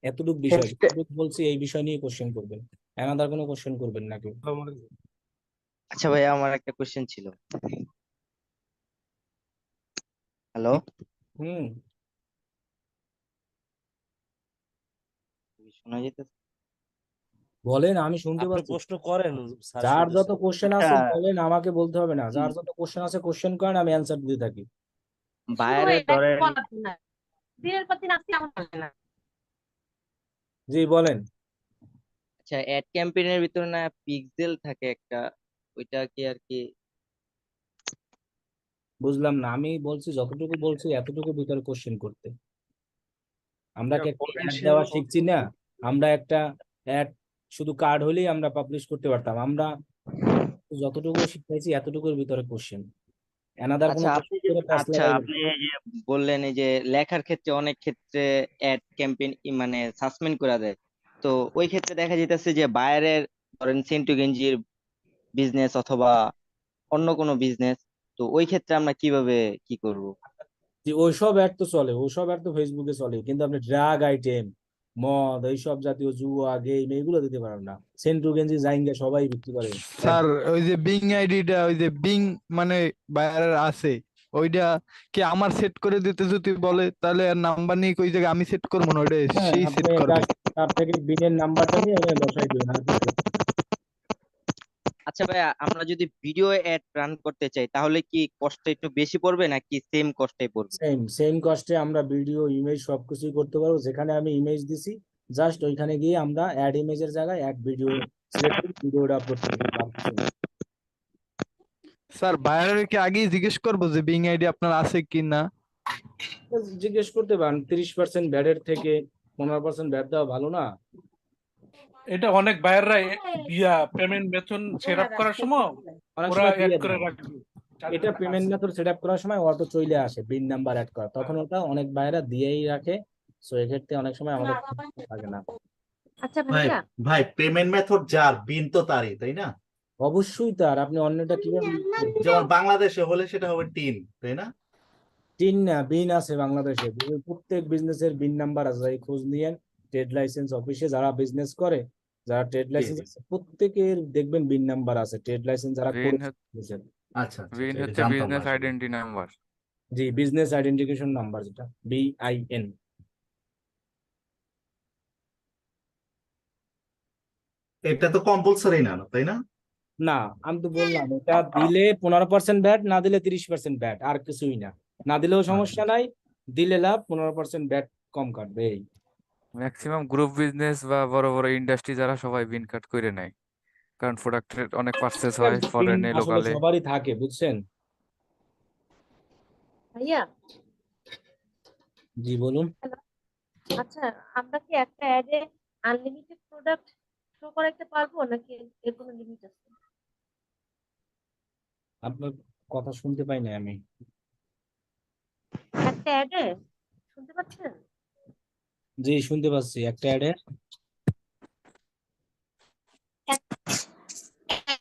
এতটুকু বিষয় যতটুকু বলছি এই বিষয় নিয়ে কোশ্চেন করবেন, এনাদার কোনো কোশ্চেন করবেন না কেউ। আচ্ছা ভাই, আমার একটা কোশ্চেন ছিল। হ্যালো, হুম, শোনা যেতেছে? বলেন, আমি শুনতে আপনি পাচ্ছি। প্রশ্ন করেন, স্যার যার যত শুনতেছে। কোশ্চেন আছে বলেন, আমাকে বলতে হবে না, যার যত কোশ্চেন আছে কোশ্চেন করেন, আমি অ্যান্সার দিতে থাকি। বাইরে ধরেন, জি বলেন। আচ্ছা অ্যাড ক্যাম্পেইনের ভিতরে না পিক্সেল থাকে একটা, ওইটা কি আর কি? বুঝলাম না, আমি বলছি যতটুকু বলছি এতটুকু ভিতরে কোশ্চেন করতে। আমরা কি একটা অ্যাড পটেনশিয়াল দেওয়া শিখছি না? আমরা একটা অ্যাড শুধু কার্ড হলেই আমরা পাবলিশ করতে পারতাম। আমরা যতটুকু শিখেছি এতটুকুর ভিতরে কোশ্চেন, এনাদার কোনো আচ্ছা আপনি কোশ্চেন যে করে প্যাচ আচ্ছা লাগাইবেন। আপনি এই যে বললেন এই যে লেখার ক্ষেত্রে অনেক ক্ষেত্রে অ্যাড ক্যাম্পেইন মানে সাসপেন্ড করা দেয়, তো ওই ক্ষেত্রে দেখা যাইতেছে যে বাইরের ধরেন সেন্টু গেঞ্জির বিজনেস অথবা অন্য কোনো বিজনেস, তো ওই ক্ষেত্রে আমরা কিভাবে কি করব? যে ওইসব অ্যাড তো চলে, ওইসব অ্যাড তো ফেসবুকে চলে, কিন্তু আপনি ড্রাগ আইটেম, মদ, এইসব জাতীয় জুয়া গেম এইগুলো দিতে পারেন না। সেন্টু গেঞ্জি জাইঙ্গা সবাই বিক্রি করে। স্যার ওই যে বিং আইডিটা, ওই যে বিং মানে বাইরের আছে, ওইটা কি আমার সেট করে দিতে যদি বলে, তাহলে আর নাম্বার নিয়ে কই জায়গায় আমি সেট করবো না, ওইটা হ্যাঁ, সেই আপনি সেট করবে। তার থেকে বিনের নাম্বারটা নিয়ে এখানে বসাই দিবেন, আর কিছু। আচ্ছা ভাইয়া, আমরা যদি ভিডিও অ্যাড রান করতে চাই তাহলে কি কষ্ট একটু বেশি পড়বে নাকি সেম কস্টে পড়বে? সেম সেম কস্টে আমরা ভিডিও, ইমেজ সবকিছুই করতে পারবো। যেখানে আমি ইমেজ দিছি, জাস্ট ওইখানে গিয়ে আমরা অ্যাড ইমেজের জায়গায় অ্যাড ভিডিও সিলেক্ট করে ভিডিওটা আপলোড করে দিবো, আর কিছু না। স্যার বাইরের কি আগেই জিজ্ঞেস করবো যে বিং আইডি আপনার আছে কি না? জিজ্ঞেস করতে পারেন, 30% ব্যাটের থেকে 15% ব্যাট দেওয়া ভালো না? এটা অনেক বাইররা পেমেন্ট মেথড সেট আপ করার সময় অনেক ওরা সময় অ্যাড দিয়ে করে দেয়। রাখবে। এটা পেমেন্ট মেথড সেট আপ করার সময় অটো চলে আসে বিন নাম্বার অ্যাড করা, তখন ওটা অনেক বাইরা দিয়েই রাখে। সো এক্ষেত্রে অনেক সময় আমাদের লাগে না। আচ্ছা ভাই ভাইয়া, ভাই পেমেন্ট মেথড যার বিন তো তারই, তাই না? অবশ্যই তার, আপনি অন্যটা কিভাবে? যেমন বাংলাদেশে হলে সেটা হবে টিন, তাই না? তিন না, বিন আছে বাংলাদেশে, প্রত্যেক বিজনেসের বিন নাম্বার আছে, এই খোঁজ নিয়েন। ট্রেড লাইসেন্স অফিসে যারা বিজনেস করে, যারা ট্রেড জি লাইসেন্স জি। আছে, প্রত্যেকের দেখবেন বিন নাম্বার আছে, ট্রেড লাইসেন্স যারা বিন করে। আচ্ছা আচ্ছা বিন আচ্ছা, এটা হচ্ছে জানতাম না বিজনেস আসলে। Identity number. জি, বিজনেস আইডেন্টিফিকেশন নাম্বার, যেটা BIN। এটা তো কম্পালসারি না, তাই না? না, আমি তো বললাম এটা দিলে 15% ব্যাট, না দিলে 30% ব্যাট, আর কিছুই না। না দিলেও আচ্ছা সমস্যা নাই, দিলে লাভ, 15% ব্যাট কম কাটবে এই। ম্যাক্সিমাম গ্রুপ বিজনেস বা বড় বড় ইন্ডাস্ট্রি যারা সবাই বিন কাট করে নেয়, কারণ প্রোডাক্টের অনেক পারচেস হয় বিন ফরেনে আসলে লোকালে। সবারই থাকে, বুঝছেন? ভাইয়া, জি বলুন। হ্যালো, আচ্ছা, আমরা কি একটা অ্যাডে আনলিমিটেড প্রোডাক্ট শো করাইতে পারবো নাকি এর কোনো লিমিট আছে? আপনার কথা শুনতে পাই না আমি। একটা অ্যাডে, শুনতে পাচ্ছেন? জি শুনতে পাচ্ছি, একটা অ্যাডে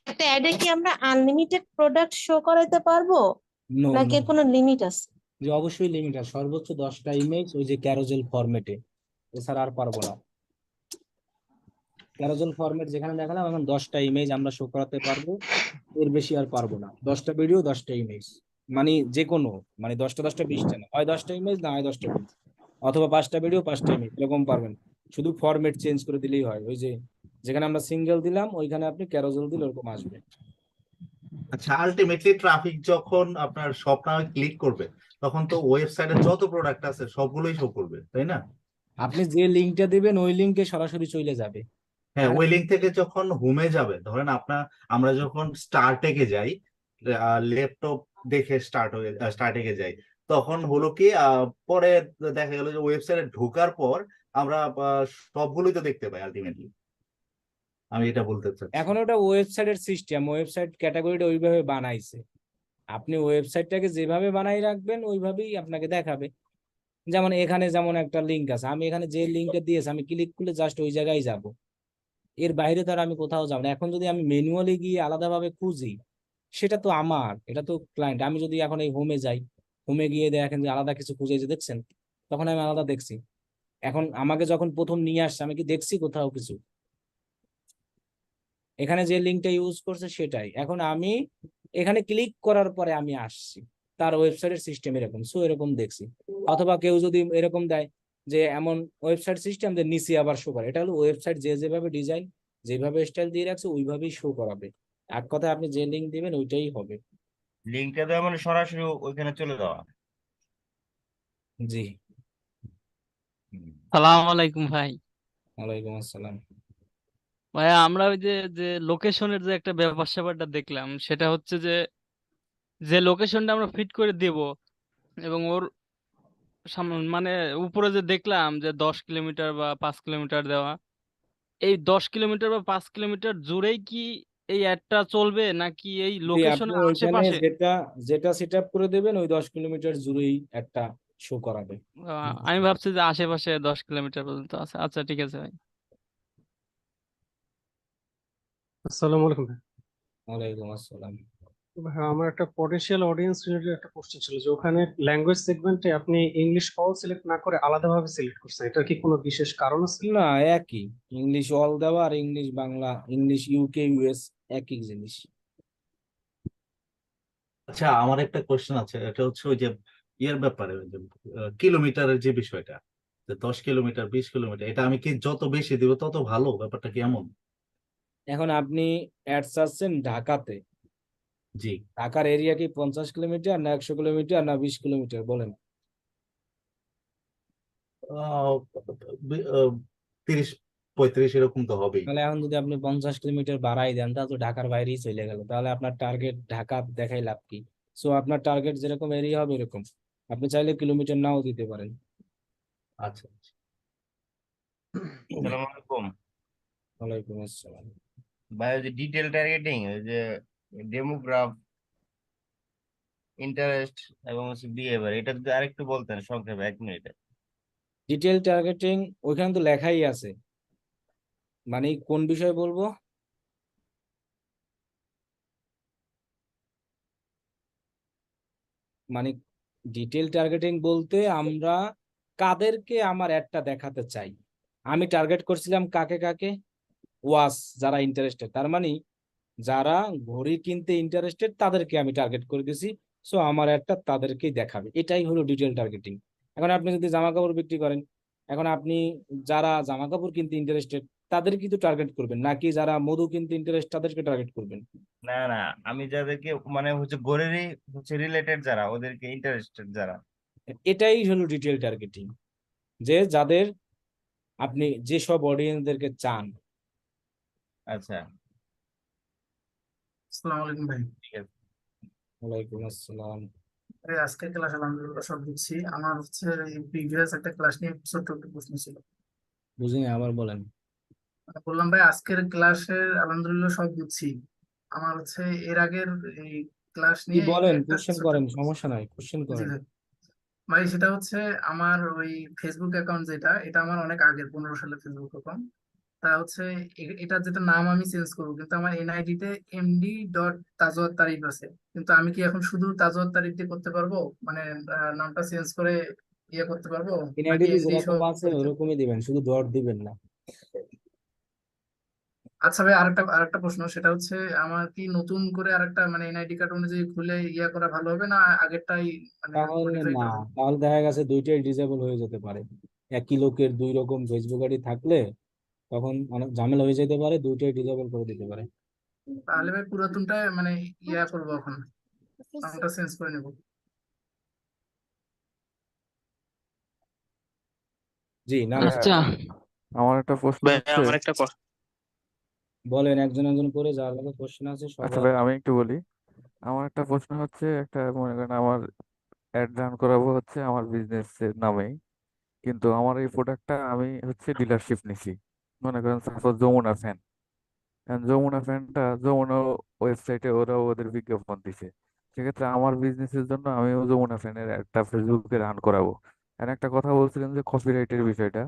একটা অ্যাডে কি আমরা আনলিমিটেড প্রোডাক্ট শো করাইতে পারবো নো নাকি নো, এর কোনো লিমিট আছে? যে অবশ্যই লিমিট আছে, সর্বোচ্চ 10টা ইমেজ ওই যে ক্যারোজেল ফরম্যাটে, এছাড়া আর পারবো না। ক্যারোজেল ফরম্যাট যেখানে দেখালাম, এখন 10টা ইমেজ আমরা শো করাতে পারবো, এর বেশি আর পারবো না। 10টা ভিডিও 10টা ইমেজ, মানে যে কোনো, মানে 10টা 10টা 20টা না, হয় 10টা ইমেজ না হয় 10টা ইমেজ, অথবা 5টা ভিডিও 5টা ইমেজ, এরকম পারবেন। শুধু ফরম্যাট চেঞ্জ করে দিলেই হয়, ওই যে যেখানে আমরা সিঙ্গেল দিলাম ওইখানে আপনি ক্যারোজেল দিলে ওরকম আসবে। আচ্ছা, আলটিমেটলি ট্রাফিক যখন আপনার শপ নামে ক্লিক করবে তখন তো ওয়েবসাইটে যত প্রোডাক্ট আছে সবগুলোই শো করবে, তাই না? আপনি যে লিঙ্কটা দিবেন ওই লিঙ্কে সরাসরি চলে যাবে। হ্যাঁ, ওই লিঙ্ক থেকে যখন হোমে যাবে, ধরেন আমরা যখন স্টার্টেকে যাই, ল্যাপটপ দেখে স্টার্টেকে যাই, তখন হলো কি পরে দেখা গেল যে ওয়েবসাইটে ঢোকার পর আমরা সবগুলোই তো দেখতে পাই আলটিমেটলি। আমি এটা বলতে চাচ্ছি। এখন ওটা ওয়েবসাইটের সিস্টেম, ওয়েবসাইট ক্যাটাগরিটা ওইভাবে বানাইছে, আপনি ওয়েবসাইটটাকে যেভাবে বানাই রাখবেন ওইভাবেই আপনাকে দেখাবে। যেমন এখানে যেমন একটা লিঙ্ক আছে, আমি এখানে যে লিঙ্কটা দিয়েছি আমি ক্লিক করলে জাস্ট ওই জায়গায় যাব, এর বাইরে তো আর আমি কোথাও যাব না। এখন যদি আমি ম্যানুয়ালি গিয়ে আলাদাভাবে খুঁজি, সেটা তো আমার, এটা তো ক্লায়েন্ট। আমি যদি এখন এই হোমে যাই, হোমে গিয়ে দেখেন যে আলাদা কিছু খুঁজে যে দেখছেন, তখন আমি আলাদা দেখছি। এখন আমাকে যখন প্রথম নিয়ে আসছে আমি কি দেখছি কোথাও কিছু? এখানে যে লিঙ্কটা ইউজ করছে সেটাই। এখন আমি এখানে ক্লিক করার পরে আমি আসছি, তার ওয়েবসাইটের সিস্টেম এরকম, সো এরকম দেখছি। অথবা কেউ যদি এরকম দেয় যে এমন ওয়েবসাইট সিস্টেম যে নিচে আবার শো করে, এটা হলো ওয়েবসাইট যে যেভাবে ডিজাইন, যেভাবে স্টাইল দিয়ে রাখছে ওইভাবেই শো করাবে। এক কথায় আপনি যে লিঙ্ক দিবেন ওইটাই হবে। লিঙ্কটা দেওয়া মানে সরাসরি ওইখানে চলে যাওয়া। জি। সালাম আলাইকুম ভাই। ওয়ালাইকুম আসসালাম। ভাইয়া, আমরা ওই যে যে লোকেশনের যে একটা ব্যাপার স্যাপারটা দেখলাম, সেটা হচ্ছে যে যে লোকেশনটা আমরা ফিট করে দেব এবং ওর মানে উপরে যে দেখলাম যে 10 কিলোমিটার বা 5 কিলোমিটার দেওয়া, এই 10 কিলোমিটার বা 5 কিলোমিটার জুড়েই কি এই অ্যাডটা চলবে নাকি এই জি, আপনি লোকেশনের ওইখানে আশেপাশে? যেটা যেটা সেট আপ করে দেবেন ওই 10 কিলোমিটার জুড়েই একটা শো করাবে। আমি ভাবছি যে আশেপাশে 10 কিলোমিটার পর্যন্ত আছে। আচ্ছা, ঠিক আছে ভাই। আসসালামু আলাইকুম ভাই। ওয়ালাইকুম আসসালাম। হ্যাঁ, আমার একটা পটেনশিয়াল অডিয়েন্স রিলেটেড একটা কোশ্চেন ছিল যে ওখানে ল্যাঙ্গুয়েজ সেগমেন্টে আপনি ইংলিশ অল সিলেক্ট না করে আলাদাভাবে সিলেক্ট করছেন, এটার কি কোনো বিশেষ কারণ আছে? না, একই, ইংলিশ অল দেওয়া আর English Bangla, English UK US একই জিনিস। আচ্ছা, আমার একটা কোশ্চেন আছে, এটা হচ্ছে ওই যে ইয়ের ব্যাপারে, ওই যে কিলোমিটারের যে বিষয়টা, যে 10 কিলোমিটার 20 কিলোমিটার, এটা আমি কি যত বেশি দিব তত ভালো, ব্যাপারটা কি এমন? এখন আপনি অ্যাড চাচ্ছেন ঢাকাতে, জি। ঢাকার এরিয়া কি 50 কিলোমিটার না 100 কিলোমিটার না 20 কিলোমিটার বলেন? 30 35 এরকম তো হবেই। তাহলে এখন যদি আপনি 50 কিলোমিটার বাড়াই দেন তাহলে তো ঢাকার বাইরেই চলে গেল, তাহলে আপনার টার্গেট ঢাকা দেখাই লাভ কি? সো আপনার টার্গেট যেরকম এরিয়া হবে এরকম, আপনি চাইলে কিলোমিটার নাও দিতে পারেন। আচ্ছা। আসসালামু আলাইকুম ওয়ালাইকুম আসসালাম। ভাই। ওই যে ডিটেল টার্গেটিং, ওই যে ডেমোগ্রাফ, ইন্টারেস্ট এবং হচ্ছে বিহেভিয়ার, এটা যদি আরেকটু বলতেন সংক্ষেপে 1 মিনিটে। ডিটেল টার্গেটিং ওইখানে তো লেখাই আছে, মানে কোন বিষয় বলবো? মানে ডিটেল টার্গেটিং বলতে আমরা কাদেরকে আমার অ্যাডটা দেখাতে চাই। আমি টার্গেট করছিলাম কাকে কাকে? ওয়াচ, যারা ইন্টারেস্টেড, তার মানে যারা ঘড়ি কিনতে ইন্টারেস্টেড তাদেরকে আমি টার্গেট করে দিয়েছি, সো আমার অ্যাডটা তাদেরকেই দেখাবে, এটাই হলো ডিটেল টার্গেটিং। এখন আপনি যদি জামা কাপড় বিক্রি করেন, এখন আপনি যারা জামা কাপড় কিনতে ইন্টারেস্টেড তাদের কিন্তু টার্গেট করবেন, নাকি যারা মধু কিনতে ইন্টারেস্ট তাদেরকে টার্গেট করবেন? না না, আমি যাদেরকে মানে হচ্ছে গড়েরই হচ্ছে রিলেটেড যারা, ওদেরকে ইন্টারেস্টেড যারা। এটাই হলো ডিটেল টার্গেটিং, যে যাদের আপনি যেসব অডিয়েন্সদেরকে চান। আচ্ছা, আসসালামু আলাইকুম ভাই। ঠিক আছে। ওয়ালাইকুম আসসালাম। আরে আজকে ক্লাস আলহামদুলিল্লাহ সব বুঝছি। আমার হচ্ছে প্রিভিয়াস একটা ক্লাস নিয়ে ছোট্ট একটা প্রশ্ন ছিল। বুঝিনি, আবার বলেন। বললাম ভাই আজকের ক্লাসের আলহামদুলিল্লাহ সব বুঝছি। আমার হচ্ছে এর আগের এই ক্লাস কি নিয়ে বলেন, একটা কোশ্চেন ছোট্ট করেন, সমস্যা নাই, কোশ্চেন জি করেন। ভাই। ভাই সেটা হচ্ছে আমার ওই ফেসবুক অ্যাকাউন্ট যেটা, এটা আমার অনেক আগের 15 সালের ফেসবুক অ্যাকাউন্ট। তা হচ্ছে এটার যেটা নাম আমি চেঞ্জ করবো, কিন্তু আমার এনআইডি তে MD.তাজওয়াত তারিফ আছে। কিন্তু আমি কি এখন শুধু তাজওয়াত তারিফ দিয়ে করতে পারবো? মানে নামটা চেঞ্জ করে ইয়ে করতে পারবো, নাকি এনআইডিতে এমডি সহ যেরকম আছে করতে? ওরকমই দিবেন, শুধু ডট দিবেন না। আচ্ছা ভাই, আরেকটা প্রশ্ন, সেটা হচ্ছে আমার কি নতুন করে আরেকটা মানে এনআইডি কার্ড অনুযায়ী খুলে ইয়া করা ভালো হবে, না আগেরটাই মানে তাহলে মডিফাই না, করা ভালো? তাহলে দেখা গেছে দুইটাই ডিসেবল হয়ে যেতে পারে। একই লোকের দুই রকম ফেসবুক আইডি থাকলে তখন অনেক ঝামেলা হয়ে যেতে পারে, দুইটাই ডিসেবল করে দিতে পারে। তাহলে ভাই পুরাতনটা মানে ইয়া করবো, এখন নামটা চেঞ্জ করে নেবো। জি, নাম ভাইয়া, আচ্ছা আমার একটা প্রশ্ন ভাই হচ্ছে, আমার একটা বলেন, একজন একজন করে, যার কাছে কোশ্চেন আছে আচ্ছা সবার। ভাই আমি একটু বলি। আমার একটা প্রশ্ন হচ্ছে, একটা মনে করেন আমার অ্যাড রান করাবো হচ্ছে আমার বিজনেস এর নামেই, কিন্তু আমার এই প্রোডাক্টটা আমি হচ্ছে ডিলারশিপ নিছি, মনে করেন সাপোজ যমুনা ফ্যান। যমুনা ফ্যানটা যমুনা ওয়েবসাইটে ওরা ওদের বিজ্ঞাপন দিছে, সেক্ষেত্রে আমার বিজনেসের জন্য আমিও যমুনা ফ্যানের একটা ফেসবুকে রান করাবো। আর একটা কথা বলছিলেন যে কপিরাইটের বিষয়টা,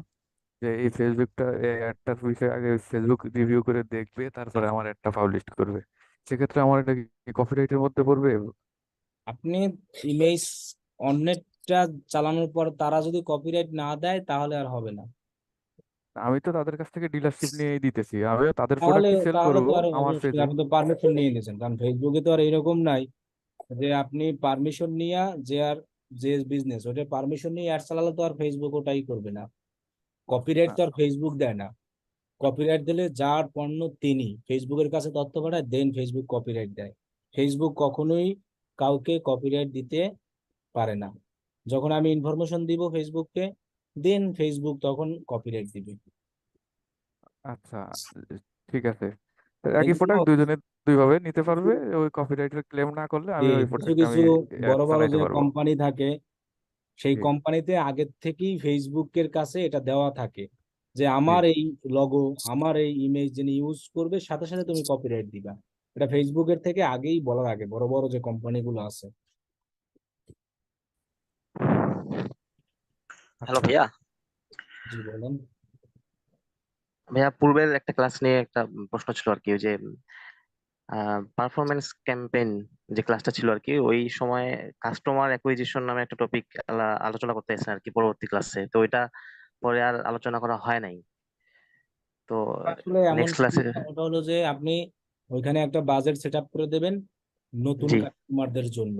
যে এই ফেসবুকটা এই অ্যাডটার বিষয়ে আগে ফেসবুক রিভিউ করে দেখবে, তারপরে আমার অ্যাডটা পাবলিশ করবে, সেক্ষেত্রে আমার এটা কি কপিরাইটের মধ্যে পড়বে? আপনি ইমেজ অন্যেরটা চালানোর পর তারা যদি কপিরাইট না দেয় তাহলে আর হবে না। আমি তো তাদের কাছ থেকে ডিলারশিপ নিয়েই দিতেছি, আমিও তাদের তাহলে প্রোডাক্টই সেল তাহলে করব তো আর আমার অবশ্যই পেজে। আপনি তো পারমিশন নিয়ে নিয়েছেন, কারণ ফেসবুকে তো আর এরকম নাই যে আপনি পারমিশন নিয়ে, যে আর যে বিজনেস ওটা পারমিশন নিয়ে অ্যাড চালালে তো আর ফেসবুক ওটাই করবে না। কপিরাইট তো আর ফেসবুক দেয় না। কপিরাইট দিলে যার পণ্য তিনি ফেসবুকের কাছে তথ্য পাঠায়, দেন ফেসবুক কপিরাইট দেয়। ফেসবুক কখনোই কাউকে কপিরাইট দিতে পারে না। যখন আমি ইনফরমেশন দিব ফেসবুককে, দেন ফেসবুক তখন কপিরাইট দিবে। আচ্ছা, ঠিক আছে। তো এই একই জন্য প্রোডাক্ট দুইজনে দুইভাবে নিতে পারবে, ওই কপিরাইটের ক্লেম না করলে যে আমি ওই কিছু প্রোডাক্ট কিছু আমি অ্যাড বড় বড় চালাইতে যে পারবো। কোম্পানি থাকে, সেই জি কোম্পানিতে আগের থেকেই ফেসবুকের কাছে এটা দেওয়া থাকে যে জি আমার এই লগো, আমার এই ইমেজ যিনি ইউজ করবে সাথে সাথে তুমি কপিরাইট দিবা। এটা ফেসবুকের থেকে আগেই বলার আগে বড় বড় যে কোম্পানিগুলো আছে। হ্যালো আচ্ছা। ভাইয়া। জি বলেন। ভাইয়া পূর্বের একটা ক্লাস নিয়ে একটা প্রশ্ন ছিল আর কি, ওই যে পারফরমেন্স ক্যাম্পেইন যে ক্লাসটা ছিল আর কি, ওই সময় কাস্টমার অ্যাকুইজিশন নামে একটা টপিক আলোচনা করতে এসেছেন আর কি পরবর্তী ক্লাসে, তো ওইটা পরে আর আলোচনা করা হয় নাই। তো আসলে এমন নেক্সট ক্লাসে। ওটা হলো যে আপনি ওইখানে একটা বাজেট সেট আপ করে দেবেন নতুন জি কাস্টমারদের জন্য।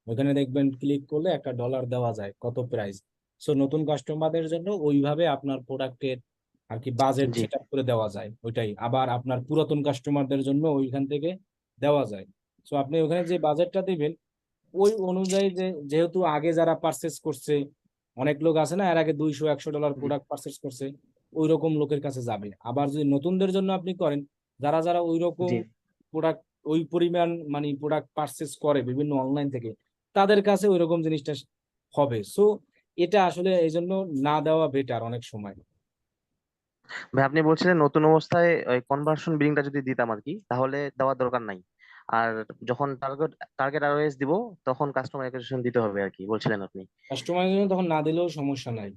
ওইখানে দেখবেন ক্লিক করলে একটা ডলার দেওয়া যায় কত প্রাইস। সো নতুন কাস্টমারদের জন্য ওইভাবে আপনার প্রোডাক্টের আর কি বাজেট জি সেট আপ করে দেওয়া যায় ওইটাই। আবার আপনার পুরাতন কাস্টমারদের জন্য ওইখান থেকে দেওয়া যায়। সো আপনি ওখানে যে বাজেটটা দিবেন ওই অনুযায়ী, যে যেহেতু আগে যারা পারচেস করছে, অনেক লোক আছে না এর আগে $200-100 জি প্রোডাক্ট পারচেস করছে, ওই রকম লোকের কাছে যাবে। আবার যদি নতুনদের জন্য আপনি করেন, যারা যারা ওই রকম জি প্রোডাক্ট ওই পরিমাণ মানে প্রোডাক্ট পারচেস করে বিভিন্ন অনলাইন থেকে, তাদের কাছে ওই রকম জিনিসটা হবে। সো এটা আসলে এই জন্য না দেওয়া বেটার অনেক সময়। ভাই, আপনি বলছিলেন নতুন অবস্থায় ওই কনভার্সন বিলিংটা যদি দিতাম আর কি, তাহলে দেওয়ার দরকার নাই, আর যখন টার্গেট টার্গেট আরওএস দিব তখন কাস্টমার অ্যাকুইজিশন দিতে হবে আর কি বলছিলেন আপনি। কাস্টমারের জন্য তখন না দিলেও সমস্যা নাই।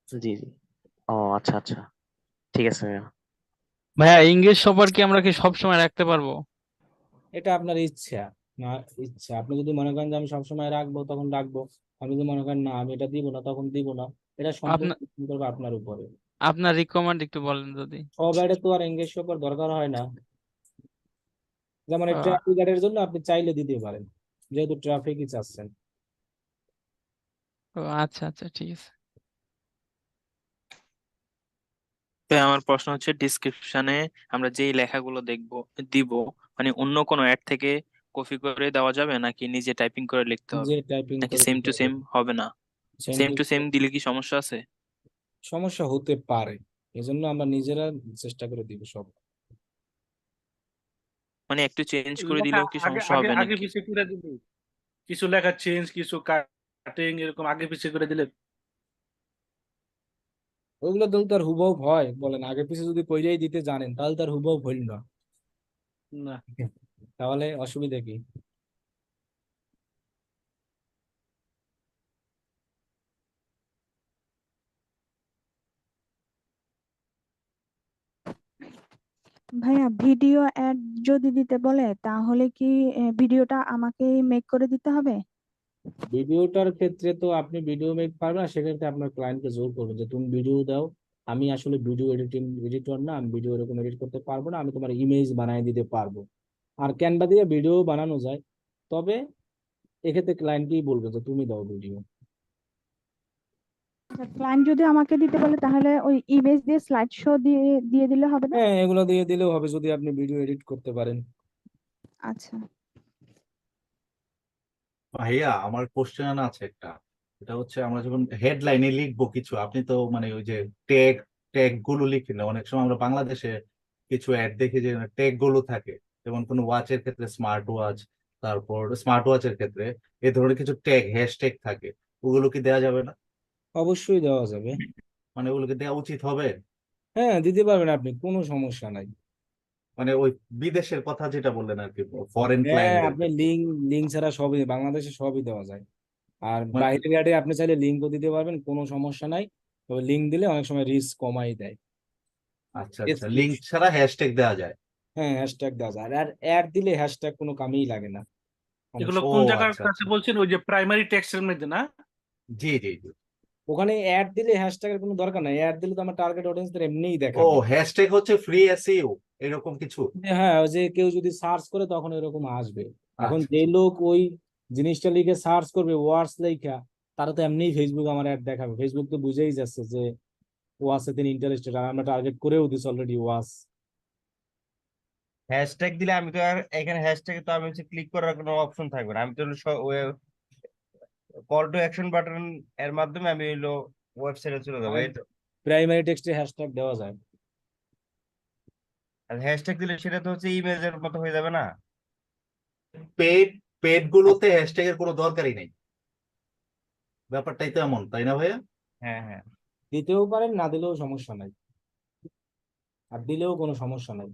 জি জি। ও আচ্ছা আচ্ছা, ঠিক আছে ভাইয়া। ভাইয়া ইংলিশ শপার কি আমরা কি সব সময় রাখতে পারবো? এটা আপনার ইচ্ছা, না ইচ্ছা। আপনি যদি মনে করেন যে আমি সবসময় রাখবো তখন রাখবো, আপনি যদি মনে করেন না আমি এটা দিব না তখন দিব না। এটা সম্পূর্ণ আপনার depend করবে আপনার উপরে। আপনার রিকমেন্ড একটু বলেন যদি। সব অ্যাডে তো আর এঙ্গেজ করার দরকার হয় না। যেমন এই আহ, ট্রাফিক অ্যাডের জন্য আপনি চাইলে দিতে পারেন, যেহেতু ট্রাফিকই চাচ্ছেন। আচ্ছা আচ্ছা ঠিক আছে। ভাই আমার প্রশ্ন হচ্ছে ডিসক্রিপশনে আমরা যেই লেখাগুলো দিব, মানে অন্য কোনো অ্যাড থেকে কপি করে দেওয়া যাবে নাকি নিজে টাইপিং করে লিখতে যে হবে, টাইপিং নাকি করে সেম দিতে টু হবে। সেম হবে না? Same same to to same দিলে কি সমস্যা আছে? সমস্যা হতে পারে, এজন্য আমরা নিজেরা চেষ্টা করে দিব সব। মানে একটু চেঞ্জ করে লেখা দিলেও কি আগে সমস্যা আগে হবে আগে নাকি? পিছে করে দিবি, কিছু লেখা চেঞ্জ, কিছু কাটিং, এরকম আগে পিছে করে দিলে ওগুলো তো তার হুবহু হয়, বলেন আগে পিছে যদি কইরাই দিতে জানেন তাহলে তার হুবহু হইল না, না। তাহলে অসুবিধা কি? ভাইয়া ভিডিও অ্যাড যদি দিতে বলে তাহলে কি ভিডিওটা আমাকেই মেক করে দিতে হবে? ভিডিওটার ক্ষেত্রে তো আপনি ভিডিও মেক পারবেন না, সেক্ষেত্রে আপনার ক্লায়েন্টকে জোর করবেন যে তুমি ভিডিও দাও, আমি আসলে ভিডিও এডিটর না, আমি ভিডিও এরকম এডিট করতে পারবো না, আমি তোমার ইমেজ বানিয়ে দিতে পারবো। আর ক্যানভা দিয়ে ভিডিও বানানো যায়, তবে এক্ষেত্রে ক্লায়েন্টকেই বলবে যে তুমি দাও ভিডিও। ক্লায়েন্ট যদি আমাকে দিতে বলে তাহলে ওই ইমেজ দিয়ে স্লাইড শো দিয়ে দিয়ে দিলে হবে না? হ্যাঁ, এগুলো দিয়ে দিলেও হবে যদি আপনি ভিডিও এডিট করতে পারেন। আচ্ছা। ভাইয়া আমার কোশ্চেন আছে একটা। এটা হচ্ছে আমরা যখন হেডলাইনে লিখবো কিছু, আপনি তো মানে ওই যে ট্যাগ ট্যাগ গুলো লিখেন না? অনেক সময় আমরা বাংলাদেশে কিছু অ্যাড দেখি যে ট্যাগ গুলো থাকে, যেমন কোনো ওয়াচের ক্ষেত্রে স্মার্ট ওয়াচ, তারপর স্মার্ট ওয়াচের ক্ষেত্রে এই ধরনের কিছু ট্যাগ হ্যাশট্যাগ থাকে, ওগুলো কি দেওয়া যাবে না? অবশ্যই দেওয়া যাবে। মানে ওগুলোকে দেওয়া উচিত হবে? হ্যাঁ, দিতে পারবেন আপনি, কোনো সমস্যা নাই। মানে ওই বিদেশের কথা যেটা বললেন আর কি, ফরেন হ্যাঁ, ক্লায়েন্টদের আপনি ক্ষেত্রে। লিঙ্ক লিঙ্ক ছাড়া সবই বাংলাদেশে সবই দেওয়া যায়। আর মানে বাইরের অ্যাডে আপনি চাইলে লিঙ্কও দিতে পারবেন, কোনো সমস্যা নাই। তবে লিঙ্ক দিলে অনেক সময় রিস্ক কমাই দেয়। আচ্ছা আচ্ছা, লিঙ্ক ছাড়া হ্যাশট্যাগ দেওয়া যায়? হ্যাঁ, হ্যাশট্যাগ দেওয়া যায়, আর অ্যাড দিলে হ্যাশট্যাগ কোনো কামেই লাগে না অনেক এগুলো সময়। ও কোন জায়গার আচ্ছা কাছে আচ্ছা, বলছেন? ওই যে প্রাইমারি টেক্সটের মধ্যে না? জি জি জি। ওখানে অ্যাড দিলে হ্যাশট্যাগের কোনো দরকার নাই, অ্যাড দিলে তো আমার টার্গেট অডিয়েন্সদের এমনিই ও দেখাবে। হ্যাশট্যাগ হচ্ছে ফ্রি এসইও এরকম কিছু? হ্যাঁ, ওই যে কেউ যদি সার্চ করে তখন এরকম আসবে। এখন আচ্ছা যে আচ্ছা। লোক ওই জিনিসটা লিখে সার্চ করবে ওয়ার্ডস লেখা, তারা তো এমনিই ফেসবুক আমার অ্যাড দেখাবে। ফেসবুক তো বুঝেই যাচ্ছে যে ওয়াসে তিনি ইন্টারেস্টেড, আর আমরা টার্গেট করেও দিচ্ছি অলরেডি ওয়াস। হ্যাশট্যাগ দিলে আমি তো আর এখানে হ্যাশট্যাগে তো আমি হচ্ছে ক্লিক করার কোনো অপশন থাকবে না, আমি তো কল টু অ্যাকশন বাটন এর মাধ্যমে আমি হইলো ওয়েবসাইটে চলে যাবো, এই তো। প্রাইমারি টেক্সটে হ্যাশট্যাগ দেওয়া যায়। আর হ্যাশট্যাগ দিলে সেটা তো হচ্ছে ইমেজের মতো হয়ে যাবে না? পেড পেড গুলোতে হ্যাশট্যাগ এর কোনো দরকারই নেই, ব্যাপারটাই তো এমন, তাই না ভাইয়া? হ্যাঁ হ্যাঁ। দিতেও পারেন, না দিলেও সমস্যা নাই, আর দিলেও কোনো সমস্যা নাই।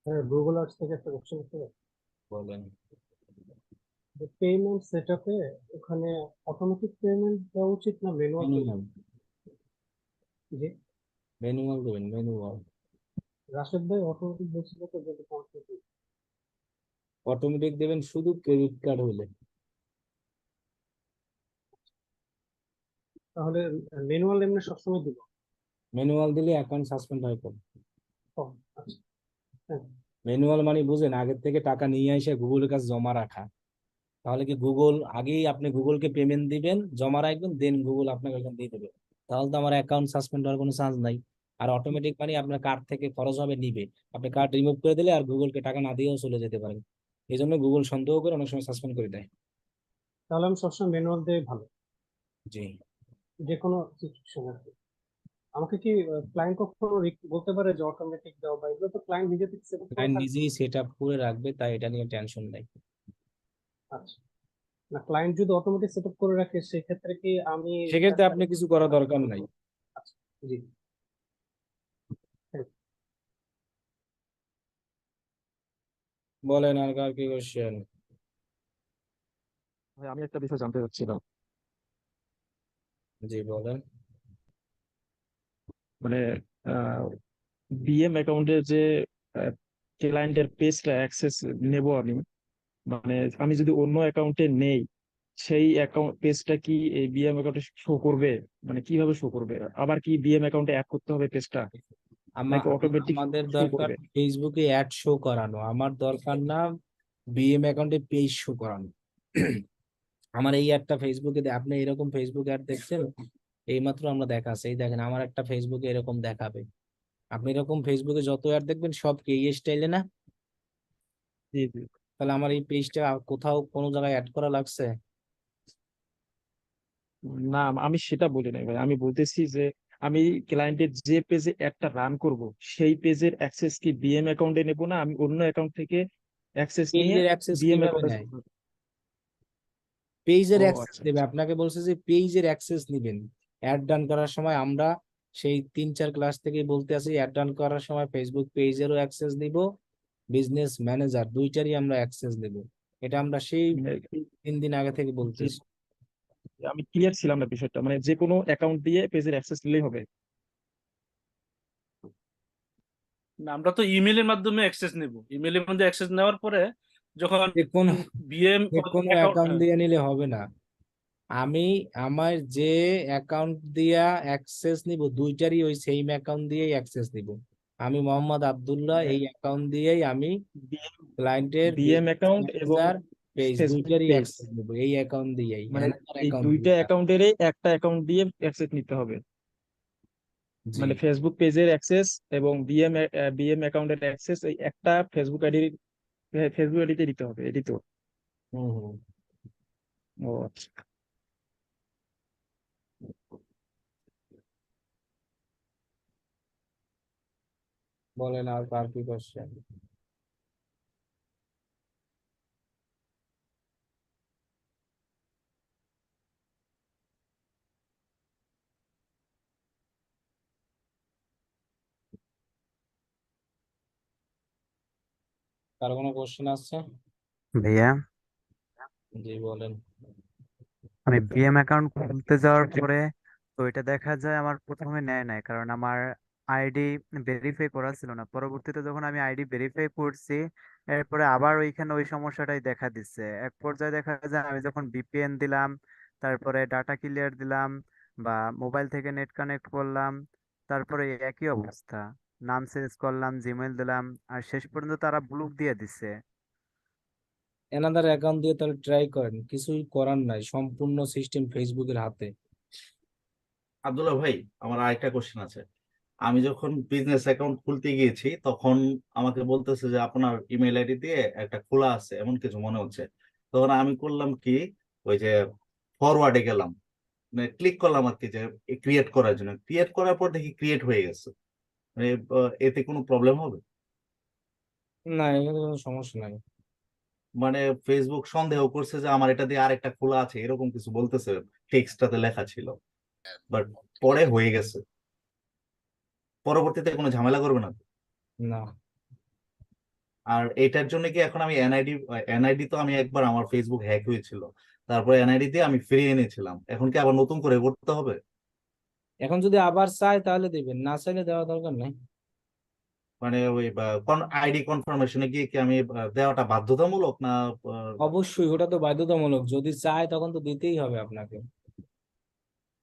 হ্যাঁ, গুগল আর্টস থেকে একটা কোশ্চেন আছে। বলেন। যে পেমেন্ট সেটআপে ওখানে অটোমেটিক পেমেন্ট দেওয়া উচিত না ম্যানুয়াল ম্যানুয়াল, পেমেন্ট? যে ম্যানুয়াল দেবেন, ম্যানুয়াল। রাশেদ ভাই অটোমেটিক বলছিল তো যেটা কনফিউজ, অটোমেটিক দেবেন শুধু ক্রেডিট কার্ড হলে। তাহলে ম্যানুয়াল এমনি সবসময় দিব? ম্যানুয়াল দিলে অ্যাকাউন্ট সাসপেন্ড হয়। ও আচ্ছা, হ্যাঁ। ম্যানুয়াল মানে বুঝেন, আগের থেকে টাকা নিয়ে এসে গুগলের কাছে জমা রাখা। তাহলে কি গুগল আগেই আপনি গুগলকে পেমেন্ট দিবেন, জমা রাখবেন, দেন গুগল আপনাকে ওখানে দিয়ে দেবে। তাহলে তো আমার অ্যাকাউন্ট সাসপেন্ড হওয়ার কোনো চান্স নাই। আর অটোমেটিক মানে আপনার কার্ড থেকে খরচ হবে নিবে, আপনি কার্ড রিমুভ করে দিলে আর গুগলকে টাকা না দিয়েও চলে যেতে পারেন। এই জন্য গুগল সন্দেহ করে অনেক সময় সাসপেন্ড করে দেয়। তাহলে আমি সবসময় ম্যানুয়াল দিয়ে ভালো, জি। যে কোনো সিচুয়েশন আর কি। আমাকে কি ক্লায়েন্ট কখনো বলতে পারে যে অটোমেটিক দাও, বা এগুলো তো ক্লায়েন্ট নিজে থেকে সেট করা ক্লায়েন্ট থাকে? নিজেই সেট আপ করে রাখবে, তাই এটা নিয়ে টেনশন নাই। আচ্ছা, না ক্লায়েন্ট যদি অটোমেটিক সেট আপ করে রাখে সেক্ষেত্রে কি আমি সেক্ষেত্রে আপনি কিছু করা দরকার নাই। আচ্ছা, জি। বলেন আর কার কি কোশ্চেন? ভাই আমি একটা বিষয় জানতে চাচ্ছিলাম। জি বলেন। মানে বিএম অ্যাকাউন্টে যে ক্লায়েন্টের পেজটা অ্যাক্সেস নেব আমি, মানে আমি যদি অন্য অ্যাকাউন্টে নেই, সেই অ্যাকাউন্ট পেজটা কি এই বিএম অ্যাকাউন্টে শো করবে? মানে কিভাবে শো করবে? আবার কি বিএম অ্যাকাউন্টে অ্যাড করতে হবে পেজটা, নাকি অটোমেটিক আমাদের শো দরকার করবে? ফেসবুকে অ্যাড শো করানো, আমার দরকার না বিএম অ্যাকাউন্টে পেজ শো করানো। আমার এই একটা ফেসবুকে আপনি এরকম ফেসবুক অ্যাড দেখছেন? এইমাত্র আমরা দেখাচ্ছে, এই দেখেন আমার একটা ফেসবুকে এরকম দেখাবে। আপনি এরকম ফেসবুকে যত অ্যাড দেখবেন সব কি এই স্টাইলে না? জি জি। তাহলে আমার এই পেজটা কোথাও কোনো জায়গায় অ্যাড করা লাগছে? না, আমি সেটা বলি নাই ভাই, আমি বলতেছি যে আমি ক্লায়েন্টের যে পেজে অ্যাডটা রান করব সেই পেজের অ্যাক্সেস কি বিএম অ্যাকাউন্টে নেব, না আমি অন্য অ্যাকাউন্ট থেকে অ্যাক্সেস নিয়ে পেজের অ্যাক্সেস বিএম কিভাবে অ্যাকাউন্টে? নেয়? পেজের ও অ্যাক্সেস আচ্ছা দেবে আচ্ছা। আপনাকে, বলছে যে পেজের অ্যাক্সেস নিবেন। অ্যাড রান করার সময় আমরা সেই 3-4 ক্লাস থেকে বলতে আছি, অ্যাড রান করার সময় ফেসবুক পেজেরও অ্যাক্সেস দিব, বিজনেস ম্যানেজার দুইটারই আমরা অ্যাক্সেস দেব। এটা আমরা সেই 3 দিন আগে থেকে জি, বলতেছি। আমি ক্লিয়ার ছিলাম না বিষয়টা, মানে যে কোনো অ্যাকাউন্ট দিয়ে পেজের অ্যাক্সেস নিলেই হবে? না, আমরা তো ইমেলের মাধ্যমে অ্যাক্সেস নেব। ইমেলের মধ্যে অ্যাক্সেস নেওয়ার পরে যখন যে কোনো বিএম যে কোনো অ্যাকাউন্ট দিয়ে নিলে হবে না। আমি আমার যে অ্যাকাউন্ট দিয়া অ্যাক্সেস নিব দুইটারই ওই সেম অ্যাকাউন্ট দিয়েই অ্যাক্সেস নিব। আমি মোহাম্মদ আব্দুল্লাহ, এই অ্যাকাউন্ট দিয়েই আমি ক্লায়েন্টের বিএম অ্যাকাউন্ট এবং পেজ ফেসবুক দুইটারই পেজ, অ্যাক্সেস নিব এই অ্যাকাউন্ট দিয়েই, মানে অ্যানাদার এই অ্যাকাউন্ট দুইটা দিয়ে। অ্যাকাউন্টেরই একটা অ্যাকাউন্ট দিয়ে অ্যাক্সেস নিতে হবে, জি মানে ফেসবুক পেজের অ্যাক্সেস এবং বিএম অ্যাকাউন্টের অ্যাক্সেস এই একটা ফেসবুক আইডিতে দিতে হবে, এটি তো? হুম হুম। ও আচ্ছা। বলেন আর কার কি কোশ্চেন? কার কোনো কোশ্চেন আসছে? ভাইয়া, জি বলেন। আমি বিএম অ্যাকাউন্ট খুলতে যাওয়ার পরে তো এটা দেখা যায় আমার প্রথমে নেয় নাই, কারণ আমার আইডি ভেরিফাই করা ছিল না। পরবর্তীতে যখন আমি আইডি ভেরিফাই করছি, এরপরে আবার ওইখানে ওই সমস্যাটাই দেখা দিচ্ছে। এক পর্যায়ে দেখা যায় আমি যখন ভিপিএন দিলাম, তারপরে ডাটা ক্লিয়ার দিলাম বা মোবাইল থেকে নেট কানেক্ট করলাম, তারপরে একই অবস্থা। নাম চেঞ্জ করলাম, জিমেল দিলাম, আর শেষ পর্যন্ত তারা ব্লক দিয়ে দিচ্ছে। অ্যানাদার অ্যাকাউন্ট দিয়ে তাহলে ট্রাই করেন, কিছুই করার নাই, সম্পূর্ণ সিস্টেম ফেসবুকের হাতে। আব্দুল্লাহ ভাই, আমার আরেকটা কোশ্চেন আছে। আমি যখন বিজনেস অ্যাকাউন্ট খুলতে গিয়েছি তখন আমাকে বলতেছে যে আপনার ইমেল আইডি দিয়ে একটা খোলা আছে এমন কিছু মনে হচ্ছে। তখন আমি করলাম কি, ওই যে ফরওয়ার্ডে গেলাম, মানে ক্লিক করলাম আর কি, যে ক্রিয়েট করার জন্য। ক্রিয়েট করার পর দেখি ক্রিয়েট হয়ে গেছে। মানে এতে কোনো প্রবলেম হবে? না, এখানে কোনো সমস্যা নাই। মানে ফেসবুক সন্দেহ করছে যে আমার এটা দিয়ে আরেকটা খোলা আছে, এরকম কিছু বলতেছে, টেক্সটটাতে লেখা ছিল, বাট পরে হয়ে গেছে। পরবর্তীতে কোনো ঝামেলা করবে না তো? না, আর এটার জন্য কি এখন আমি এনআইডি তো আমি একবার আমার ফেসবুক হ্যাক হয়েছিল, তারপরে এনআইডি দিয়ে আমি ফিরিয়ে এনেছিলাম, এখন কি আবার নতুন করে করতে হবে? এখন যদি আবার চাই তাহলে দিবেন, না চাইলে দেওয়া দরকার নাই। মানে ওই আইডি কনফার্মেশনে গিয়ে কি আমি দেওয়াটা বাধ্যতামূলক না? অবশ্যই ওটা তো বাধ্যতামূলক, যদি চায় তখন তো দিতেই হবে আপনাকে,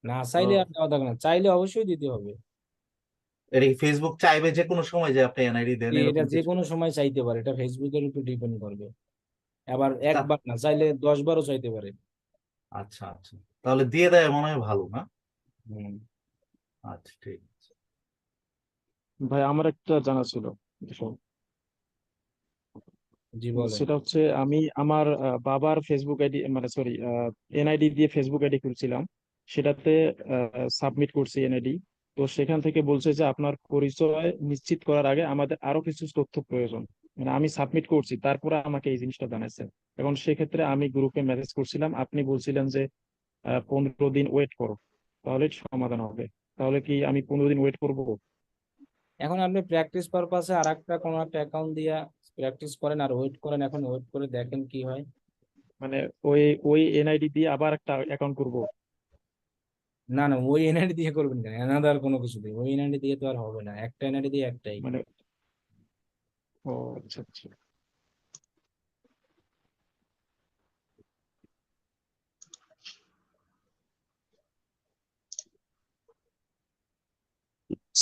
না চাইলে আর আহ, দেওয়া দরকার না, চাইলে অবশ্যই দিতে হবে। এটা কি ফেসবুক চাইবে যে কোনো সময় যে আপনি এনআইডি দেন, এটা এরকম যে কিছু? কোনো সময় চাইতে পারে, এটা ফেসবুকের উপর ডিপেন্ড করবে। আবার তা একবার না, চাইলে 10 বারও চাইতে পারে। আচ্ছা আচ্ছা, তাহলে দিয়ে দেয় মনে হয় ভালো না? হম। আচ্ছা ঠিক আছে। ভাই আমার একটা জানা ছিল বিষয়। জি বলেন। সেটা হচ্ছে আমি আমার বাবার ফেসবুক আইডি, মানে সরি, এনআইডি দিয়ে ফেসবুক আইডি খুলছিলাম, সেটাতে সাবমিট করছি এনআইডি। তো সেখান থেকে বলছে যে আপনার পরিচয় নিশ্চিত করার আগে আমাদের আরো কিছু তথ্য প্রয়োজন। মানে আমি সাবমিট করছি, তারপরে আমাকে এই জিনিসটা জানাইছে। এখন সেক্ষেত্রে আমি গ্রুপে মেসেজ করছিলাম, আপনি বলছিলেন যে 15 দিন ওয়েট করো, তাহলে সমাধান হবে। তাহলে কি আমি 15 দিন ওয়েট করবো? এখন আপনি প্র্যাকটিস পারপাসে আর একটা কোনো একটা অ্যাকাউন্ট দিয়া প্র্যাকটিস করেন আর ওয়েট করেন, এখন ওয়েট করে দেখেন কি হয়। মানে ওই ওই এনআইডি দিয়ে আবার একটা অ্যাকাউন্ট করবো? না না, ওই এনআইডি দিয়ে করবেন কেন, অ্যানাদার কোনো কিছু দিয়ে, ওই এনআইডি দিয়ে তো আর হবে না, একটা এনআইডি দিয়ে একটাই। মানে ও আচ্ছা আচ্ছা।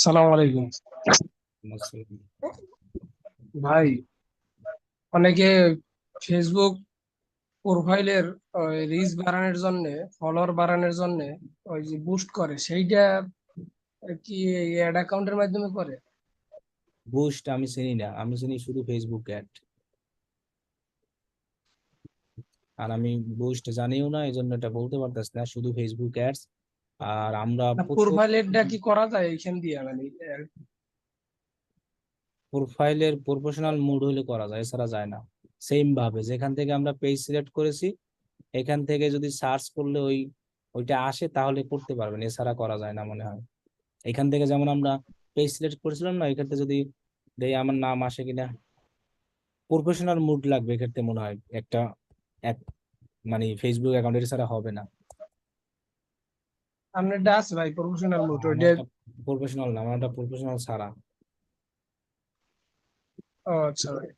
সালাম আলাইকুম ভাই। অনেকে ফেসবুক প্রোফাইলের রিচ বাড়ানোর জন্য, ফলোয়ার বাড়ানোর জন্য ওই যে বুস্ট করে, সেইটা কি অ্যাড অ্যাকাউন্টের মাধ্যমে করে? বুস্ট আমি চিনি না, আমি চিনি শুধু ফেসবুক অ্যাড। আর আমি বুস্ট জানিও না, এই জন্য এটা বলতে পারতেছি না, শুধু ফেসবুক অ্যাডস। আর আমরা প্রথম প্রোফাইলেরটা কি করা যায় এইখান দিয়ে মানে প্রোফাইলের প্রফেশনাল মোড হলে করা যায়, এছাড়া যায় না। সেম ভাবে যেখান থেকে আমরা পেজ সিলেক্ট করেছি এখান থেকে যদি সার্চ করলে ওইটা আসে তাহলে করতে পারবেন, এছাড়া করা যায় না মনে হয়। এখান থেকে যেমন আমরা পেজ সিলেক্ট করেছিলাম না, এখান থেকে যদি দেই আমার নাম আসে কিনা, প্রফেশনাল মুড লাগবে এক্ষেত্রে মনে হয় একটা এক, মানে ফেসবুক অ্যাকাউন্টের ছাড়া হবে না। আপনার ডাস ভাই প্রফেশনাল মোড ওইটা? প্রফেশনাল না, আমারটা প্রফেশনাল ছাড়া। ও আচ্ছা ভাই।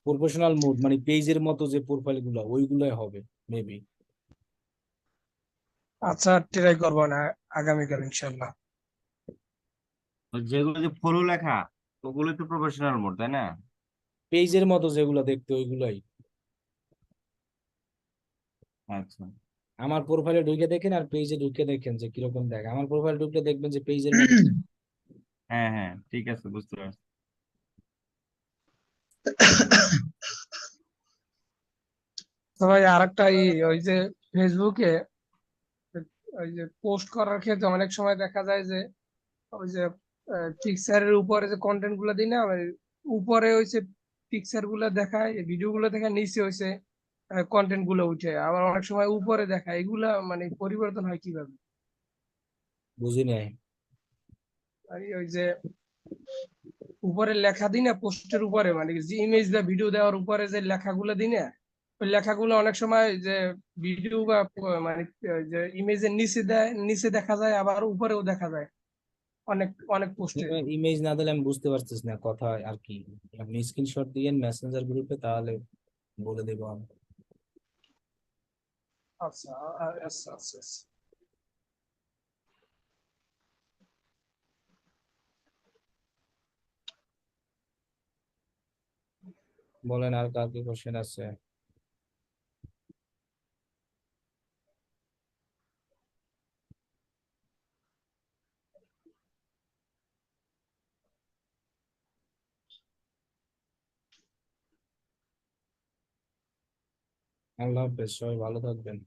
প্রফেশনাল মোড মানে পেজের মতো যে প্রোফাইল গুলো ওইগুলোই হবে মেবি। আচ্ছা ট্রাই করবো না আগামীকাল ইনশাল্লাহ। যেগুলো যে ফলো লেখা ওগুলো তো প্রফেশনাল মোড, তাই না? পেজের মতো যেগুলো দেখতে ওইগুলাই। আচ্ছা। আমার প্রোফাইলে ঢুকে দেখেন আর পেজে ঢুকে দেখেন যে কিরকম দেখে। আমার প্রোফাইল ঢুকলে দেখবেন যে পেজের মতো। হ্যাঁ হ্যাঁ, ঠিক আছে, বুঝতে পারছি। তো ভাই আরেকটা ওই যে ফেসবুকে ওই যে পোস্ট করার ক্ষেত্রে অনেক সময় দেখা যায় যে ওই যে পিকচারের উপরে যে কন্টেন্ট গুলো দিই না, মানে উপরে হইছে পিকচার গুলো দেখায়, ভিডিও গুলো দেখায়, নিচে হইছে কন্টেন্ট গুলো উঠে, আবার অনেক সময় উপরে দেখায়, এগুলা মানে পরিবর্তন হয় কিভাবে? বুঝি নাই। আর ওই যে উপরে লেখা দিই না পোস্টের উপরে, মানে যে ইমেজ বা ভিডিও দেওয়ার উপরে যে লেখাগুলো দিই না, ওই লেখাগুলো অনেক সময় যে ভিডিও বা মানে যে ইমেজের নিচে দেয়, নিচে দেখা যায়, আবার উপরেও দেখা যায় অনেক অনেক পোস্টে। ইমেজ না দিলে আমি বুঝতে পারতেছি না কথা আর কি। আপনি স্ক্রিনশট দিয়েন মেসেঞ্জার গ্রুপে, তাহলে বলে দেবো আমি। আচ্ছা আচ্ছা আচ্ছা আচ্ছা। বলেন আর কার কি কোশ্চেন আছে? আল্লাহ হাফেজ, সবাই ভালো থাকবেন।